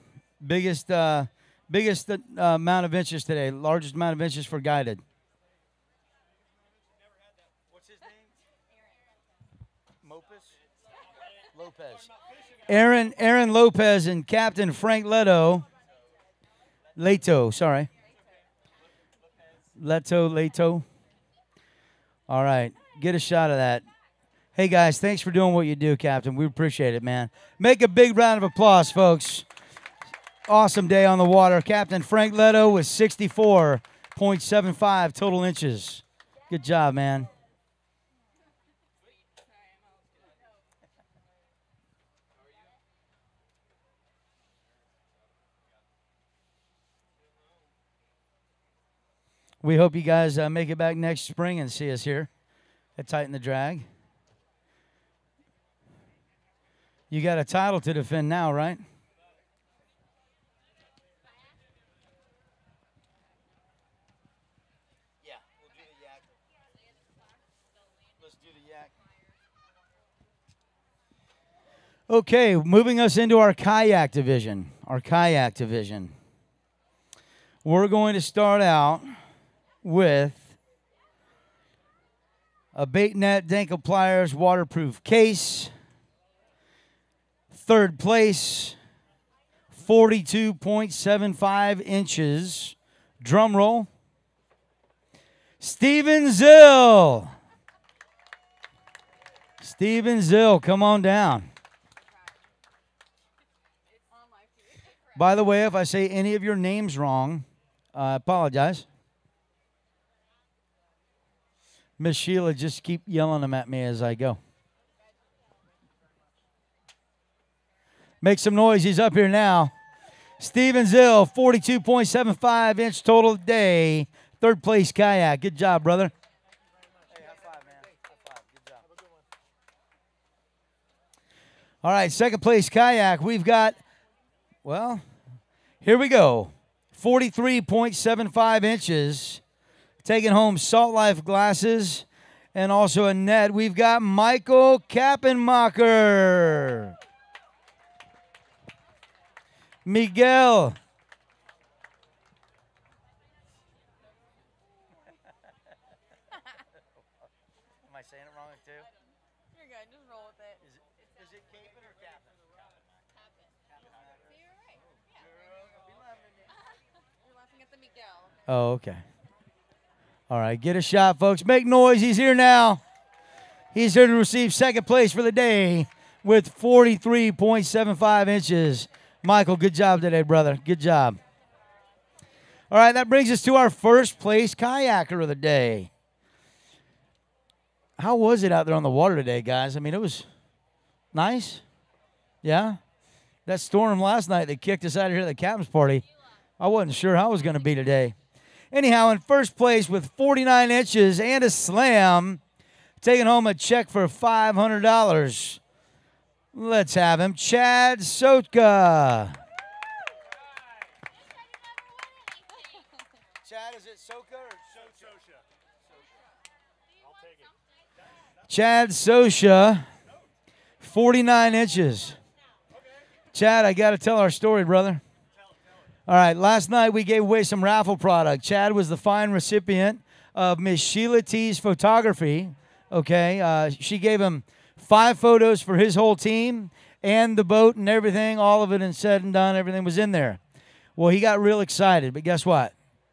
Biggest amount of inches today. Largest amount of inches for guided. What's his name? Lopez. Aaron Lopez and Captain Frank Leto. Leto. All right. Get a shot of that. Hey, guys, thanks for doing what you do, Captain. We appreciate it, man. Make a big round of applause, folks. Awesome day on the water. Captain Frank Leto with 64.75 total inches. Good job, man. We hope you guys make it back next spring and see us here at Tighten the Drag. You got a title to defend now, right? Yeah, we'll do the yak. Let's do the yak. Okay, moving us into our kayak division. We're going to start out with a bait net, Danko pliers, waterproof case. Third place, 42.75 inches. Drum roll. Steven Zill. Steven Zill, come on down. By the way, if I say any of your names wrong, I apologize. Miss Sheila, just keep yelling them at me as I go. Make some noise. He's up here now. Steven Zill, 42.75 inch total day. Third place kayak. Good job, brother. Hey, high five, man. High five. Good job. All right, second place kayak. We've got, well, here we go. 43.75 inches. Taking home Salt Life glasses and also a net. We've got Michael Kappenmacher. Miguel. Am I saying it wrong too? You're good. Just roll with it. Is it Capen or Kappen? You're right. You're laughing at the Miguel. Oh, okay. All right, get a shot, folks. Make noise. He's here now. He's here to receive second place for the day with 43.75 inches. Michael, good job today, brother. Good job. All right, that brings us to our first place kayaker of the day. How was it out there on the water today, guys? I mean, it was nice. Yeah? That storm last night that kicked us out of here at the captain's party, I wasn't sure how it was going to be today. Anyhow, in first place with 49 inches and a slam, taking home a check for $500. Let's have him, Chad Sotka. Chad, is it Soka or Sosha? I'll take it. Chad Sosha, 49 inches. Chad, I got to tell our story, brother. All right, last night we gave away some raffle product. Chad was the fine recipient of Miss Sheila T's photography. Okay, she gave him 5 photos for his whole team and the boat and everything, all of it and said and done, everything was in there. Well, he got real excited, but guess what?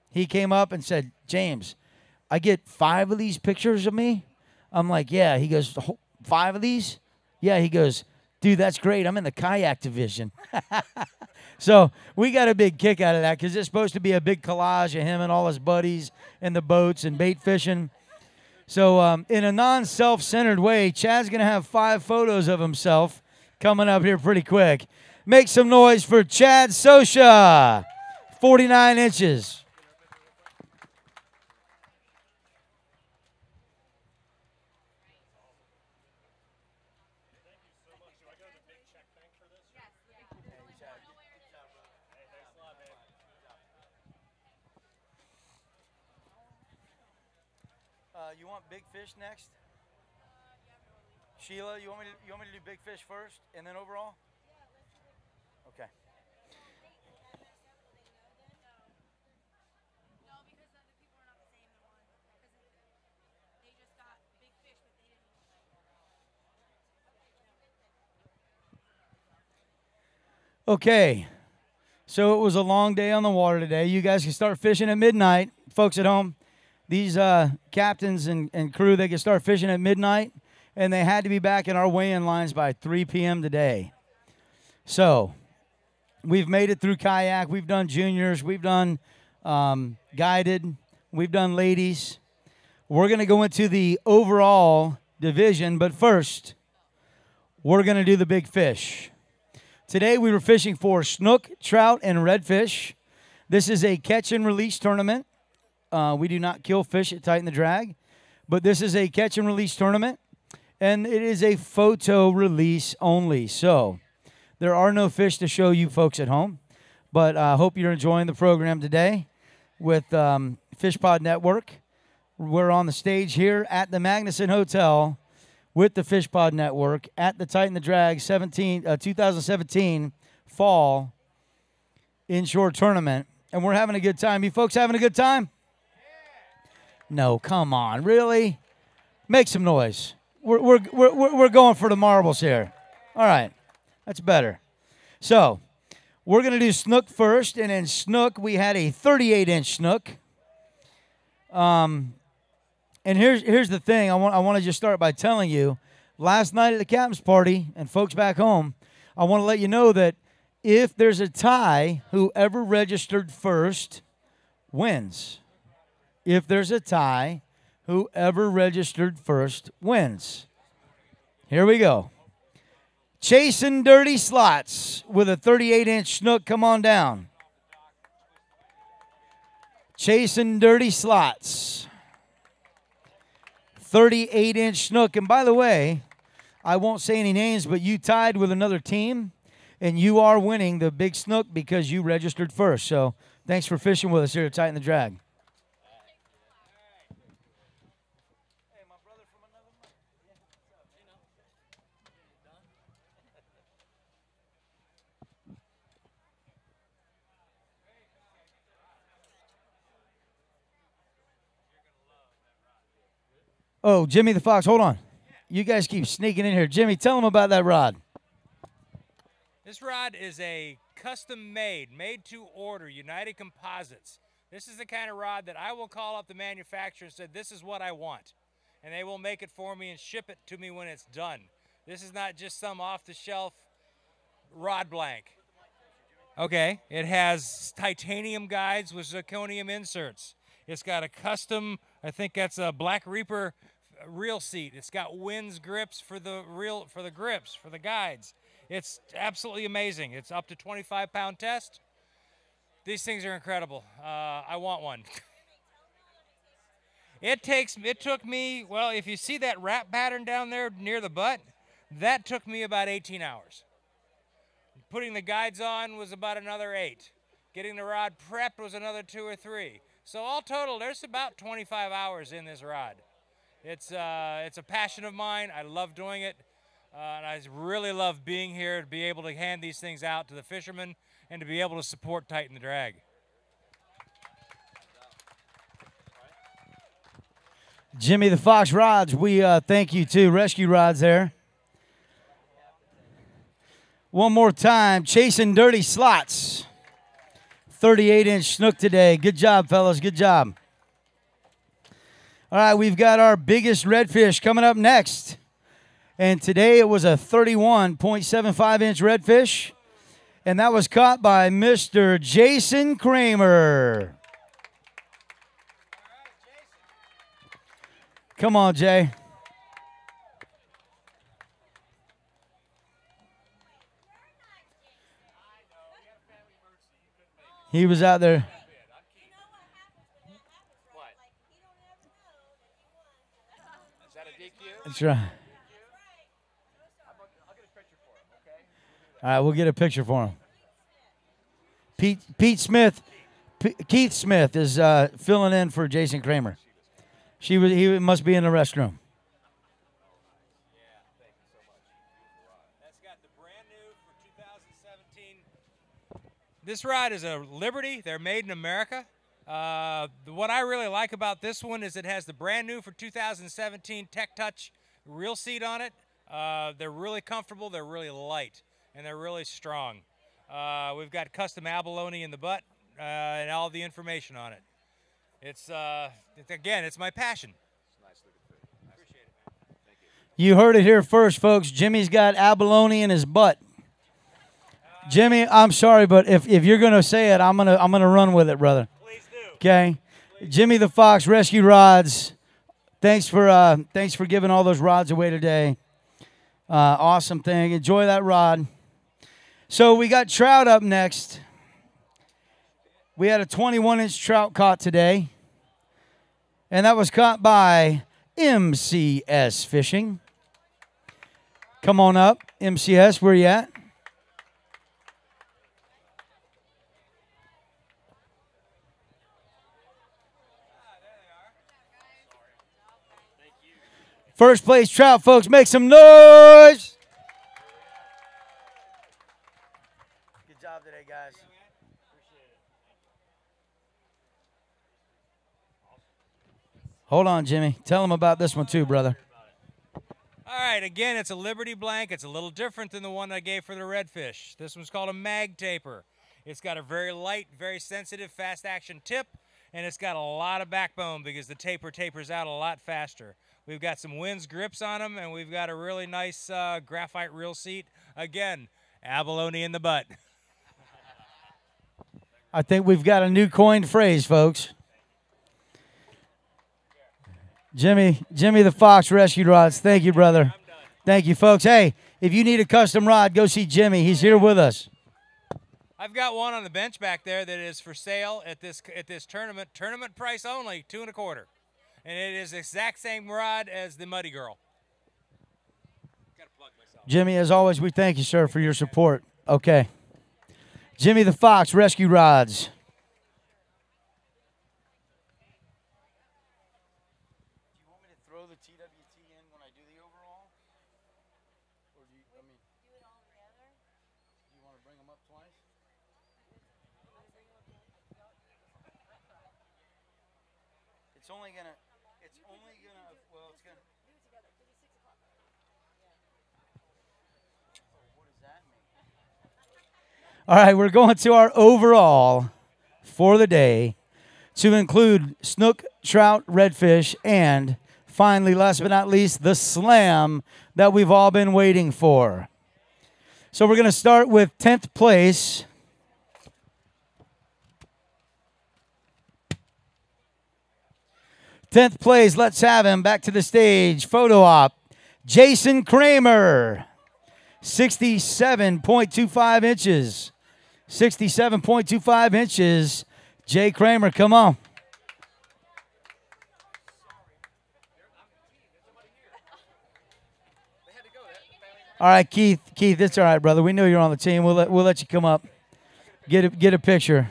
He came up and said, James, I get 5 of these pictures of me? I'm like, yeah. He goes, 5 of these? Yeah, he goes, dude, that's great. I'm in the kayak division. So we got a big kick out of that because it's supposed to be a big collage of him and all his buddies and the boats and bait fishing. So in a non-self-centered way, Chad's going to have 5 photos of himself coming up here pretty quick. Make some noise for Chad Sosha, 49 inches. You want big fish next? Sheila, you want me to do big fish first and then overall? Okay. Okay. So it was a long day on the water today. You guys can start fishing at midnight. Folks at home, these captains and crew, they could start fishing at midnight, and they had to be back in our weigh-in lines by 3 p.m. today. So we've made it through kayak. We've done juniors. We've done guided. We've done ladies. We're going to go into the overall division, but first, we're going to do the big fish. Today, we were fishing for snook, trout, and redfish. This is a catch and release tournament. We do not kill fish at Tighten the Drag, but this is a catch and release tournament, and it is a photo release only. So there are no fish to show you folks at home, but I hope you're enjoying the program today with FishPod Network. We're on the stage here at the Magnuson Hotel with the FishPod Network at the Tighten the Drag 2017 Fall Inshore Tournament, and we're having a good time. You folks having a good time? No, come on, really? Make some noise. We're going for the marbles here. All right, that's better. So we're going to do snook first, and in snook we had a 38-inch snook. And here's the thing. I want to just start by telling you, last night at the captain's party, and folks back home, I want to let you know that if there's a tie, whoever registered first wins. If there's a tie, whoever registered first wins. Here we go. Chasing Dirty Slots with a 38-inch snook. Come on down. Chasing Dirty Slots. 38-inch snook. And by the way, I won't say any names, but you tied with another team, and you are winning the big snook because you registered first. So thanks for fishing with us here at Tighten the Drag. Oh, Jimmy the Fox, hold on. You guys keep sneaking in here. Jimmy, tell them about that rod. This rod is a custom-made, made-to-order United Composites. This is the kind of rod that I will call up the manufacturer and say, this is what I want. And they will make it for me and ship it to me when it's done. This is not just some off-the-shelf rod blank. Okay, it has titanium guides with zirconium inserts. It's got a custom, I think that's a Black Reaper reel seat. It's got Wins grips for the grips, for the guides. It's absolutely amazing. It's up to 25-pound test. These things are incredible. I want one. It took me, well, if you see that wrap pattern down there near the butt, that took me about 18 hours. Putting the guides on was about another 8. Getting the rod prepped was another 2 or 3. So all total, there's about 25 hours in this rod. It's a passion of mine. I love doing it. And I really love being here to be able to hand these things out to the fishermen and to be able to support Tighten the Drag. Jimmy the Fox Rods, we thank you too. Rescue Rods there. One more time, Chasing Dirty Slots. 38-inch snook today. Good job, fellas. Good job. All right, we've got our biggest redfish coming up next. And today it was a 31.75-inch redfish. And that was caught by Mr. Jason Kramer. Come on, Jay. He was out there. That's right. All right, we'll get a picture for him. Keith Smith is filling in for Jason Kramer. He must be in the restroom. This rod is a Liberty. They're made in America. What I really like about this one is it has the brand new for 2017 Tech Touch reel seat on it. They're really comfortable. They're really light, and they're really strong. We've got custom abalone in the butt and all the information on it. It's again, it's my passion. You heard it here first, folks. Jimmy's got abalone in his butt. Jimmy, I'm sorry, but if you're gonna say it, I'm gonna run with it, brother. Please do. Okay, Jimmy the Fox Rescue Rods. Thanks for giving all those rods away today. Awesome thing. Enjoy that rod. So we got trout up next. We had a 21-inch trout caught today, and that was caught by MCS Fishing. Come on up, MCS. Where you at? First place trout, folks. Make some noise. Good job today, guys. Hold on, Jimmy. Tell them about this one too, brother. All right, again, it's a Liberty blank. It's a little different than the one I gave for the redfish. This one's called a mag taper. It's got a very light, very sensitive, fast action tip, and it's got a lot of backbone because the taper tapers out a lot faster. We've got some Wins grips on them, and we've got a really nice graphite reel seat. Again, abalone in the butt. I think we've got a new coined phrase, folks. Jimmy the Fox Rescue Rods. Thank you, brother. Thank you, folks. Hey, if you need a custom rod, go see Jimmy. He's here with us. I've got one on the bench back there that is for sale at this tournament. Tournament price only, $2.25. And it is the exact same rod as the Muddy Girl. Jimmy, as always, we thank you, sir, for your support. Okay. Jimmy the Fox Rescue Rods. All right, we're going to our overall for the day to include snook, trout, redfish, and finally, last but not least, the slam that we've all been waiting for. So we're going to start with 10th place. Tenth place, let's have him back to the stage. Photo op, Jason Kramer, 67.25 inches. 67.25 inches. Jay Kramer, come on. All right, Keith, it's all right, brother. We know you're on the team. We'll let you come up. Get a picture.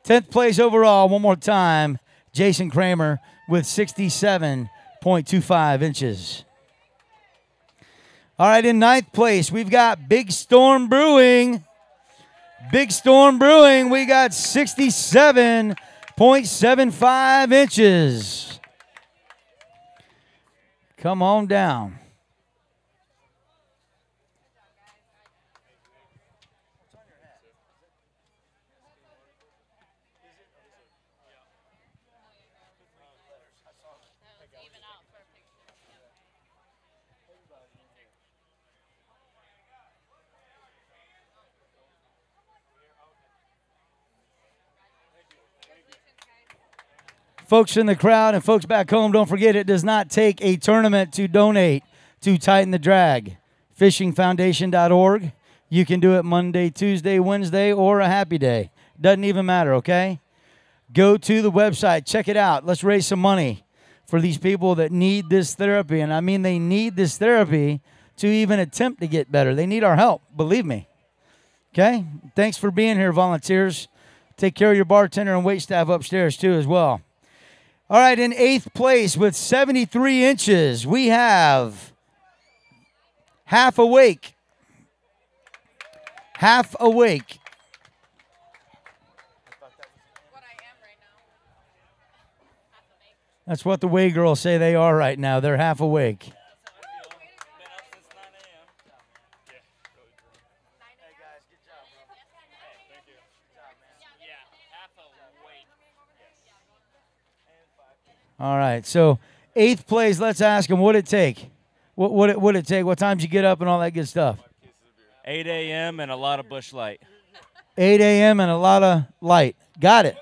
10th place overall, one more time. Jason Kramer with 67.25 inches. All right, in 9th place, we've got Big Storm Brewing. Big Storm Brewing, we got 67.75 inches. Come on down. Folks in the crowd and folks back home, don't forget it does not take a tournament to donate to Tighten the Drag. FishingFoundation.org. You can do it Monday, Tuesday, Wednesday, or a happy day. Doesn't even matter, okay? Go to the website. Check it out. Let's raise some money for these people that need this therapy. And I mean they need this therapy to even attempt to get better. They need our help, believe me. Okay? Thanks for being here, volunteers. Take care of your bartender and wait staff upstairs, too, as well. All right, in 8th place with 73 inches, we have Half Awake. Half Awake. That's what the Way girls say they are right now. They're half awake. All right. So 8th place, let's ask him what it take. What it take? What time did you get up and all that good stuff? 8 a.m. and a lot of bush light. 8 a.m. and a lot of light. Got it.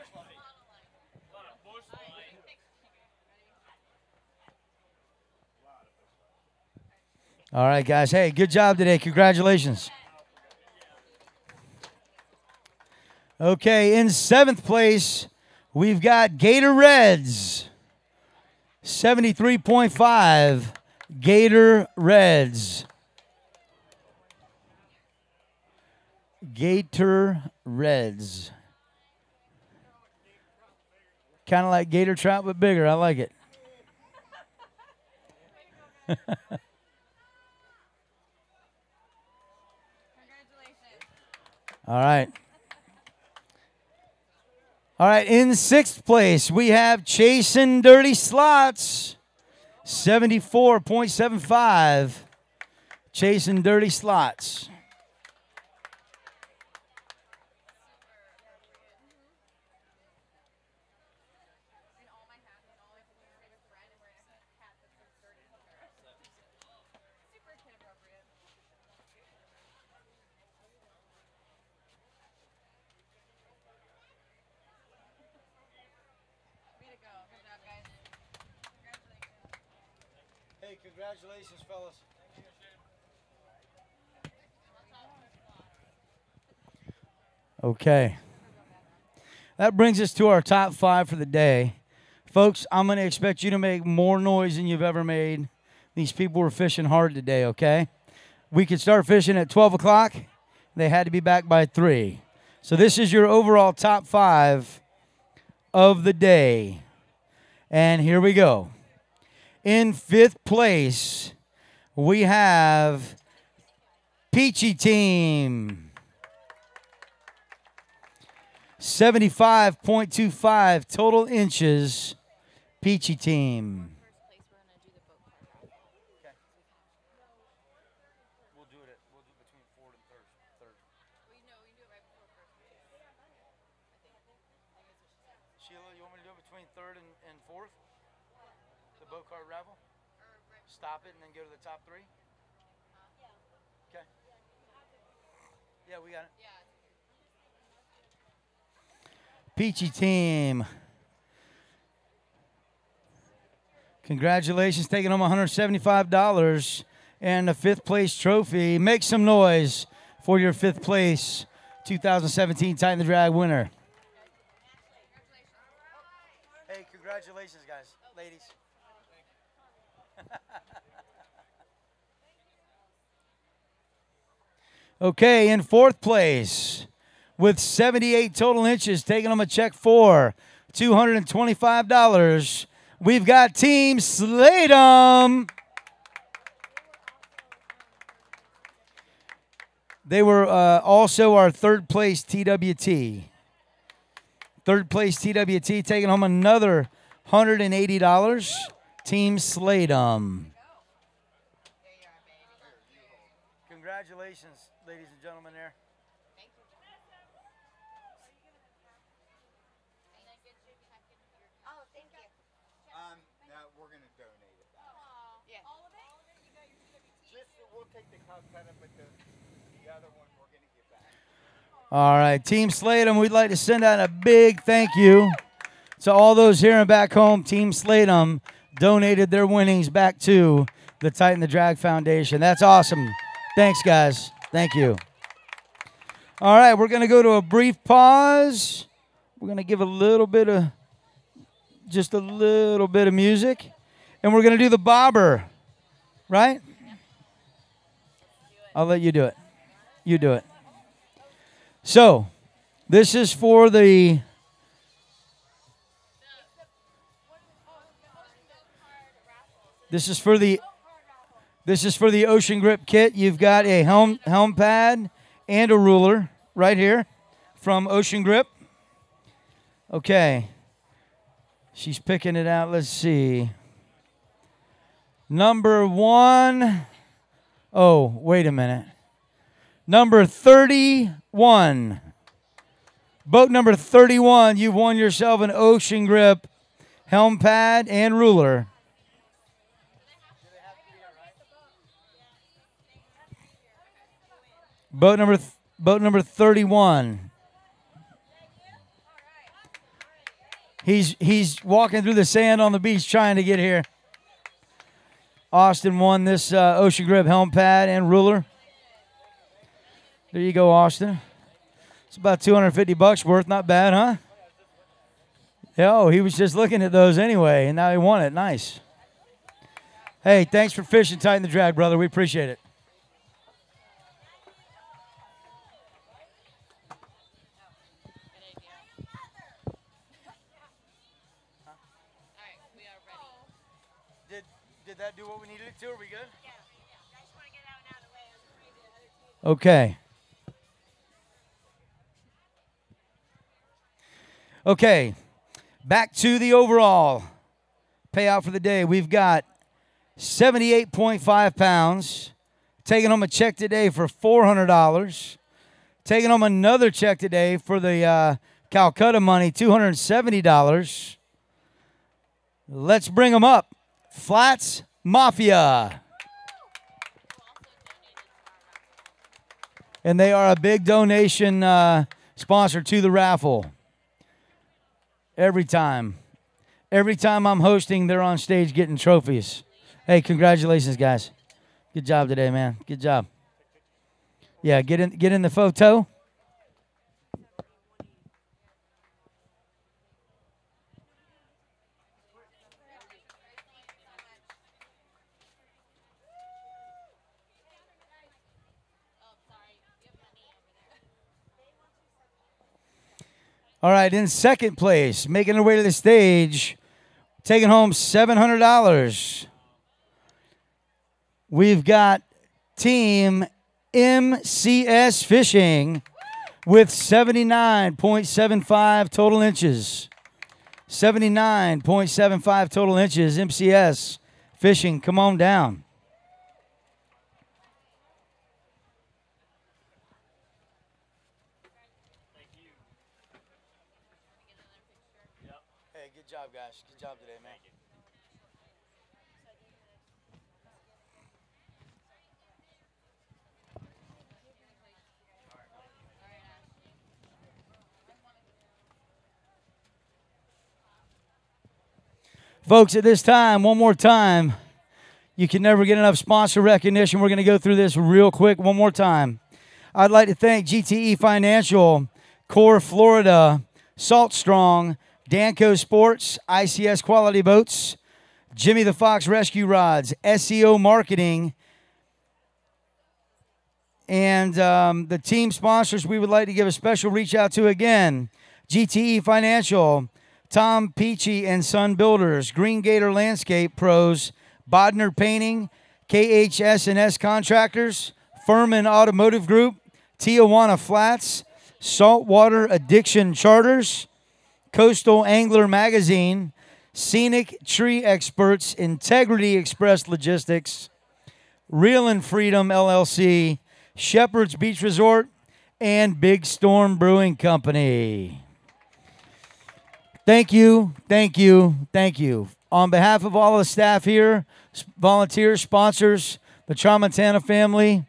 All right, guys. Hey, good job today. Congratulations. Okay, in 7th place, we've got Gator Reds. 73.5 Gator Reds. Gator Reds. Kind of like gator trout, but bigger. I like it. All right. All right, in 6th place, we have Chasing Dirty Slots. 74.75. Chasing Dirty Slots. Hey, congratulations, fellas. Okay. That brings us to our top 5 for the day. Folks, I'm going to expect you to make more noise than you've ever made. These people were fishing hard today, okay? We could start fishing at 12 o'clock. They had to be back by 3. So this is your overall top 5 of the day. And here we go. In 5th place, we have Peachy Team. 75.25 total inches, Peachy Team. Sheila, you want me to do it between 3rd and 4th? The boat card raffle? Stop it and then go to the top 3? Okay. Yeah, we got it. Peachy Team. Congratulations, taking home $175 and a 5th place trophy. Make some noise for your 5th place 2017 Tighten the Drag winner. Hey, congratulations, guys, ladies. Okay, in 4th place, with 78 total inches, taking them a check for $225, we've got Team Slatem. They were also our 3rd place TWT. 3rd place TWT, taking home another $180, Team Slatem. Congratulations, ladies and gentlemen there. Now we're going to donate it. Yeah. All of it? We'll take the cup kind of, but the other one we're going to give back. All right, Team Slatem, we'd like to send out a big thank you to all those here and back home. Team Slatem donated their winnings back to the Tighten the Drag Foundation. That's awesome. Thanks, guys. Thank you. All right, we're going to go to a brief pause. We're going to give just a little bit of music, and we're going to do the bobber, right? I'll let you do it. You do it. So, this is for the Ocean Grip kit. You've got a helm pad and a ruler right here from Ocean Grip. Okay. She's picking it out. Let's see. Number 1. Oh, wait a minute. Number 31. Boat number 31, you've won yourself an Ocean Grip helm pad, and ruler. Boat number 31. He's walking through the sand on the beach trying to get here. Austin won this Ocean Grip helm pad and ruler. There you go, Austin. It's about $250 worth. Not bad, huh? Yeah, oh, he was just looking at those anyway, and now he won it. Nice. Hey, thanks for fishing Tighten the Drag, brother. We appreciate it. Did that do what we needed it to? Are we good? Yeah. I just want to get out and out of the way. It was crazy. Okay. Okay. Back to the overall payout for the day. We've got 78.5 pounds. Taking home a check today for $400. Taking home another check today for the Calcutta money, $270. Let's bring them up. Flats Mafia. And they are a big donation sponsor to the raffle. Every time I'm hosting, they're on stage getting trophies. Hey, congratulations, guys. Good job today, man. Good job. Yeah, get in the photo. All right, in second place, making her way to the stage, taking home $700. We've got Team MCS Fishing with 79.75 total inches. 79.75 total inches. MCS Fishing, come on down. Good job, guys. Good job today, man. Folks, at this time, one more time, you can never get enough sponsor recognition. We're going to go through this real quick one more time. I'd like to thank GTE Financial, Core Florida, Salt Strong, Danco Sports, ICS Quality Boats, Jimmy the Fox Rescue Rods, SEO Marketing, and the team sponsors we would like to give a special reach out to again. GTE Financial, Tom Peachy and Son Builders, Green Gator Landscape Pros, Bodner Painting, KHS&S Contractors, Furman Automotive Group, Tijuana Flats, Saltwater Addiction Charters, Coastal Angler Magazine, Scenic Tree Experts, Integrity Express Logistics, Real and Freedom LLC, Shepherd's Beach Resort, and Big Storm Brewing Company. Thank you, thank you, thank you. On behalf of all of the staff here, volunteers, sponsors, the Tramontana family,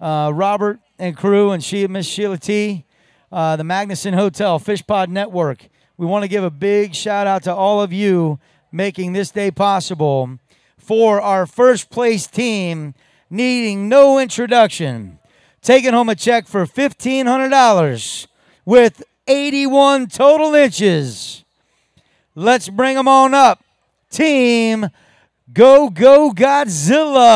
Robert and crew, and Miss Sheila T., the Magnuson Hotel, FishPod Network. We want to give a big shout out to all of you making this day possible. For our first place team, needing no introduction, taking home a check for $1,500 with 81 total inches. Let's bring them on up. Team Go Go Godzilla.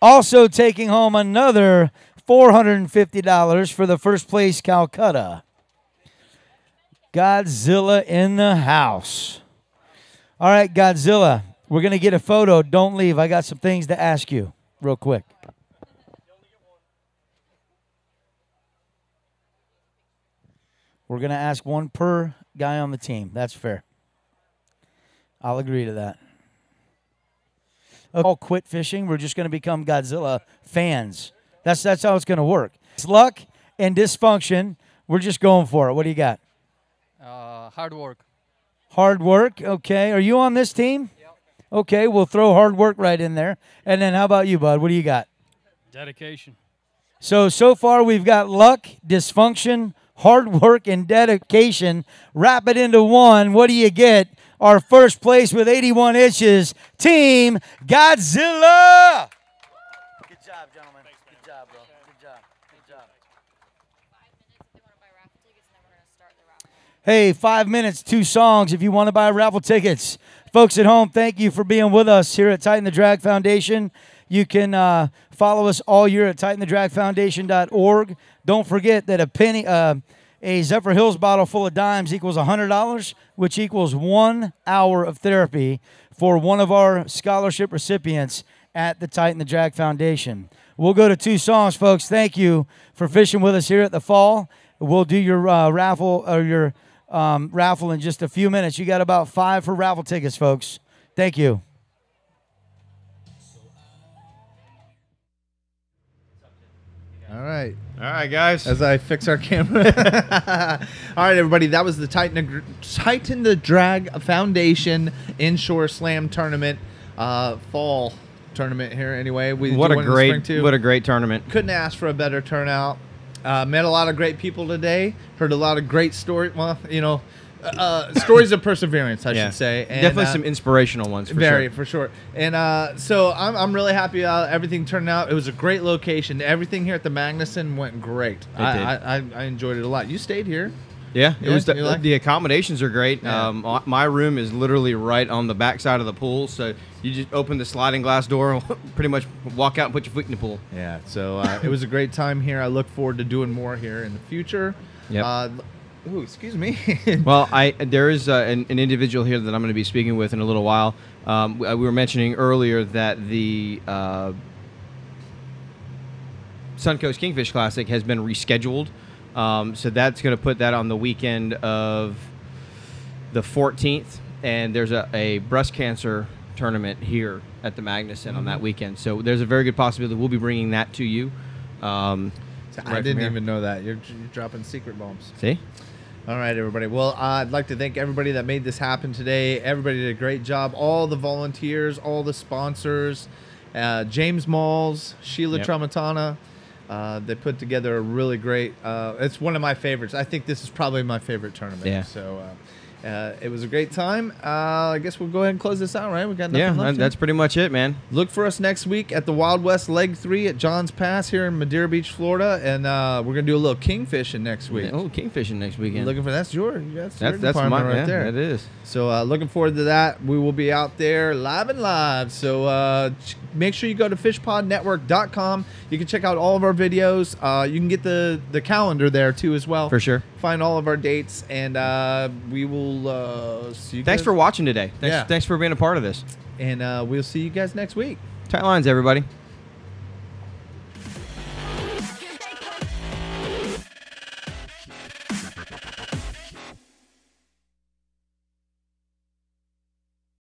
Also taking home another $450 for the first place Calcutta. Godzilla in the house. All right, Godzilla, we're going to get a photo. Don't leave. I got some things to ask you real quick. We're going to ask one per guy on the team. That's fair. I'll agree to that. Okay, I'll quit fishing. We're just going to become Godzilla fans. That's how it's going to work. It's luck and dysfunction We're just going for it. What do you got? Hard work. Hard work. Okay. Are you on this team? Yep. Okay. We'll throw hard work right in there. And then how about you, bud? What do you got? Dedication. So far we've got luck, dysfunction, hard work, and dedication. Wrap it into one. What do you get? Our first place with 81 inches, Team Godzilla. Good job, gentlemen. Good job, bro. Good job. Good job. Hey, 5 minutes, 2 songs if you want to buy raffle tickets. Folks at home, thank you for being with us here at Tighten the Drag Foundation. You can follow us all year at tightenthedragfoundation.org. Don't forget that a Zephyr Hills bottle full of dimes equals $100, which equals 1 hour of therapy for one of our scholarship recipients at the Tighten the Drag Foundation. We'll go to 2 songs, folks. Thank you for fishing with us here at the Fall. We'll do your raffle in just a few minutes. You got about 5 for raffle tickets, folks. Thank you. All right. All right, guys. As I fix our camera. All right, everybody. That was the Tighten the Drag Foundation Inshore Slam Tournament, fall tournament here. Anyway, what a great tournament. Couldn't ask for a better turnout. Met a lot of great people today. Heard a lot of great stories. Well, you know, stories of perseverance, I should say. And, definitely some inspirational ones. For sure. And so I'm really happy everything turned out. It was a great location. Everything here at the Magnuson went great. I enjoyed it a lot. You stayed here. Yeah, it was the accommodations are great. Yeah. My room is literally right on the back side of the pool, so you just open the sliding glass door, pretty much walk out and put your foot in the pool. Yeah, so it was a great time here. I look forward to doing more here in the future. Yep. Ooh, excuse me. Well, there is an individual here that I'm going to be speaking with in a little while. We were mentioning earlier that the Suncoast Kingfish Classic has been rescheduled. So that's going to put that on the weekend of the 14th. And there's a breast cancer tournament here at the Magnuson on that weekend. So there's a very good possibility we'll be bringing that to you. I didn't even know that. You're dropping secret bombs. See? All right, everybody. Well, I'd like to thank everybody that made this happen today. Everybody did a great job. All the volunteers, all the sponsors, James Malls, Sheila Tramontana. They put together a really great, it's one of my favorites. I think this is probably my favorite tournament. Yeah. So it was a great time. I guess we'll go ahead and close this out, right? We got nothing left. That's pretty much it, man. Look for us next week at the Wild West Leg 3 at Johns Pass here in Madeira Beach, Florida. And we're going to do a little kingfishing next week. Oh, kingfishing next weekend. Looking for that's your department right there. That is. So looking forward to that. We will be out there live and live. So make sure you go to fishpodnetwork.com. You can check out all of our videos. You can get the calendar there too as well. For sure. Find all of our dates, and we will see you Thanks guys. for watching today. Thanks for being a part of this. And we'll see you guys next week. Tight lines, everybody.